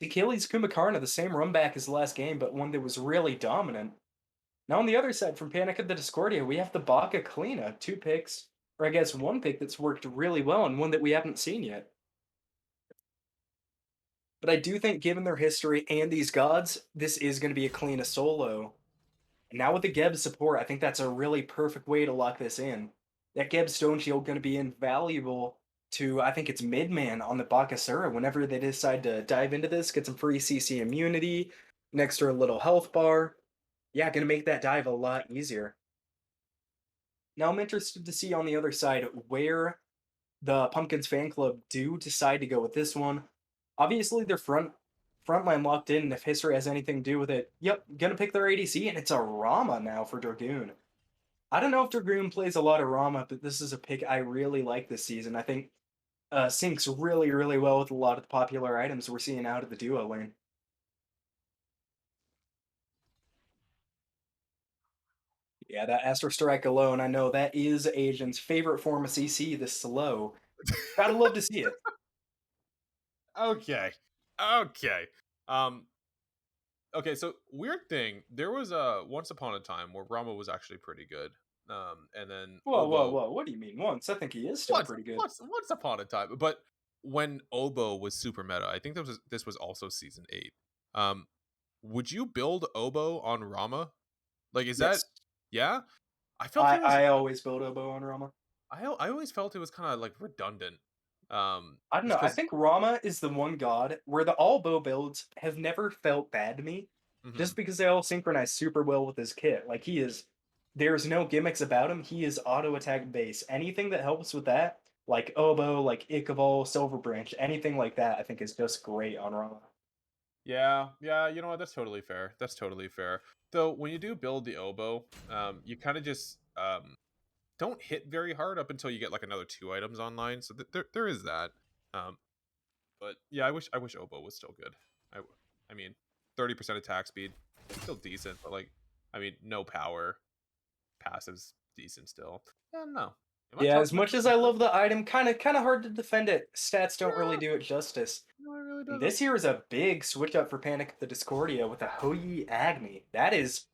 Achilles Kumakarna, the same run back as last game, but one that was really dominant. Now on the other side, from Panic at the Discordia, we have the Baka Kalina, 2 picks, or I guess 1 pick that's worked really well and one that we haven't seen yet. But I do think, given their history and these gods, this is going to be a Kalina solo. And now with the Geb support, I think that's a really perfect way to lock this in. That Geb Stone Shield going to be invaluable to, I think it's Midman on the Bakasura whenever they decide to dive into this, get some free CC immunity, an extra little health bar. Yeah, going to make that dive a lot easier. Now I'm interested to see on the other side where the Pumpkins fan club do decide to go with this one. Obviously, their frontline locked in, and if history has anything to do with it, yep, gonna pick their ADC, and it's a Rama now for Dragoon. I don't know if Dragoon plays a lot of Rama, but this is a pick I really like this season. I think syncs really, really well with a lot of the popular items we're seeing out of the duo lane. Yeah, that Astro Strike alone, I know that is Asian's favorite form of CC, this slow. Gotta love to see it. Okay. Okay. Um okay, so weird thing, there was a once upon a time where Rama was actually pretty good. And then Whoa, whoa, Obo whoa. What do you mean once? I think he is still once pretty good. once upon a time, but when Obo was super meta, I think this was also season 8. Um would you build Obo on Rama? Like is that Yes. yeah? I felt I, it was I always build Oboe on Rama. I always felt it was kind of like redundant. I don't know. Just I cuz think Rama is the one god where the all bow builds have never felt bad to me, just mhm. because they all synchronize super well with his kit. Like he is, there's no gimmicks about him. He is auto attack base. Anything that helps with that, like Oboe, like Ichabod, Silver Branch, anything like that, I think is just great on Rama. Yeah, yeah, you know what? That's totally fair. That's totally fair. Though when you do build the oboe, you kind of just don't hit very hard up until you get like another 2 items online. So there is that. Um, but yeah, I wish oboe was still good. I I mean, 30% attack speed, still decent, but like, I mean, no power, passive's decent still. Yeah, no. Am I Yeah, as talking much myself as I into it? love the item, kind of hard to defend it. Stats don't really Yeah, do it justice. no, it really And doesn't. this here is a big switch up for Panic at the Discordia with a Hoyi Agni. That is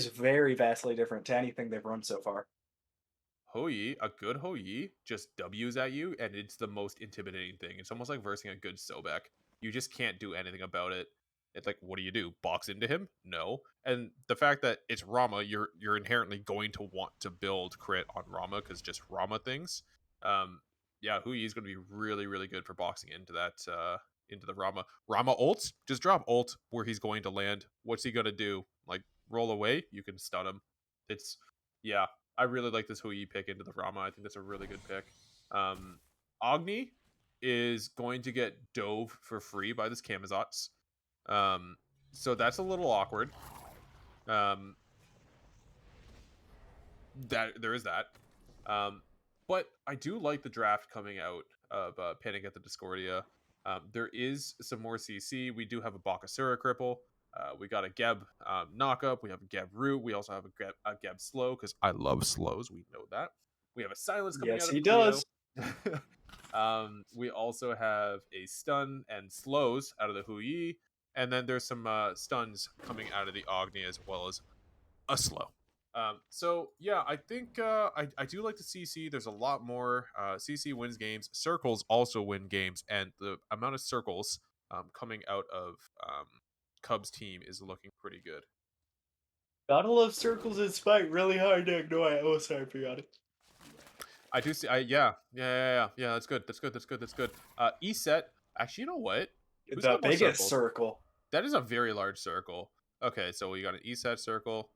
very vastly different to anything they've run so far. Houyi, a good Houyi just W's at you, and it's the most intimidating thing. It's almost like versing a good Sobek. You just can't do anything about it. It's like, what do? Box into him? No. And the fact that it's Rama, you're inherently going to want to build crit on Rama because just Rama things. Yeah, Houyi is going to be really, really good for boxing into that into the Rama. Rama ults, just drop ult where he's going to land. What's he gonna do? Like roll away? You can stun him. It's yeah, I really like this Hui pick into the Rama. I think that's a really good pick. Um, Agni is going to get dove for free by this Kamazotz. Um, so that's a little awkward. Um, that there is that. Um, but I do like the draft coming out of Panic at the Discordia. There is some more CC. We do have a Bakasura cripple. We got a Geb knockup. We have a Geb root. We also have a Geb slow because I love slows. We know that. We have a silence coming Yes, out of he Cleo. does. We also have a stun and slows out of the Hui, and then there's some stuns coming out of the Agni as well as a slow. So yeah, I think I do like the CC. There's a lot more. CC wins games. Circles also win games, and the amount of circles coming out of Cubs team is looking pretty good. Gotta love circles and spike really hard to ignore. Oh, sorry, I forgot it. I do see. Yeah. That's good. That's good. That's good. That's good. E set. Actually, you know what? Who's The got more biggest circles? circle, That is a very large circle. Okay, so we got an E set circle.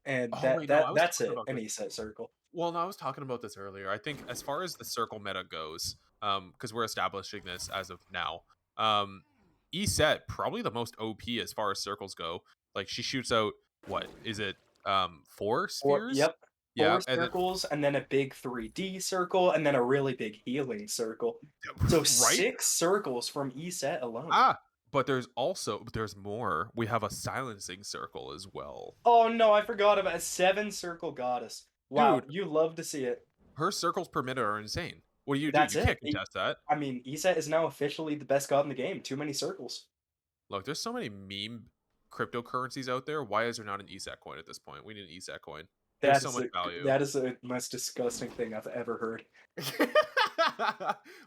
and Oh wait, no, I was that's talking it. about An this. ESET circle. Well, no, I was talking about this earlier. I think as far as the circle meta goes, because we're establishing this as of now, E set probably the most OP as far as circles go. Like she shoots out what is it? Four Or spheres? yep, Yeah, 4 and then circles, and then a big 3D circle, and then a really big healing circle. So right? 6 circles from ESET alone. Ah, but there's more. We have a silencing circle as well. Oh no, I forgot about a 7 circle goddess. Wow, Dude, you love to see it. her circles per minute are insane. What do you do? That's You can't it. contest that. I mean, ESET is now officially the best god in the game. Too many circles. Look, there's so many meme cryptocurrencies out there. Why is there not an ESAT coin at this point? We need an ESAT coin. There's so much value. That is the most disgusting thing I've ever heard.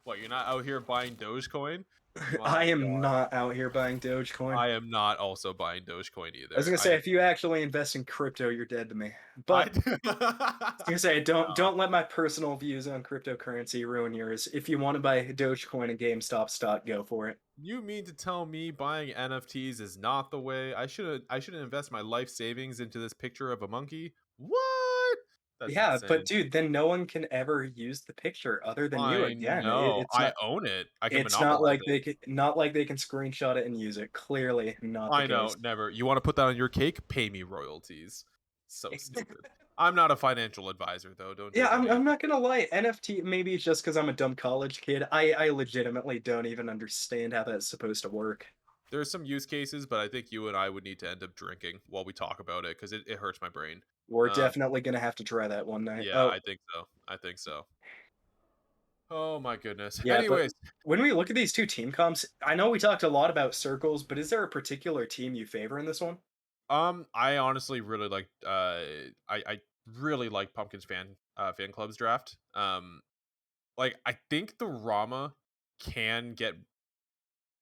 What, you're not out here buying Dogecoin? I My am god. not out here buying Dogecoin. I am not also buying Dogecoin I was either. gonna say, if you actually invest in crypto, you're dead to me. I But I was gonna say, Nah. don't let my personal views on cryptocurrency ruin yours. If you want to buy Dogecoin and GameStop stock, go for it. You mean to tell me buying NFTs is not the way? I should invest my life savings into this picture of a monkey? What? That's Yeah, but insane. dude, then no one can ever use the picture other than you I again. know. It's I not. own it. I can It's not monopolize like it. they can screenshot it and use it. Clearly, not the I know, case. never. You want to put that on your cake? Pay me royalties. So stupid. I'm not a financial advisor though. Don't Yeah, judge me. I'm not gonna lie. NFT, maybe it's just because I'm a dumb college kid. I legitimately don't even understand how that's supposed to work. There's some use cases, but I think you and I would need to end up drinking while we talk about it because it hurts my brain. We're Um, definitely gonna have to try that one night. yeah, Oh, I think so. I think so. Oh my goodness. yeah, but Anyways, when we look at these two team comps, I know we talked a lot about circles, but is there a particular team you favor in this one? I honestly really like I really like Pumpkin's fan club's draft. Like I think the Rama can get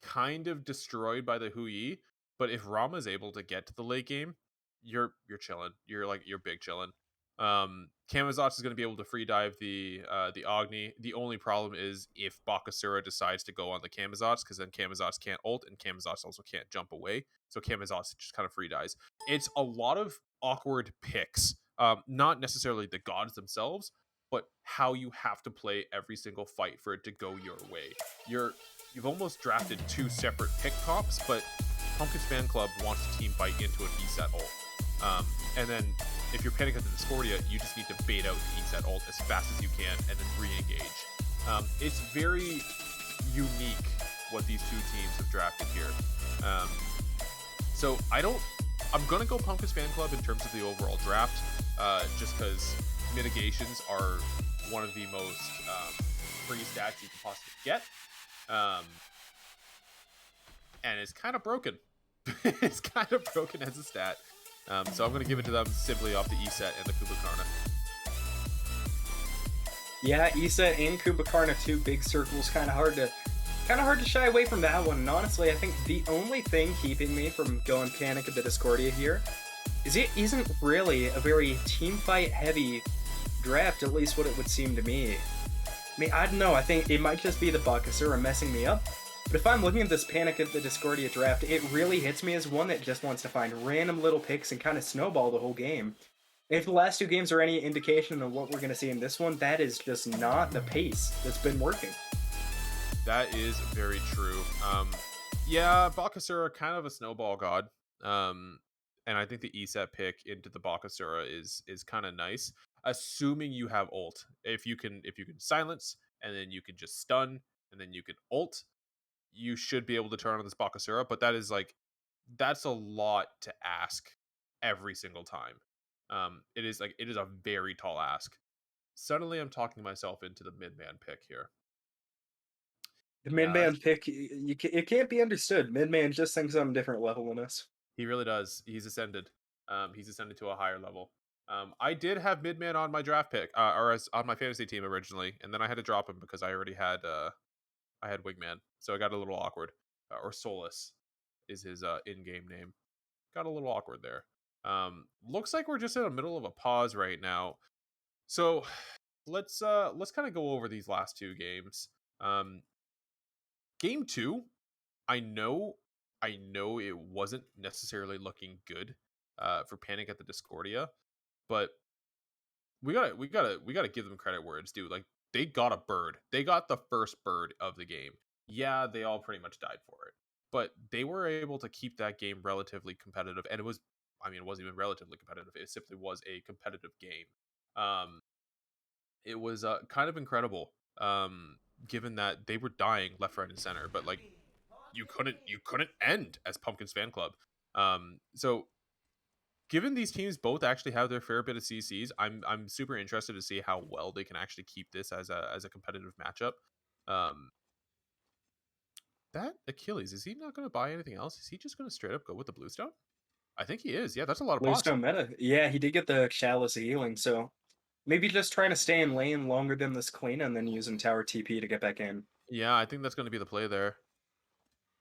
kind of destroyed by the Hui, but if Rama's able to get to the late game, you're chilling. You're big chilling. Kamazotz is going to be able to free dive the Agni. The only problem is if Bakasura decides to go on the Kamazotz, because then Kamazotz can't ult and Kamazotz also can't jump away. So Kamazotz just kind of free dives. It's a lot of awkward picks. Not necessarily the gods themselves, but how you have to play every single fight for it to go your way. You've almost drafted two separate pick comps, but Pumpkin's fan club wants to team fight into an ESET ult. And then if you're Panic at the Discordia, you just need to bait out the ESET ult as fast as you can and then re-engage. It's very unique what these two teams have drafted here. Um, so I'm gonna go Pumpkin's fan club in terms of the overall draft, just because mitigations are one of the most free stats you can possibly get. Um, and it's kind of broken. It's kind of broken as a stat. So I'm going to give it to them simply off the ESET and the Kubakarna. Yeah, Issa and Kubakarna, two big circles, kind of hard to shy away from that one. And honestly, I think the only thing keeping me from going Panic at the Discordia here is it isn't really a very team fight heavy draft, at least what it would seem to me. I mean, I don't know. I think it might just be the Bakasura messing me up. But if I'm looking at this Panic at the Discordia draft, it really hits me as one that just wants to find random little picks and kind of snowball the whole game. If the last two games are any indication of what we're going to see in this one, that is just not the pace that's been working. That is very true. Yeah, Bakasura kind of a snowball god. And I think the ESET pick into the Bakasura is kind of nice, assuming you have ult. If you can silence and then you can just stun and then you can ult, you should be able to turn on this Bakasura, but that's a lot to ask every single time. It is a very tall ask. Suddenly, I'm talking myself into the mid-man pick here. The Yeah, mid-man pick, it can't be understood. Mid-man just thinks on a different level than us. he really does. He's ascended. He's ascended to a higher level. I did have mid-man on my draft pick, or as on my fantasy team originally, and then I had to drop him because I already had I had wingman, so it got a little awkward. Or Solus is his in-game name. Got a little awkward there. Looks like we're just in the middle of a pause right now. So let's kind of go over these last two games. Um, Game two, I know it wasn't necessarily looking good for Panic at the Discordia, but we gotta give them credit where it's due. Like they got a bird. They got the first bird of the game. Yeah, they all pretty much died for it. But they were able to keep that game relatively competitive. And it wasn't even relatively competitive. It simply was a competitive game. Um it was kind of incredible. Given that they were dying left, right, and center, but like you couldn't end as Pumpkins fan club. So given these teams both actually have their fair bit of CCs, I'm super interested to see how well they can actually keep this as a competitive matchup. Um, that Achilles, is he not going to buy anything else? Is he just going to straight up go with the Bluestone? I think he is. Yeah, that's a lot of pots. Bluestone meta. Yeah, he did get the Chalice of Healing, so maybe just trying to stay in lane longer than this clean and then using Tower TP to get back in. Yeah, I think that's going to be the play there.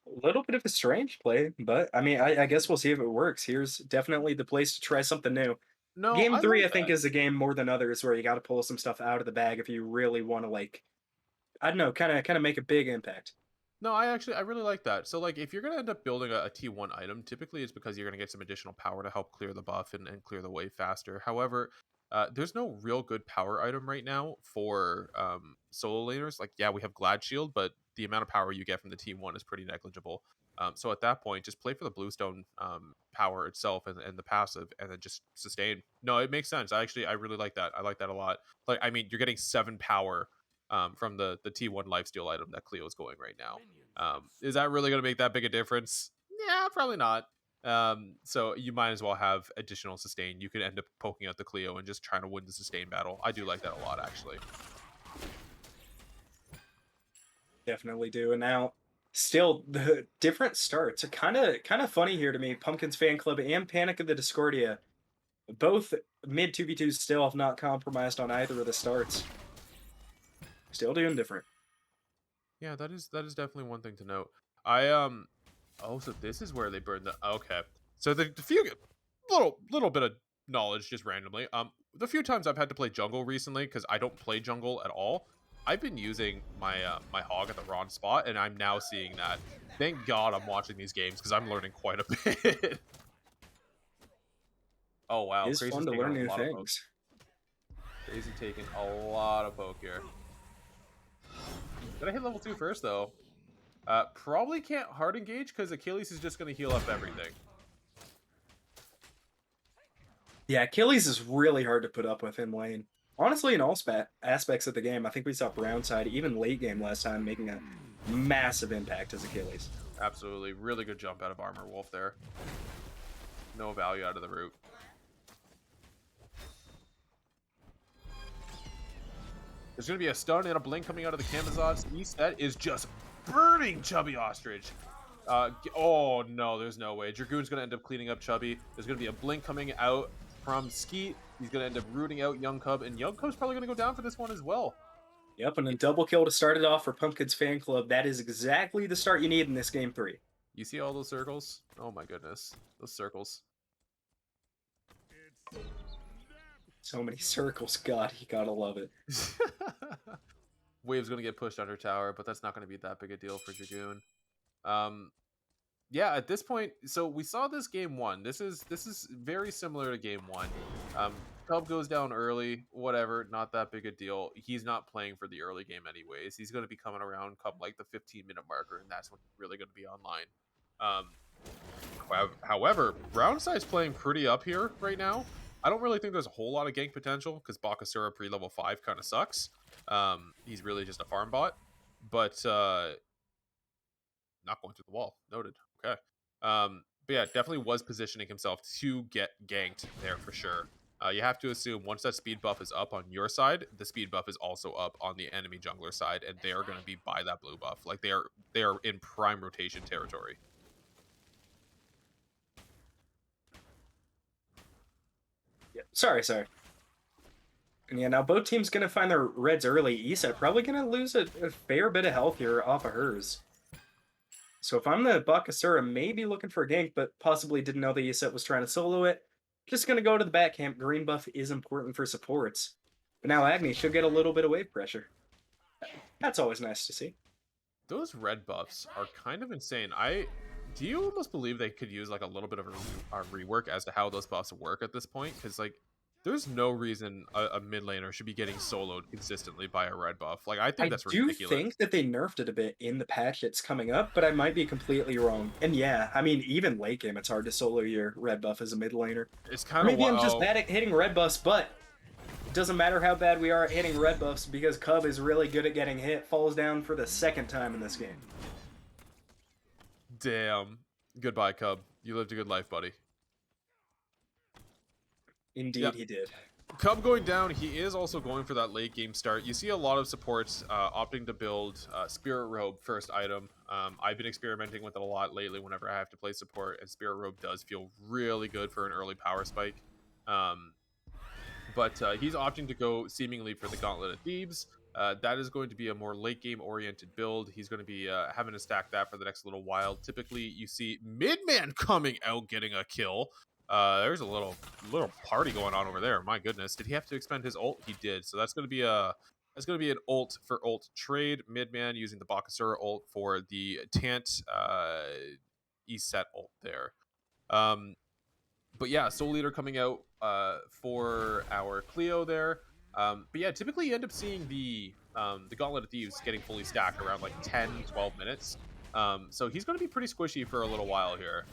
A little bit of a strange play, but I mean, I guess we'll see if it works. Here's definitely the place to try something new. No, Game I three, like I think, that. is a game more than others where you got to pull some stuff out of the bag if you really want to, like, I don't know, kind of make a big impact. No, I really like that. So like if you're gonna end up building a T1 item, typically it's because you're gonna get some additional power to help clear the buff and clear the way faster. However, there's no real good power item right now for solo laners. Like, yeah, we have Glad Shield, but the amount of power you get from the T1 is pretty negligible. So at that point, just play for the Bluestone power itself and the passive, and then just sustain. No, it makes sense. I really like that. I like that a lot. Like, I mean, you're getting 7 power from the T1 lifesteal item that Cleo is going right now. Is that really going to make that big a difference? Yeah, probably not. So you might as well have additional sustain. You could end up poking out the Cleo and just trying to win the sustain battle. I do like that a lot, actually. Definitely do. And now, still, the different starts are kind of funny here to me. Pumpkins Fan Club and Panic of the Discordia, both mid 2v2s, still have not compromised on either of the starts. Still doing different. Yeah, that is definitely one thing to note. I Oh, so this is where they burn the okay. So the few little bit of knowledge just randomly. The few times I've had to play jungle recently because I don't play jungle at all. I've been using my hog at the wrong spot, and I'm now seeing that. Thank God I'm watching these games because I'm learning quite a bit. Oh wow, It is Crazy's fun to taking learn a new lot of poke. things. Crazy taking a lot of poke here. Gotta hit level 2 first though. Probably can't hard engage because Achilles is just gonna heal up everything. Yeah, Achilles is really hard to put up with in lane. Honestly, in all aspects of the game, I think we saw Brownside, even late game last time, making a massive impact as Achilles. Absolutely. Really good jump out of Armor Wolf there. No value out of the root. There's going to be a stun and a blink coming out of the Camazot's East. That is just burning Chubby Ostrich. Oh, no, there's no way. Dragoon's going to end up cleaning up Chubby. There's going to be a blink coming out from Skeet. He's going to end up rooting out Young Cub, and Young Cub's probably going to go down for this one as well. Yep, and a double kill to start it off for Pumpkins Fan Club. That is exactly the start you need in this game three. You see all those circles? Oh my goodness. Those circles. So many circles. God, you gotta love it. Wave's going to get pushed under tower, but that's not going to be that big a deal for Dragoon. Um, yeah, at this point, so we saw this game one. This is very similar to game one. Cub goes down early, whatever, not that big a deal. He's not playing for the early game anyways. He's going to be coming around come like the 15-minute marker, and that's when he's really going to be online. Um, However, Brownside's playing pretty up here right now. I don't really think there's a whole lot of gank potential because Bakasura pre-level 5 kind of sucks. He's really just a farm bot. But not going through the wall. Noted. Okay. But yeah, definitely was positioning himself to get ganked there for sure. You have to assume once that speed buff is up on your side, the speed buff is also up on the enemy jungler side, and they are going to be by that blue buff. Like they are in prime rotation territory. Yeah. Sorry. And yeah, now both teams going to find their reds early. Isa probably going to lose a fair bit of health here off of hers. So if I'm the Bakasura, maybe looking for a gank, but possibly didn't know the Isa was trying to solo it. Just going to go to the back camp. Green buff is important for supports. But now Agni should get a little bit of wave pressure. That's always nice to see. Those red buffs are kind of insane. I do you almost believe they could use like a little bit of a rework as to how those buffs work at this point? Because like, there's no reason a mid laner should be getting soloed consistently by a red buff. Like, I think I that's do ridiculous. think that they nerfed it a bit in the patch that's coming up, but I might be completely wrong. And yeah, I mean, even late game, it's hard to solo your red buff as a mid laner. It's Or kind of maybe I'm just wow. bad at hitting red buffs, but it doesn't matter how bad we are at hitting red buffs because Cub is really good at getting hit, falls down for the second time in this game. Damn. Goodbye, Cub. You lived a good life, buddy. Indeed, Yep. he did. Cub going down, he is also going for that late game start. You see a lot of supports opting to build Spirit Robe first item. I've been experimenting with it a lot lately whenever I have to play support, and Spirit Robe does feel really good for an early power spike. Um, but he's opting to go seemingly for the Gauntlet of Thebes. That is going to be a more late game oriented build. He's going to be having to stack that for the next little while. Typically, you see Midman coming out getting a kill. There's a little party going on over there. My goodness, did he have to expend his ult? He did. So that's going to be an ult for ult trade. Midman using the Bakasura ult for the Tant set ult there. Um, but yeah, Soul Leader coming out for our Cleo there. But yeah, typically you end up seeing the Gauntlet of Thieves getting fully stacked around like 10, 12 minutes. So he's going to be pretty squishy for a little while here.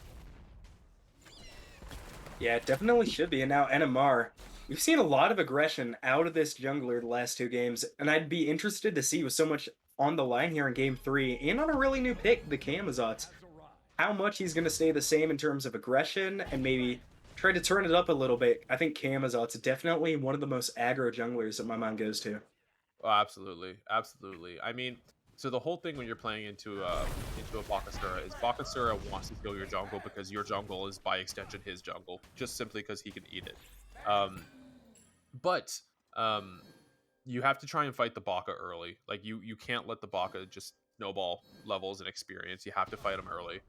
Yeah, it definitely should be. And now NMR. We've seen a lot of aggression out of this jungler the last two games, and I'd be interested to see with so much on the line here in game three, and on a really new pick, the Camazotz, how much he's going to stay the same in terms of aggression and maybe try to turn it up a little bit. I think Camazotz is definitely one of the most aggro junglers that my mind goes to. Oh, absolutely, absolutely. I mean, so the whole thing when you're playing into a Bakasura is Bakasura wants to kill your jungle because your jungle is by extension his jungle, just simply because he can eat it. Um, but um, you have to try and fight the Baka early. Like you can't let the Baka just snowball levels and experience. You have to fight him early.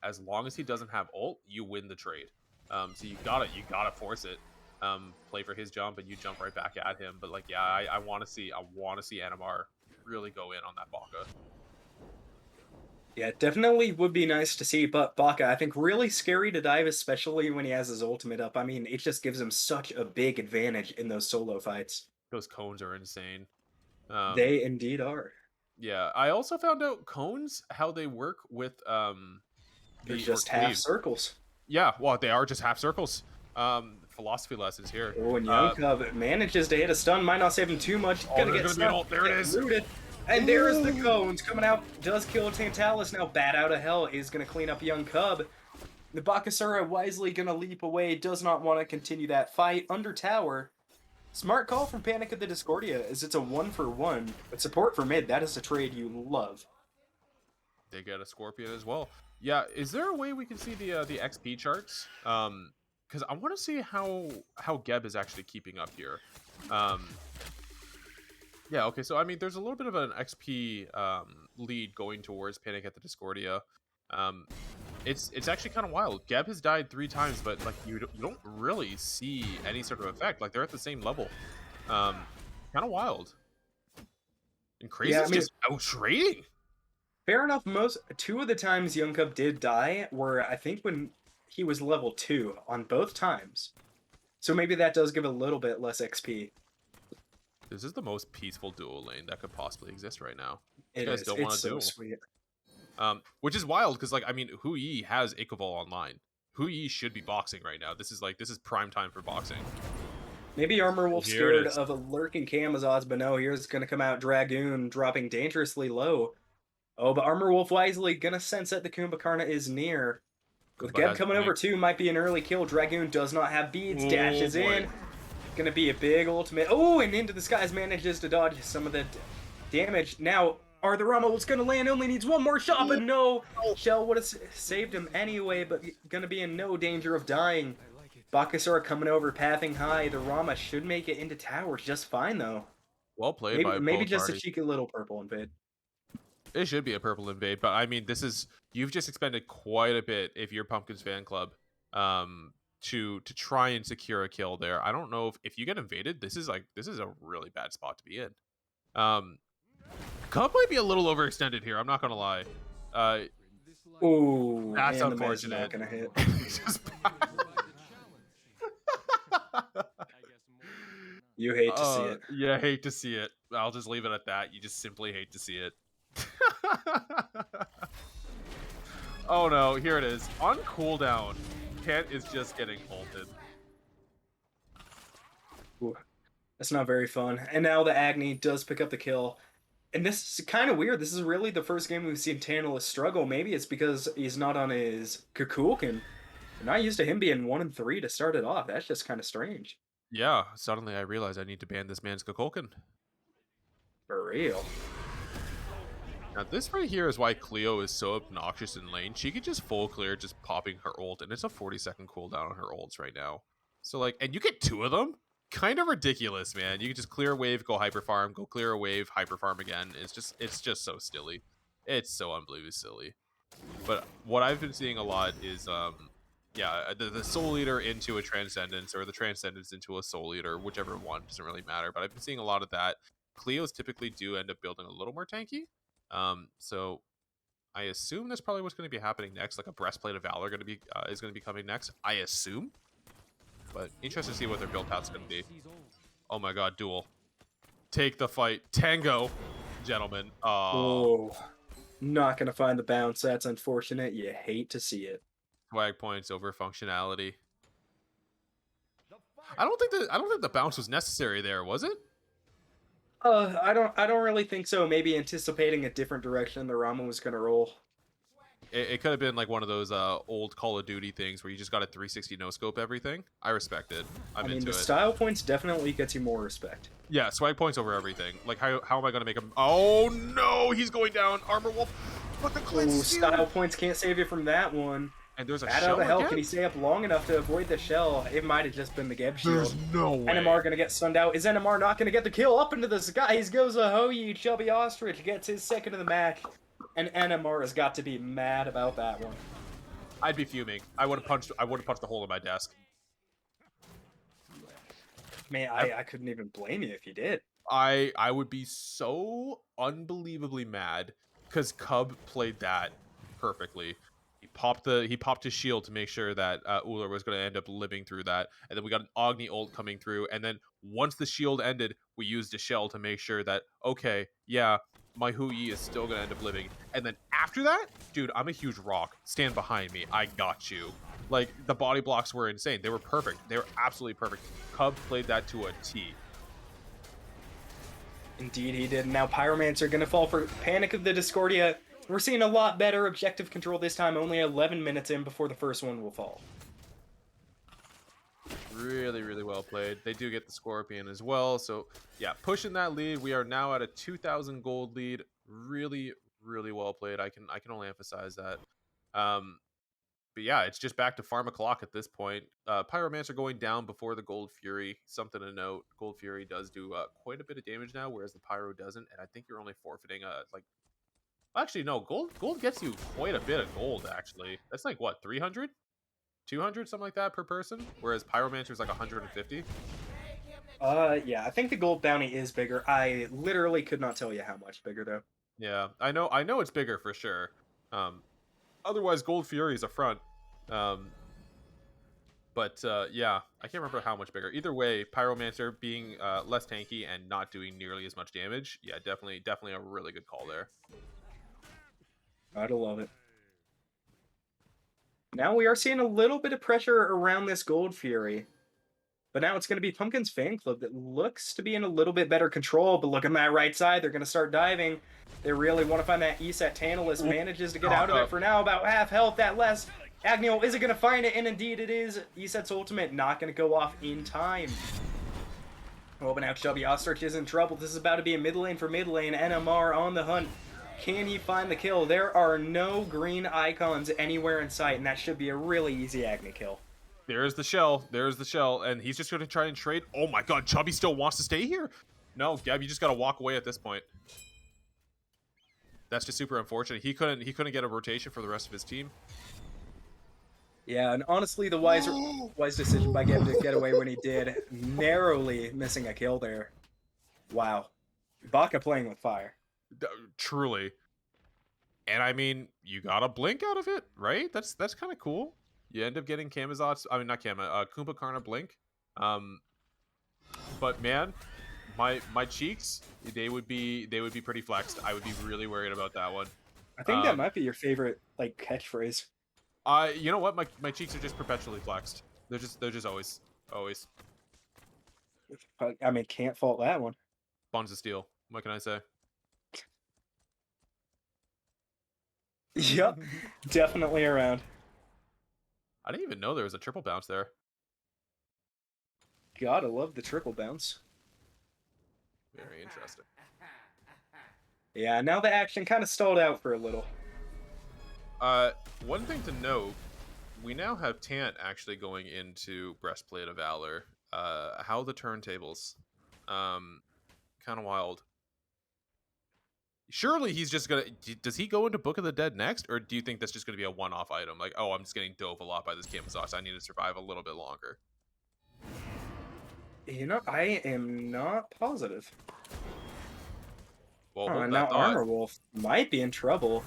As long as he doesn't have ult, you win the trade. So you gotta force it. Play for his jump and you jump right back at him. But like, yeah, I want to see NMR really go in on that Baka. Yeah, it definitely would be nice to see, but Baka, I think really scary to dive, especially when he has his ultimate up. I mean, it just gives him such a big advantage in those solo fights. Those cones are insane. Um, They indeed are. yeah, I also found out cones how they work with They're the or just half cleaves. circles. Yeah, well, they are just half circles. Philosophy lessons here. Oh, and Young Cub manages to hit a stun. Might not save him too much. Oh, Gonna there's get gonna be an stuck. ult. There it Get is. rooted. And there's the cones coming out. Does kill Tantalus. Now Bat out of Hell is gonna clean up Young Cub. The Bakasura wisely gonna leap away. Does not want to continue that fight. Under tower. Smart call from Panic at the Discordia as it's a 1-for-1. But support for mid, that is a trade you love. They get a Scorpion as well. Yeah, is there a way we can see the XP charts? Because I want to see how Geb is actually keeping up here. Um, yeah, okay, so I mean, there's a little bit of an XP lead going towards Panic at the Discordia. Um, it's actually kind of wild. Geb has died 3 times, but like you don't really see any sort of effect. Like they're at the same level. Um, kind of wild. And Yeah, I Crazy's mean, just out trading. fair enough. Most 2 of the times Young Cub did die were, I think, when he was level 2 on both times. So maybe that does give a little bit less XP. This is the most peaceful duo lane that could possibly exist right now. These It guys is. don't It's want to so duel. sweet. Which is wild because, like, I mean, Hu Yi has Ichavolt online. Hu Yi should be boxing right now. This is prime time for boxing. Maybe Armor Wolf Here it scared is. of a lurking Camazotz, but no, here's gonna come out Dragoon, dropping dangerously low. Oh, but Armor Wolf wisely gonna sense that the Kumbhakarna is near. With but Geb has coming blink. over too, might be an early kill. Dragoon does not have beads, Oh dashes boy. in. Gonna be a big ultimate. Oh, and into the skies manages to dodge some of the damage. Now, Arthur Ramos gonna land, only needs one more shot, Oh, but no! Shell would have saved him anyway, but gonna be in no danger of dying. Bakasura coming over, pathing high. The Rama should make it into towers just fine, though. well played Maybe by maybe both just a parties. cheeky little purple invade. It should be a purple invade, but I mean, you've just expended quite a bit if you're Pumpkins fan club, to try and secure a kill there. I don't know if you get invaded, this is a really bad spot to be in. Um, Cub might be a little overextended here. I'm not gonna lie. Uh, Ooh, that's and the Mez not unfortunate. gonna hit. Just- You hate to see it. yeah, hate to see it. I'll just leave it at that. You just simply hate to see it. Oh no, here it is. On cooldown, Kent is just getting ulted. Ooh, that's not very fun. And now the Agni does pick up the kill. And this is kind of weird. This is really the first game we've seen Tantalus struggle. Maybe it's because he's not on his Kukulkan. We're not used to him being 1 and 3 to start it off. That's just kind of strange. Yeah, suddenly I realize I need to ban this man's Kukulkan. For real. Now this right here is why Cleo is so obnoxious in lane. She could just full clear just popping her ult, and it's a 40-second cooldown on her ults right now. So like, and you get 2 of them? Kind of ridiculous, man. You can just clear a wave, go hyper farm, go clear a wave, hyper farm again. It's just so silly. It's so unbelievably silly. But what I've been seeing a lot is yeah, the soul eater into a transcendence, or the transcendence into a soul eater, whichever one, doesn't really matter. But I've been seeing a lot of that. Cleos typically do end up building a little more tanky. So I assume that's probably what's going to be happening next. Like a breastplate of valor is going to be coming next. I assume, but interested to see what their build path's going to be. Oh my god, duel! Take the fight, Tango, gentlemen. Oh, not gonna find the bounce. That's unfortunate. You hate to see it. Swag points over functionality. I don't think the bounce was necessary there, was it? I don't really think so. Maybe anticipating a different direction the Rama was gonna roll. It could have been like one of those old Call of Duty things where you just got a 360 no scope everything. I respect it. I'm I mean, into the it. style points definitely gets you more respect. Yeah, swag points over everything. Like how am I gonna make him? Oh no, he's going down. Armor Wolf, but the Ooh, cleanse style points can't save you from that one. and there's a Bat out shell of hell. again? Can he stay up long enough to avoid the shell? It might have just been the Geb shield. There's no way. NMR gonna get stunned out. Is NMR not gonna get the kill? Up into the skies goes a Hoyi. Chubby Ostrich gets his second of the match. And NMR has got to be mad about that one. I'd be fuming. I would have punched the hole in my desk. Man, I couldn't even blame you if you did. I would be so unbelievably mad because Cub played that perfectly. He popped his shield to make sure that Uller was going to end up living through that, and then we got an Agni ult coming through, and then once the shield ended, we used a shell to make sure that okay, yeah, my Hui is still going to end up living, and then after that, dude, I'm a huge rock. Stand behind me. I got you. Like the body blocks were insane. They were perfect. They were absolutely perfect. Cub played that to a T. Indeed, he did. Now Pyromancer gonna fall for Panic of the Discordia. We're seeing a lot better objective control this time. Only 11 minutes in before the first one will fall. Really, really well played. They do get the Scorpion as well. So, yeah, pushing that lead. We are now at a 2,000 gold lead. Really, really well played. I can only emphasize that. But yeah, it's just back to farm a clock at this point. Pyromancer going down before the Gold Fury. Something to note. Gold Fury does do quite a bit of damage now, whereas the Pyro doesn't. And I think you're only forfeiting like... Actually, no. Gold gets you quite a bit of gold, actually. That's like, what, 300? 200, something like that per person, whereas Pyromancer's like 150. Yeah, I think the gold bounty is bigger. I literally could not tell you how much bigger though. Yeah, I know it's bigger for sure. Otherwise, Gold Fury is a front. But yeah, I can't remember how much bigger. Either way, Pyromancer being less tanky and not doing nearly as much damage. Yeah, definitely a really good call there. I'd love it. Now we are seeing a little bit of pressure around this Gold Fury. But now it's going to be Pumpkin's Fanclub that looks to be in a little bit better control. But look at that right side. They're going to start diving. They really want to find that ESAT. Tantalus manages to get out of it for now. About half health. That last Agnew, is it going to find it? And indeed it is. Eset's ultimate not going to go off in time. Oh, but now Chubby Ostrich is in trouble. This is about to be a mid lane for mid lane. NMR on the hunt. Can he find the kill? There are no green icons anywhere in sight, and that should be a really easy Agni kill. There's the shell. There's the shell. And he's just going to try and trade. Oh my god, Chubby still wants to stay here. No, Gab, you just got to walk away at this point. That's just super unfortunate. He couldn't get a rotation for the rest of his team. Yeah, and honestly, the wise decision by Gab to get away when he did, narrowly missing a kill there. Wow. Baka playing with fire. Truly. And I mean, you got a blink out of it, right? That's kind of cool. You end up getting Kamazot's, I mean not Kama, Kumbhakarna blink. But man, my cheeks, they would be pretty flexed. I would be really worried about that one. I think that might be your favorite like catchphrase. You know what? My cheeks are just perpetually flexed. They're just always. I mean, can't fault that one. Bonds of steel. What can I say? Yep, definitely around. I didn't even know there was a triple bounce there. Gotta love the triple bounce. Very interesting. Yeah, now the action kind of stalled out for a little. One thing to note, we now have Tant actually going into Breastplate of Valor. How the turntables? Kind of wild. Surely he's just gonna. Does he go into Book of the Dead next, or do you think that's just gonna be a one-off item? Like, oh, I'm just getting dove a lot by this Kamazot, so I need to survive a little bit longer. You know, I am not positive. Well, Oh, and now Armor Wolf might be in trouble.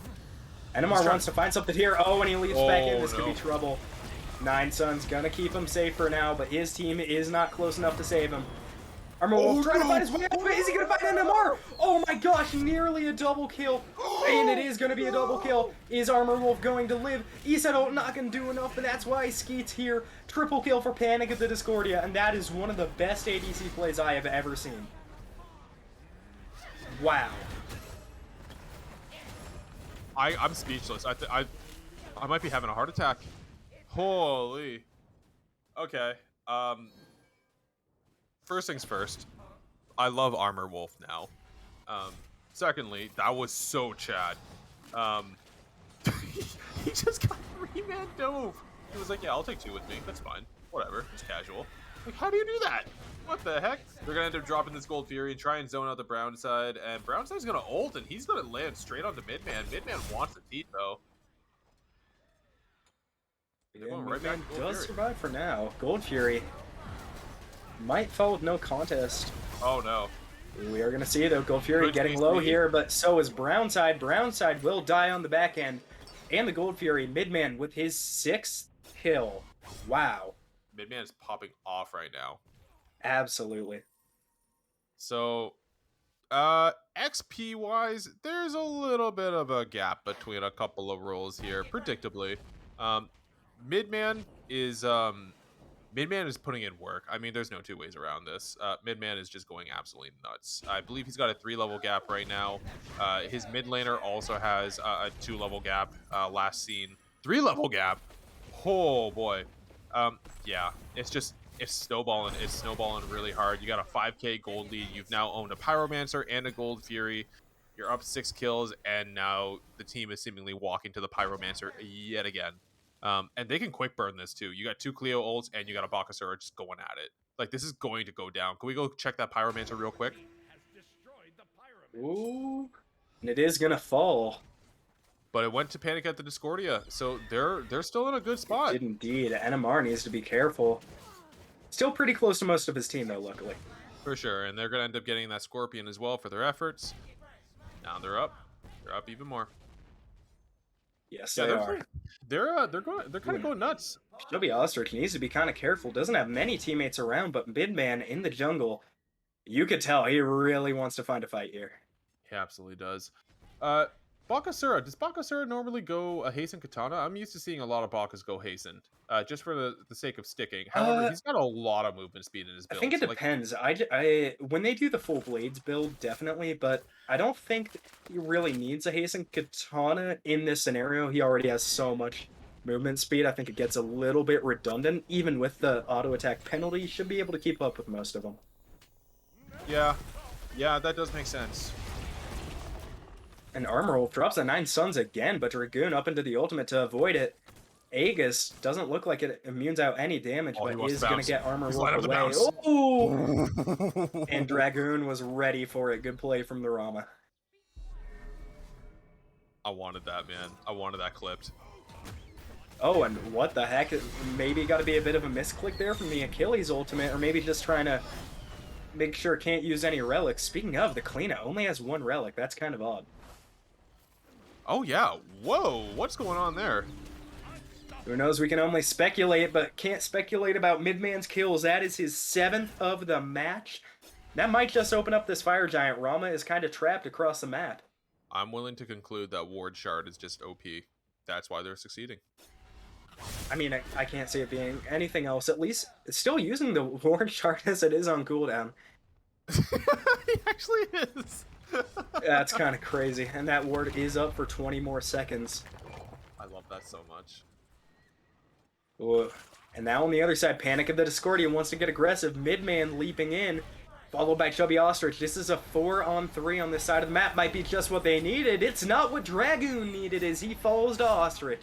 NMR wants to find something here. Oh, and he leaps back in. This could be trouble. Nine Sun's gonna keep him safe for now, but his team is not close enough to save him. Armor Wolf trying to find his way out, but is he gonna find NMR? Oh my gosh, nearly a double kill. And it is gonna be a double kill. Is Armor Wolf going to live? Iseto not gonna do enough, but that's why Skeet's here. Triple kill for Panic at the Discordia, and that is one of the best ADC plays I have ever seen. Wow. I'm speechless. I might be having a heart attack. Holy. Okay. First things first. I love Armor Wolf now. Secondly, that was so Chad. He just got 3-man dove. He was like, yeah, I'll take 2 with me. That's fine. Whatever. It's casual. Like, how do you do that? What the heck? They're going to end up dropping this Gold Fury and try and zone out the Brown side. And Brown side's going to ult, and he's going to land straight onto Midman. Midman wants a teeth, though. Yeah, right back does survive for now. Gold Fury might fall with no contest. Oh, no. We are going to see, though, Gold Fury getting low here, but so is Brown side. Brown side will die on the back end. And the Gold Fury, Midman, with his 6th kill. Wow. Midman is popping off right now. Absolutely. So, XP wise, there's a little bit of a gap between a couple of roles here, predictably. Midman is putting in work. I mean, there's no two ways around this. Midman is just going absolutely nuts. I believe he's got a 3-level gap right now. His mid laner also has a 2-level gap. Last seen 3-level gap. Oh boy. Yeah, it's snowballing. It's snowballing really hard. You got a 5k gold lead. You've now owned a Pyromancer and a Gold Fury. You're up 6 kills, and now the team is seemingly walking to the Pyromancer yet again. And they can quick burn this too. You got 2 Cleo ults, and you got a Bakasura just going at it. Like, this is going to go down. Can we go check that Pyromancer real quick? Ooh, and it is gonna fall. But it went to Panic at the Discordia, so they're still in a good spot. It did indeed. NMR needs to be careful. Still pretty close to most of his team, though, luckily. For sure, and they're going to end up getting that Scorpion as well for their efforts. Now they're up. They're up even more. Yes, yeah, they are. They're kind of going nuts. Chubby Ostrich needs to be kind of careful. Doesn't have many teammates around, but Midman in the jungle, you could tell he really wants to find a fight here. He absolutely does. Bakasura. Does Bakasura normally go a Hasten Katana? I'm used to seeing a lot of Bakas go Hastened, just for the sake of sticking. However, he's got a lot of movement speed in his build. I think it depends. I when they do the full Blades build, definitely, but I don't think he really needs a Hasten Katana in this scenario. He already has so much movement speed. I think it gets a little bit redundant. Even with the auto attack penalty, you should be able to keep up with most of them. Yeah, yeah, that does make sense. And Armor Wolf drops the 9 Suns again, but Dragoon up into the ultimate to avoid it. Aegis doesn't look like it immunes out any damage, Oh, he but wants is to going to bounce. get Armor He's Wolf lining up the away. bounce. Oh! And Dragoon was ready for it. Good play from the Rama. I wanted that, man. I wanted that clipped. Oh, and what the heck? Maybe got to be a bit of a misclick there from the Achilles ultimate, or maybe just trying to make sure it can't use any relics. Speaking of, the Kalina only has 1 relic. That's kind of odd. Oh, yeah. Whoa, what's going on there? Who knows? We can only speculate, but can't speculate about Midman's kills. That is his 7th of the match. That might just open up this Fire Giant. Rama is kind of trapped across the map. I'm willing to conclude that Ward Shard is just OP. That's why they're succeeding. I mean, I can't see it being anything else. At least it's still using the Ward Shard as it is on cooldown. He actually is. That's kind of crazy. And that ward is up for 20 more seconds. I love that so much. Whoa. And now on the other side, Panic of the Discordia wants to get aggressive. Midman leaping in, followed by Chubby Ostrich. This is a 4-on-3 on this side of the map. Might be just what they needed. It's not what Dragoon needed as he falls to Ostrich.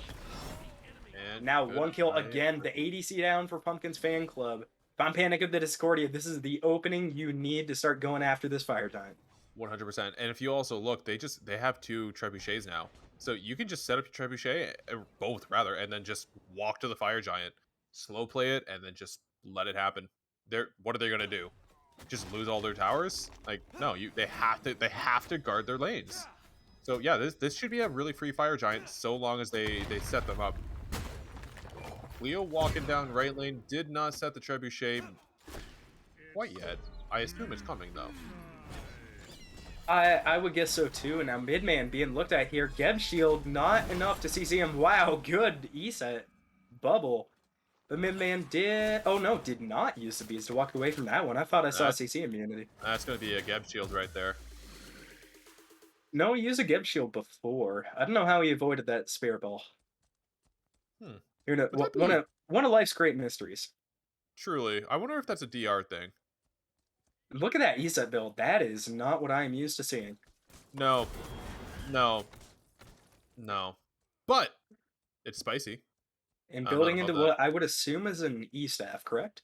And Now 1 kill again. The ADC down for Pumpkin's Fan Club. If I'm Panic of the Discordia, this is the opening you need to start going after this Fire Giant. 100%. And if you also look, they have 2 trebuchets now. So you can just set up your trebuchet, both rather, and then just walk to the Fire Giant, slow play it, and then just let it happen. What are they gonna do? Just lose all their towers? Like, no, they have to guard their lanes. So yeah, this should be a really free Fire Giant so long as they set them up. Leo walking down right lane did not set the trebuchet quite yet. I assume it's coming though. I would guess so too. And now Midman being looked at here. Geb Shield, not enough to CC him. Wow, good ESET bubble. But Midman did not use the beads to walk away from that one. I thought I saw CC immunity. That's going to be a Geb Shield right there. No, he used a Geb Shield before. I don't know how he avoided that Spirit Ball. One of life's great mysteries. Truly. I wonder if that's a DR thing. Look at that ESET build. That is not what I am used to seeing. No. No. No. But it's spicy. And building into what I would assume is an E-Staff, correct?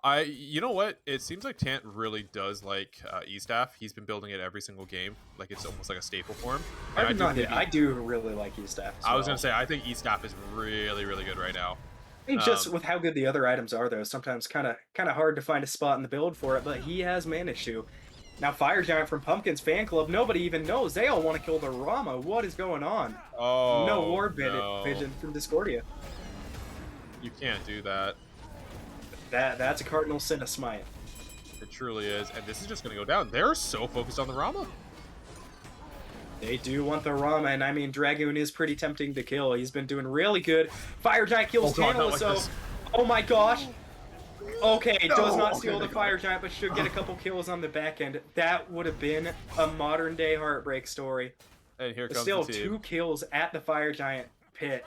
You know what? It seems like Tant really does like E-Staff. He's been building it every single game. Like, it's almost like a staple for him. I do really like E-Staff. I was going to say, I think E-Staff is really, really good right now. I think just with how good the other items are, though, sometimes kind of hard to find a spot in the build for it, but he has managed to. Now, Fire Giant from Pumpkin's Fan Club, nobody even knows. They all want to kill the Rama. What is going on? Oh, no Ward Vision from Discordia. You can't do that. That's a cardinal sin of smite. It truly is, and this is just going to go down. They're so focused on the Rama. They do want the Rama, and I mean, Dragoon is pretty tempting to kill. He's been doing really good. Fire Giant kills Tano, so... Oh my gosh! Okay, does not steal the Fire Giant, but should get a couple kills on the back end. That would have been a modern-day Heartbreak story. And here comes still the team. 2 kills at the Fire Giant pit.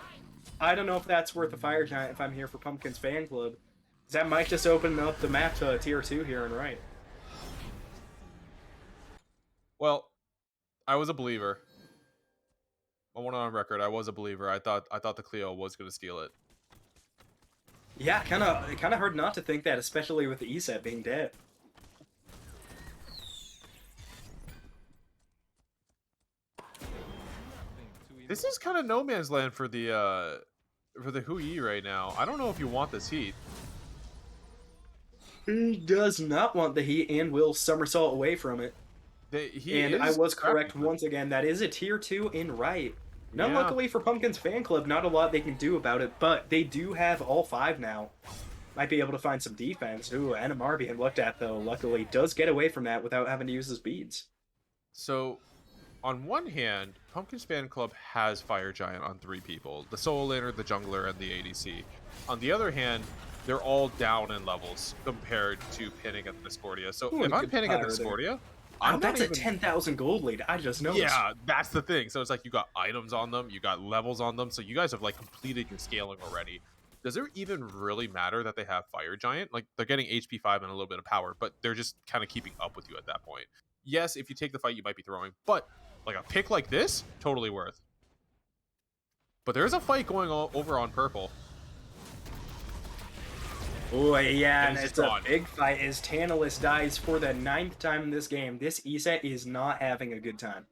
I don't know if that's worth a Fire Giant if I'm here for Pumpkin's Fan Club. That might just open up the map to tier 2 here and right. Well, I was a believer. I want it on record. I was a believer. I thought the Cleo was going to steal it. Yeah, kind of hard not to think that, especially with the ESET being dead. This is kind of no man's land for the Hui right now. I don't know if you want this heat. He does not want the heat and will somersault away from it. I was correct once again. That is a tier 2 in right. Now, luckily for Pumpkin's Fan Club, not a lot they can do about it, but they do have all 5 now. Might be able to find some defense. Ooh, NMR being looked at, though, luckily does get away from that without having to use his beads. So, on one hand, Pumpkin's Fan Club has Fire Giant on 3 people. The Soul Laner, the Jungler, and the ADC. On the other hand, they're all down in levels compared to Panic at the Discordia. So, if I'm Panic at the Discordia, Wow, I'm not that's a even 10,000 gold lead. I just noticed. Yeah, that's the thing. So it's like you got items on them, you got levels on them, so you guys have like completed your scaling already. Does it even really matter that they have Fire Giant? Like they're getting HP 5 and a little bit of power, but they're just kind of keeping up with you at that point. Yes, if you take the fight, you might be throwing, but like a pick like this, totally worth. But there is a fight going over on purple, Oh, yeah, and and he's just it's a gone. big fight as Tantalus dies for the 9th time in this game. This ESET is not having a good time.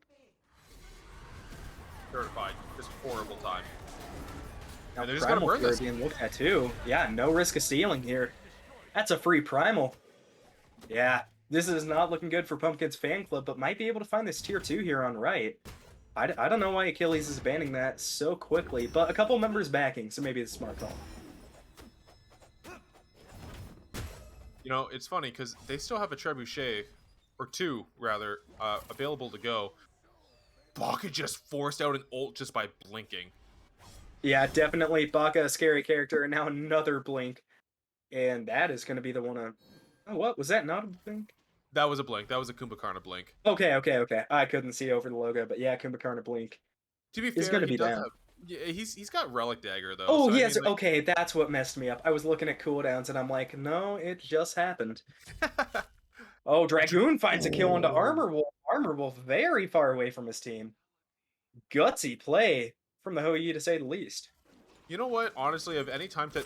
Certified. Just horrible time. Now, And they're just gonna Primal burn Fury this. being looked at too. Yeah, no risk of stealing here. That's a free Primal. Yeah, this is not looking good for Pumpkin's fan club, but might be able to find this tier 2 here on right. I don't know why Achilles is banning that so quickly, but a couple members backing, so maybe it's a smart call. You know, it's funny because they still have a trebuchet, or two rather, available to go. Baka just forced out an ult just by blinking. Yeah, definitely Baka, a scary character, and now another blink. And that is going to be the one on. Oh, what? Was that not a blink? That was a blink. That was a Kumbhakarna blink. Okay. I couldn't see over the logo, but yeah, Kumbhakarna blink To be is fair, going to he be does down. have. Yeah, he's got relic dagger though, Oh, so I yes. mean, like, Okay, that's what messed me up. I was looking at cooldowns and I'm like, no, it just happened. Oh, Dragoon finds a kill into oh, Armor Wolf. Armor Wolf very far away from his team. Gutsy play from the Houyi to say the least. you know what? Honestly, of any time to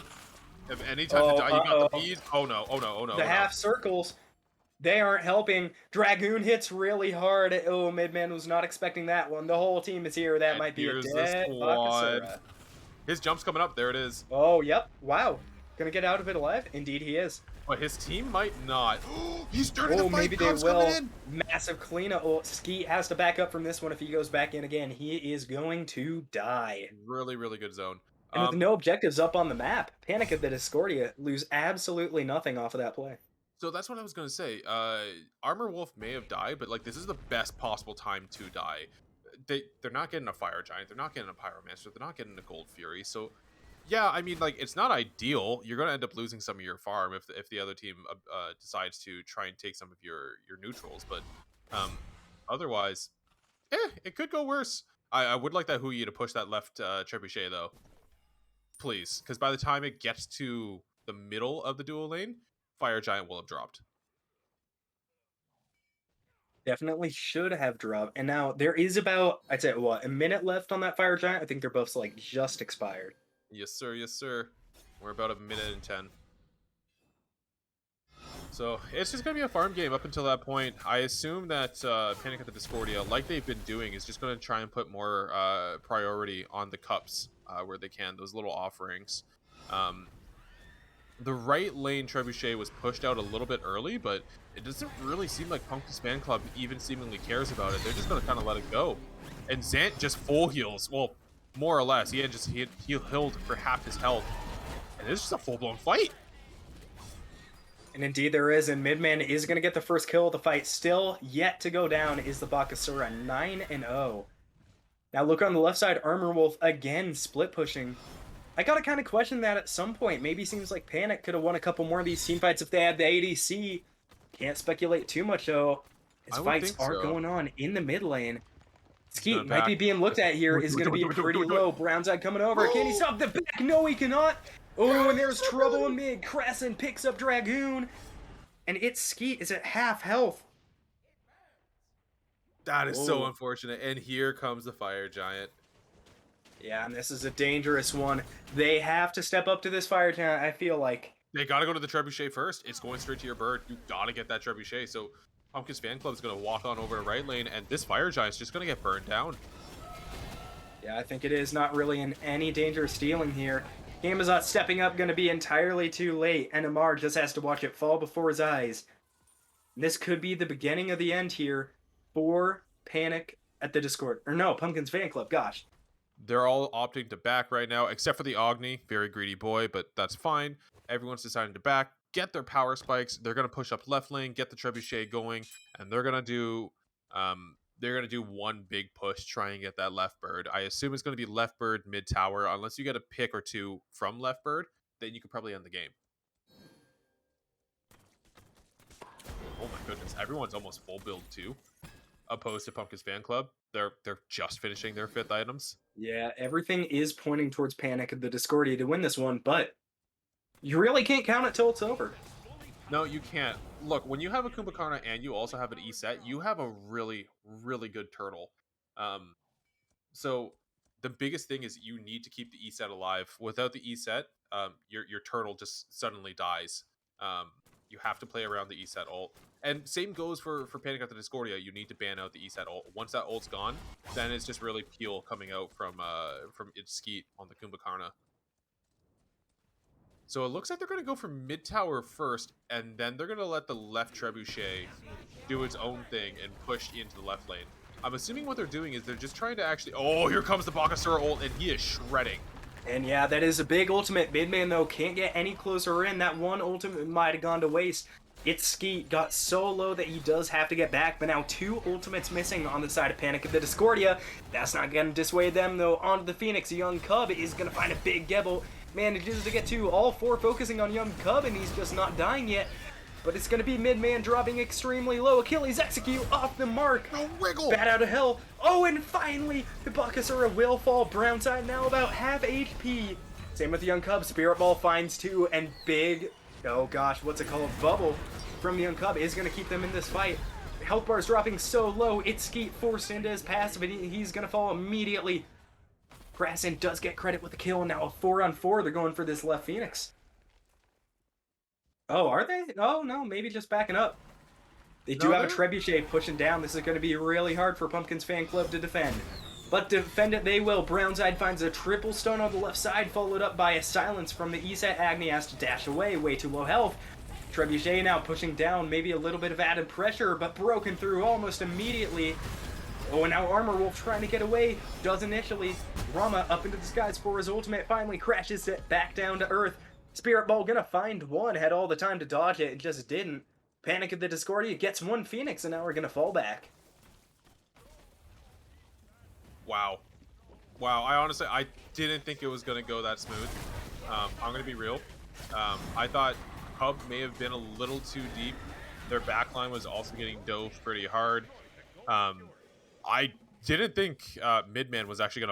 Oh, die, you got the uh-oh. bead. Oh no! Oh no! Oh no! The Oh no! half circles, they aren't helping. Dragoon hits really hard. Oh, Midman was not expecting that one. The whole team is here. That And might be a here's the dead squad. Bakasura. His jump's coming up. There it is. Oh, yep. Wow. Gonna get out of it alive? Indeed he is. But his team might not. He's starting to Oh, fight. maybe they Comes coming will. in. Massive cleanup. Oh, Skeet has to back up from this one if he goes back in again. He is going to die. Really, really good zone. And with no objectives up on the map, Panic at the Discordia lose absolutely nothing off of that play. So that's what I was gonna say. Armor Wolf may have died, but like this is the best possible time to die. They're not getting a Fire Giant, they're not getting a Pyromancer, they're not getting a Gold Fury. So yeah, I mean like it's not ideal. You're gonna end up losing some of your farm if the other team decides to try and take some of your neutrals. But otherwise, it could go worse. I would like that Huyi to push that left trebuchet though, please, because by the time it gets to the middle of the dual lane, Fire Giant will have dropped. Definitely should have dropped. And now there is about, I'd say, what, a minute left on that Fire Giant? I think they're both like just expired. Yes, sir. Yes, sir. We're about a minute and 10. So it's just going to be a farm game up until that point. I assume that Panic at the Discordia, like they've been doing, is just going to try and put more priority on the cups where they can, those little offerings. The right lane trebuchet was pushed out a little bit early, but it doesn't really seem like Pumpkin's fan club even seemingly cares about it. They're just going to kind of let it go. And Zant just full heals. Well, more or less. He had just he healed for half his health. And it's just a full-blown fight. And indeed there is, and Midman is going to get the first kill of the fight. Still yet to go down is the Bakasura, 9-0. Now look on the left side, Armor Wolf again split pushing. I gotta kind of question that at some point. Maybe seems like Panic could have won a couple more of these team fights if they had the ADC. Can't speculate too much though, as I would fights think are so. going on in the mid lane. Gonna Skeet might be back. being looked at here, is going to be pretty low. Brown's Eye coming over. Can he stop the back? No, he cannot. Oh, and there's trouble in mid. Crescent picks up Dragoon. And it's Skeet is at half health. That is so Whoa. unfortunate. And here comes the Fire Giant. Yeah, and this is a dangerous one. They have to step up to this Fire Giant, I feel like. They gotta go to the trebuchet first. It's going straight to your bird. You gotta get that trebuchet. So Pumpkin's fan club is gonna walk on over to right lane, and this Fire Giant's just gonna get burned down. Yeah, I think it is not really in any danger of stealing here. Gamazot stepping up going to be entirely too late, and Amar just has to watch it fall before his eyes. This could be the beginning of the end here for Panic at the Discord. Or no, Pumpkin's fan club, gosh. They're all opting to back right now, except for the Ogni. Very greedy boy, but that's fine. Everyone's deciding to back, get their power spikes. They're gonna push up left lane, get the trebuchet going, and they're gonna do one big push, try and get that left bird. I assume it's gonna be left bird mid tower, unless you get a pick or two from left bird, then you could probably end the game. Oh my goodness, everyone's almost full build too, opposed to Pumpkin's fan club. They're just finishing their 5th items. Yeah, everything is pointing towards Panic at the Discordia to win this one, but you really can't count it till it's over. No, you can't. Look, when you have a Kumbhakarna and you also have an E set, you have a really, really good turtle. Um, so the biggest thing is you need to keep the E set alive. Without the E set, your turtle just suddenly dies. Um, you have to play around the E set ult. And same goes for Panic at the Discordia. You need to ban out the E set ult. Once that ult's gone, then it's just really peel coming out from its skeet on the Kumbhakarna. So it looks like they're going to go for mid tower first, and then they're going to let the left trebuchet do its own thing and push into the left lane. I'm assuming what they're doing is they're just trying to actually. Oh, here comes the Bakasura ult, and he is shredding. And yeah, that is a big ultimate. Midman, though, can't get any closer in. That one ultimate might have gone to waste. Its skeet got so low that he does have to get back, but now 2 ultimates missing on the side of Panic of the Discordia. That's not going to dissuade them, though. Onto the Phoenix. Young Cub is going to find a big Gebel. Manages to get to all 4 focusing on Young Cub, and he's just not dying yet. But it's going to be Midman dropping extremely low. Achilles execute off the mark. No wiggle. Bat out of hell. Oh, and finally, the Bakasura will fall. Brownside now about half HP. Same with the Young Cub. Spirit Ball finds 2, and big, oh gosh, what's it called? Bubble from the Young Cub is going to keep them in this fight. Health bar is dropping so low. It's Skeet forced into his passive, and he's going to fall immediately. Grassin does get credit with the kill. Now a 4-on-4. They're going for this left Phoenix. Oh, are they? Oh, no, maybe just backing up. They do No, have a they're trebuchet pushing down. This is going to be really hard for Pumpkin's fan club to defend. But defend it they will. Brownside finds a triple stun on the left side, followed up by a silence from the ESET. Agni has to dash away, way too low health. Trebuchet now pushing down, maybe a little bit of added pressure, but broken through almost immediately. Oh, and now Armor Wolf trying to get away. Does initially. Rama up into the skies for his ultimate, finally crashes it back down to earth. Spirit Ball gonna find one, had all the time to dodge it, it just didn't. Panic at the Discordia gets 1 Phoenix, and now we're gonna fall back. wow, wow. I didn't think it was gonna go that smooth. I'm gonna be real. I thought Hub may have been a little too deep. Their backline was also getting dove pretty hard. Um, I didn't think Midman was actually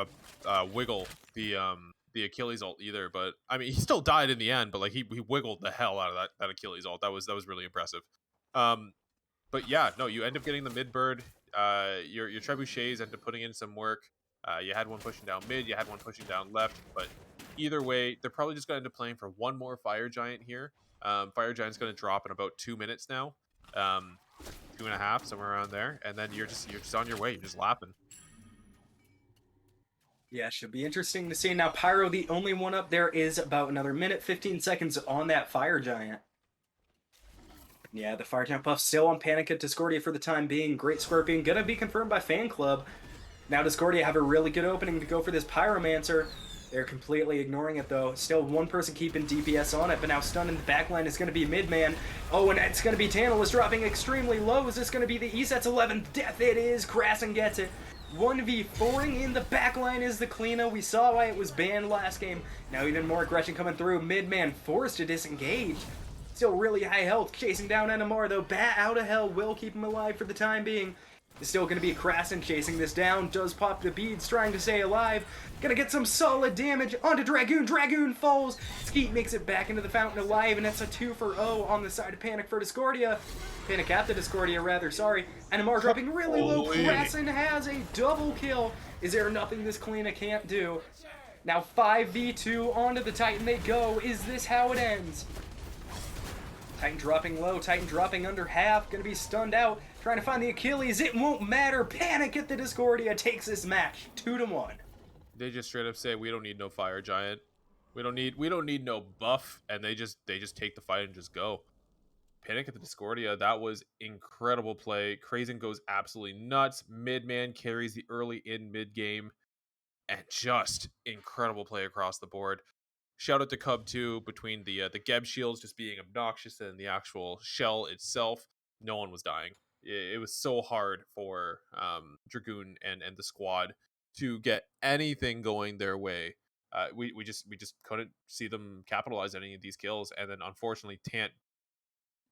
gonna wiggle the Achilles ult either, but I mean he still died in the end. But like he wiggled the hell out of that Achilles ult. That was really impressive. Um, but yeah, no, you end up getting the mid bird. Your trebuchets end up putting in some work. You had one pushing down mid, you had one pushing down left, but either way, they're probably just going to end up playing for one more fire giant here. Fire giant's going to drop in about 2 minutes now, 2.5, somewhere around there, and then you're just on your way. You're just laughing. Yeah, should be interesting to see. Now, Pyro, the only one up there, is about another minute, 15 seconds on that Fire Giant. Yeah, the Fire Giant buff still on Panic at Discordia for the time being. Great Scorpion gonna be confirmed by Fanclub. Now Discordia have a really good opening to go for this Pyromancer. They're completely ignoring it though. Still one person keeping DPS on it, but now stun in the backline is going to be Midman. Oh, and it's going to be Tantalus dropping extremely low. Is this going to be the ESET's 11th death? It is. Krasn gets it. 1v4ing in the backline is the Kleena. We saw why it was banned last game. Now even more aggression coming through. Midman forced to disengage. Still really high health. Chasing down Enamar though. Bat out of hell will keep him alive for the time being. It's still going to be Krasn chasing this down. Does pop the beads, trying to stay alive. Gonna get some solid damage onto Dragoon. Dragoon falls. Skeet makes it back into the fountain alive, and it's a 2-for-0 on the side of Panic for Discordia. Panic at the Discordia, rather, sorry. Enamar dropping really low. Krasn has a double kill. Is there nothing this Kleena can't do? Now 5v2 onto the Titan they go. Is this how it ends? Titan dropping low, Titan dropping under half, gonna be stunned out, trying to find the Achilles, it won't matter, Panic at the Discordia takes this match, 2-1. They just straight up say we don't need no fire giant. We don't need no buff, and they just take the fight and just go. Panic at the Discordia, that was incredible play. Krazen goes absolutely nuts. Midman carries the early in mid game, and just incredible play across the board. Shout out to Cub too, between the Geb shields just being obnoxious and the actual shell itself. No one was dying. It was so hard for Dragoon and the squad to get anything going their way. We just couldn't see them capitalize any of these kills, and then unfortunately Tant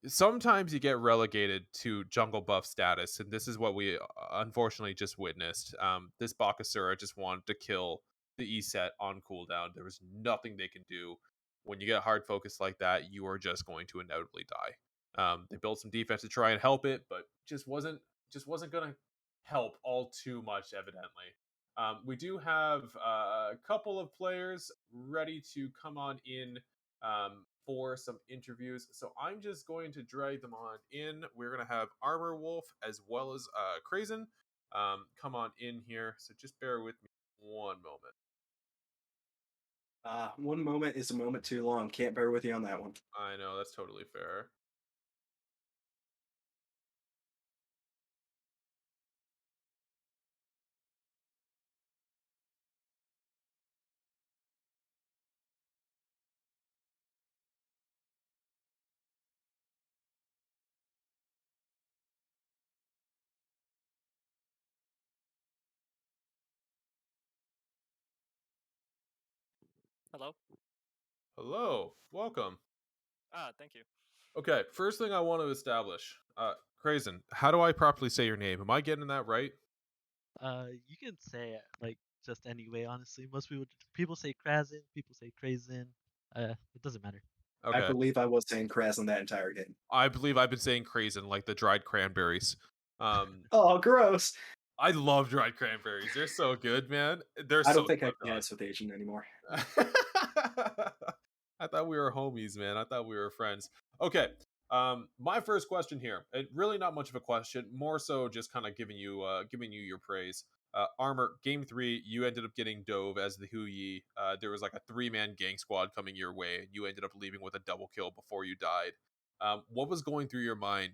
sometimes you get relegated to jungle buff status, and this is what we unfortunately just witnessed. This Bakasura just wanted to kill the E set on cooldown. There was nothing they can do. When you get hard focus like that, you are just going to inevitably die. They built some defense to try and help it, but just wasn't going to help all too much. Evidently, we do have a couple of players ready to come on in for some interviews. So I'm just going to drag them on in. We're going to have Armor Wolf as well as Krazen come on in here. So just bear with me one moment. One moment is a moment too long. Can't bear with you on that one. I know that's totally fair. Hello. Hello, welcome. Thank you. Okay, first thing I want to establish, Krazen, how do I properly say your name? Am I getting that right? You can say it like just anyway. Honestly, most people say Krasin, people say Krazen. It doesn't matter. I Okay, believe I was saying Krasn that entire game. I believe I've been saying Krazen like the dried cranberries. Um, Oh, gross. I love dried cranberries. They're so good, man. They're I so don't think I slept can on. dance with Asian anymore. I thought we were homies, man. I thought we were friends. Okay. My first question here. Really not much of a question, more so just kind of giving you your praise. Armor, game three, you ended up getting Dove as the Hu Yi. There was like a three-man gang squad coming your way, and you ended up leaving with a double kill before you died. What was going through your mind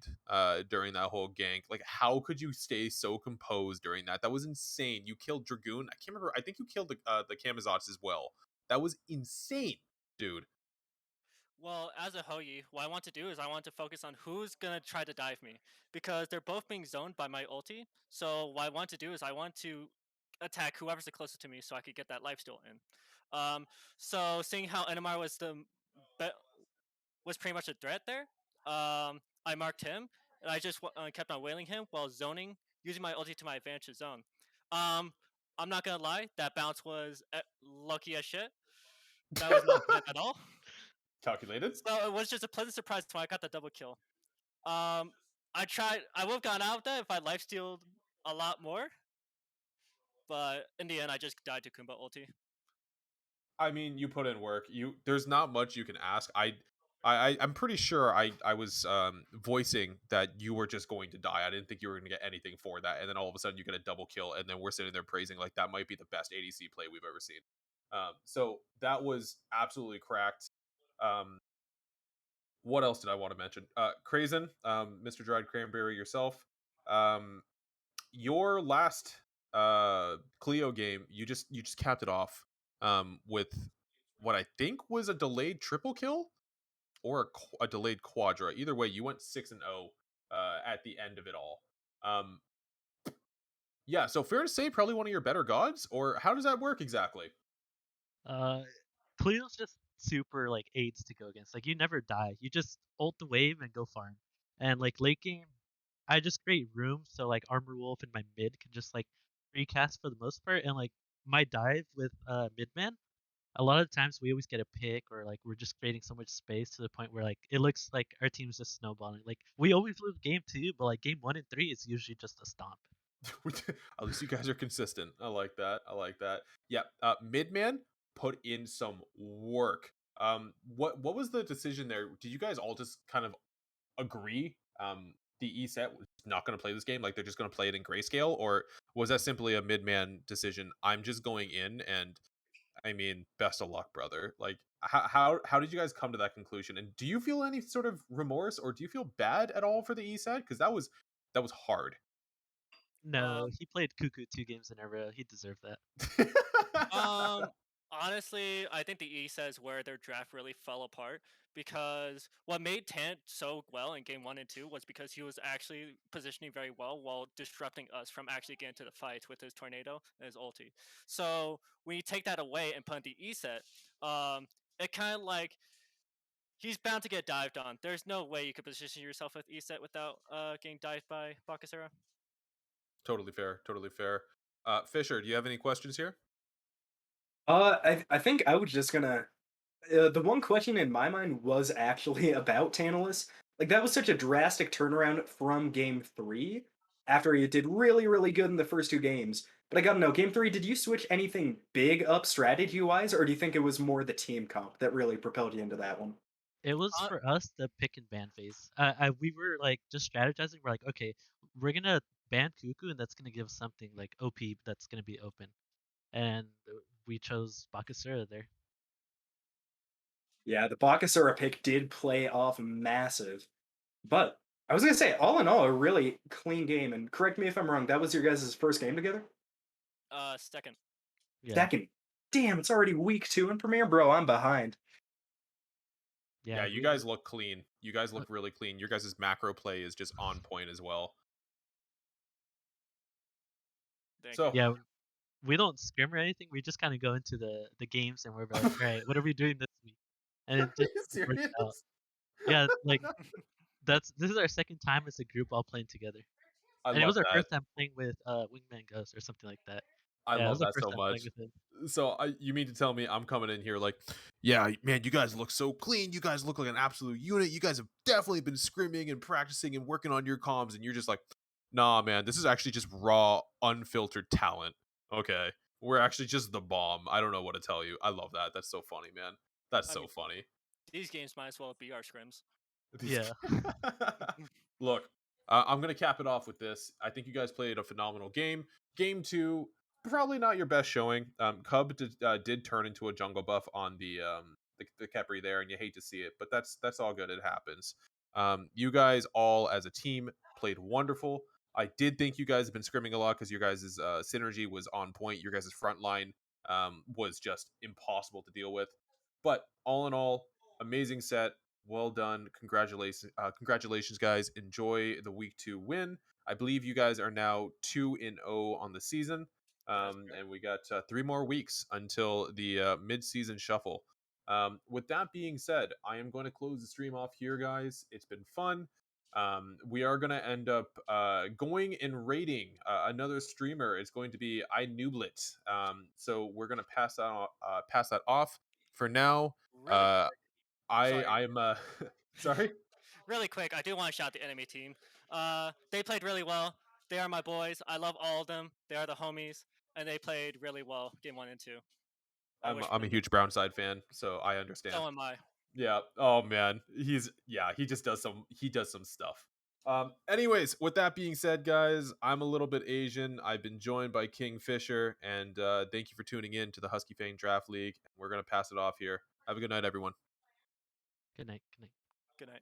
during that whole gank? Like, how could you stay so composed during that? That was insane. You killed Dragoon. I can't remember. I think you killed the Kamazots as well. That was insane, dude. Well, as a Hoyi, what I want to do is I want to focus on who's gonna try to dive me because they're both being zoned by my ulti. So what I want to do is I want to attack whoever's the closest to me so I could get that lifesteal in. Um, so seeing how Enamar was be- was pretty much a threat there, I marked him and I just kept on wailing him while zoning, using my ulti to my advantage to zone. Um, I'm not gonna lie, that bounce was lucky as shit. That was not planned at all. Calculated. So it was just a pleasant surprise when I got the double kill. Um, I would have gone out with that if I lifestealed a lot more, but in the end, I just died to Kumba ulti. I mean, you put in work. There's not much you can ask. I'm pretty sure I was voicing that you were just going to die. I didn't think you were going to get anything for that, and then all of a sudden you get a double kill, and then we're sitting there praising like that might be the best ADC play we've ever seen. So that was absolutely cracked. Um, what else did I want to mention? Krazen, Mr. Dried Cranberry yourself. Um, your last Clio game, you just capped it off with what I think was a delayed triple kill or a delayed quadra. Either way, you went 6-0 at the end of it all. Um, yeah, so fair to say, probably one of your better gods, or how does that work exactly? Uh, Cleo's just super like aids to go against. Like you never die. You just ult the wave and go farm. And like late game, I just create room so like Armor Wolf and my mid can just like recast for the most part. And like my dive with midman, a lot of times we always get a pick or like we're just creating so much space to the point where like it looks like our team's just snowballing. Like we always lose game two, but like game 1 and 3 is usually just a stomp. At least you guys are consistent. I like that. I like that. Yeah, Midman put in some work. What was the decision there? Did you guys all just kind of agree the E set was not going to play this game, like they're just going to play it in grayscale, or was that simply a midman decision? I'm just going in, and I mean, best of luck, brother. Like, how did you guys come to that conclusion? And do you feel any sort of remorse, or do you feel bad at all for the E set? Because that was hard. No, Um, he played Cuckoo 2 games in a row. He deserved that. um, honestly, I think the E says where their draft really fell apart because what made Tant so well in game 1 and 2 was because he was actually positioning very well while disrupting us from actually getting to the fight with his tornado and his ulti. So when you take that away and put in the E set, it kind of like He's bound to get dived on. There's no way you could position yourself with Eset without getting dived by Bakasura. Totally fair. Totally fair. Fisher, do you have any questions here? I think I was just gonna. The one question in my mind was actually about Tantalus. Like that was such a drastic turnaround from Game Three, after he did really really good in the first two games. But I gotta know, Game Three, did you switch anything big up strategy wise, or do you think it was more the team comp that really propelled you into that one? It was Uh, for us the pick and ban phase. We were like just strategizing. We're like, okay, we're gonna ban Cuckoo, and that's gonna give us something like OP that's gonna be open. And we chose Bakasura there. Yeah, the Bakasura pick did play off massive. But I was gonna say, all in all, a really clean game. And correct me if I'm wrong, that was your guys' first game together? second. Yeah, Second. Damn, it's already week two in Premiere, bro. I'm behind. Yeah, yeah, you guys look clean. You guys look really clean. Your guys' macro play is just on point as well. Thank you. So, yeah. We don't scrim or anything. We just kind of go into the games and we're like, all right, what are we doing this week? And it are just you works out. serious? Yeah, like this is our second time as a group all playing together, I and it love was our that. first time playing with Wingman Ghost or something like that. I Yeah, it love was our that first so time playing much. with him. So, you mean to tell me I'm coming in here like, yeah, man, you guys look so clean. You guys look like an absolute unit. You guys have definitely been scrimming and practicing and working on your comms, and you're just like, nah, man, this is actually just raw, unfiltered talent. Okay, we're actually just the bomb. I don't know what to tell you. I love that. That's so funny, man. That's I so mean, funny. these games might as well be our scrims. These- Yeah, Look, I'm gonna cap it off with this. I think you guys played a phenomenal game. Game two, probably not your best showing. Cub did turn into a jungle buff on the Khepri there, and you hate to see it, but that's all good. It happens. You guys all as a team played wonderful. I did think you guys have been scrimming a lot because your guys' synergy was on point. Your guys' front line was just impossible to deal with. But all in all, amazing set. Well done. Congratulations, guys. Enjoy the week two win. I believe you guys are now 2-0 on the season. That is correct. And we got 3 more weeks until the mid-season shuffle. With that being said, I am going to close the stream off here, guys. It's been fun. We are going to end up going and rating another streamer. It's going to be iNublet. So we're going to pass that off for now. Really, Uh, sorry. I'm sorry. Really quick, I do want to shout the enemy team. They played really well. They are my boys. I love all of them. They are the homies, and they played really well game one and two. I wish for I'm a them to. huge Brownside fan, so I understand. So am I. Yeah. Oh man, he just does some stuff. Anyways, with that being said, guys, I'm a little bit Asian. I've been joined by King Fisher, and thank you for tuning in to the Husky Fang Draft League. We're gonna pass it off here. Have a good night, everyone. good night. Good night. Good night.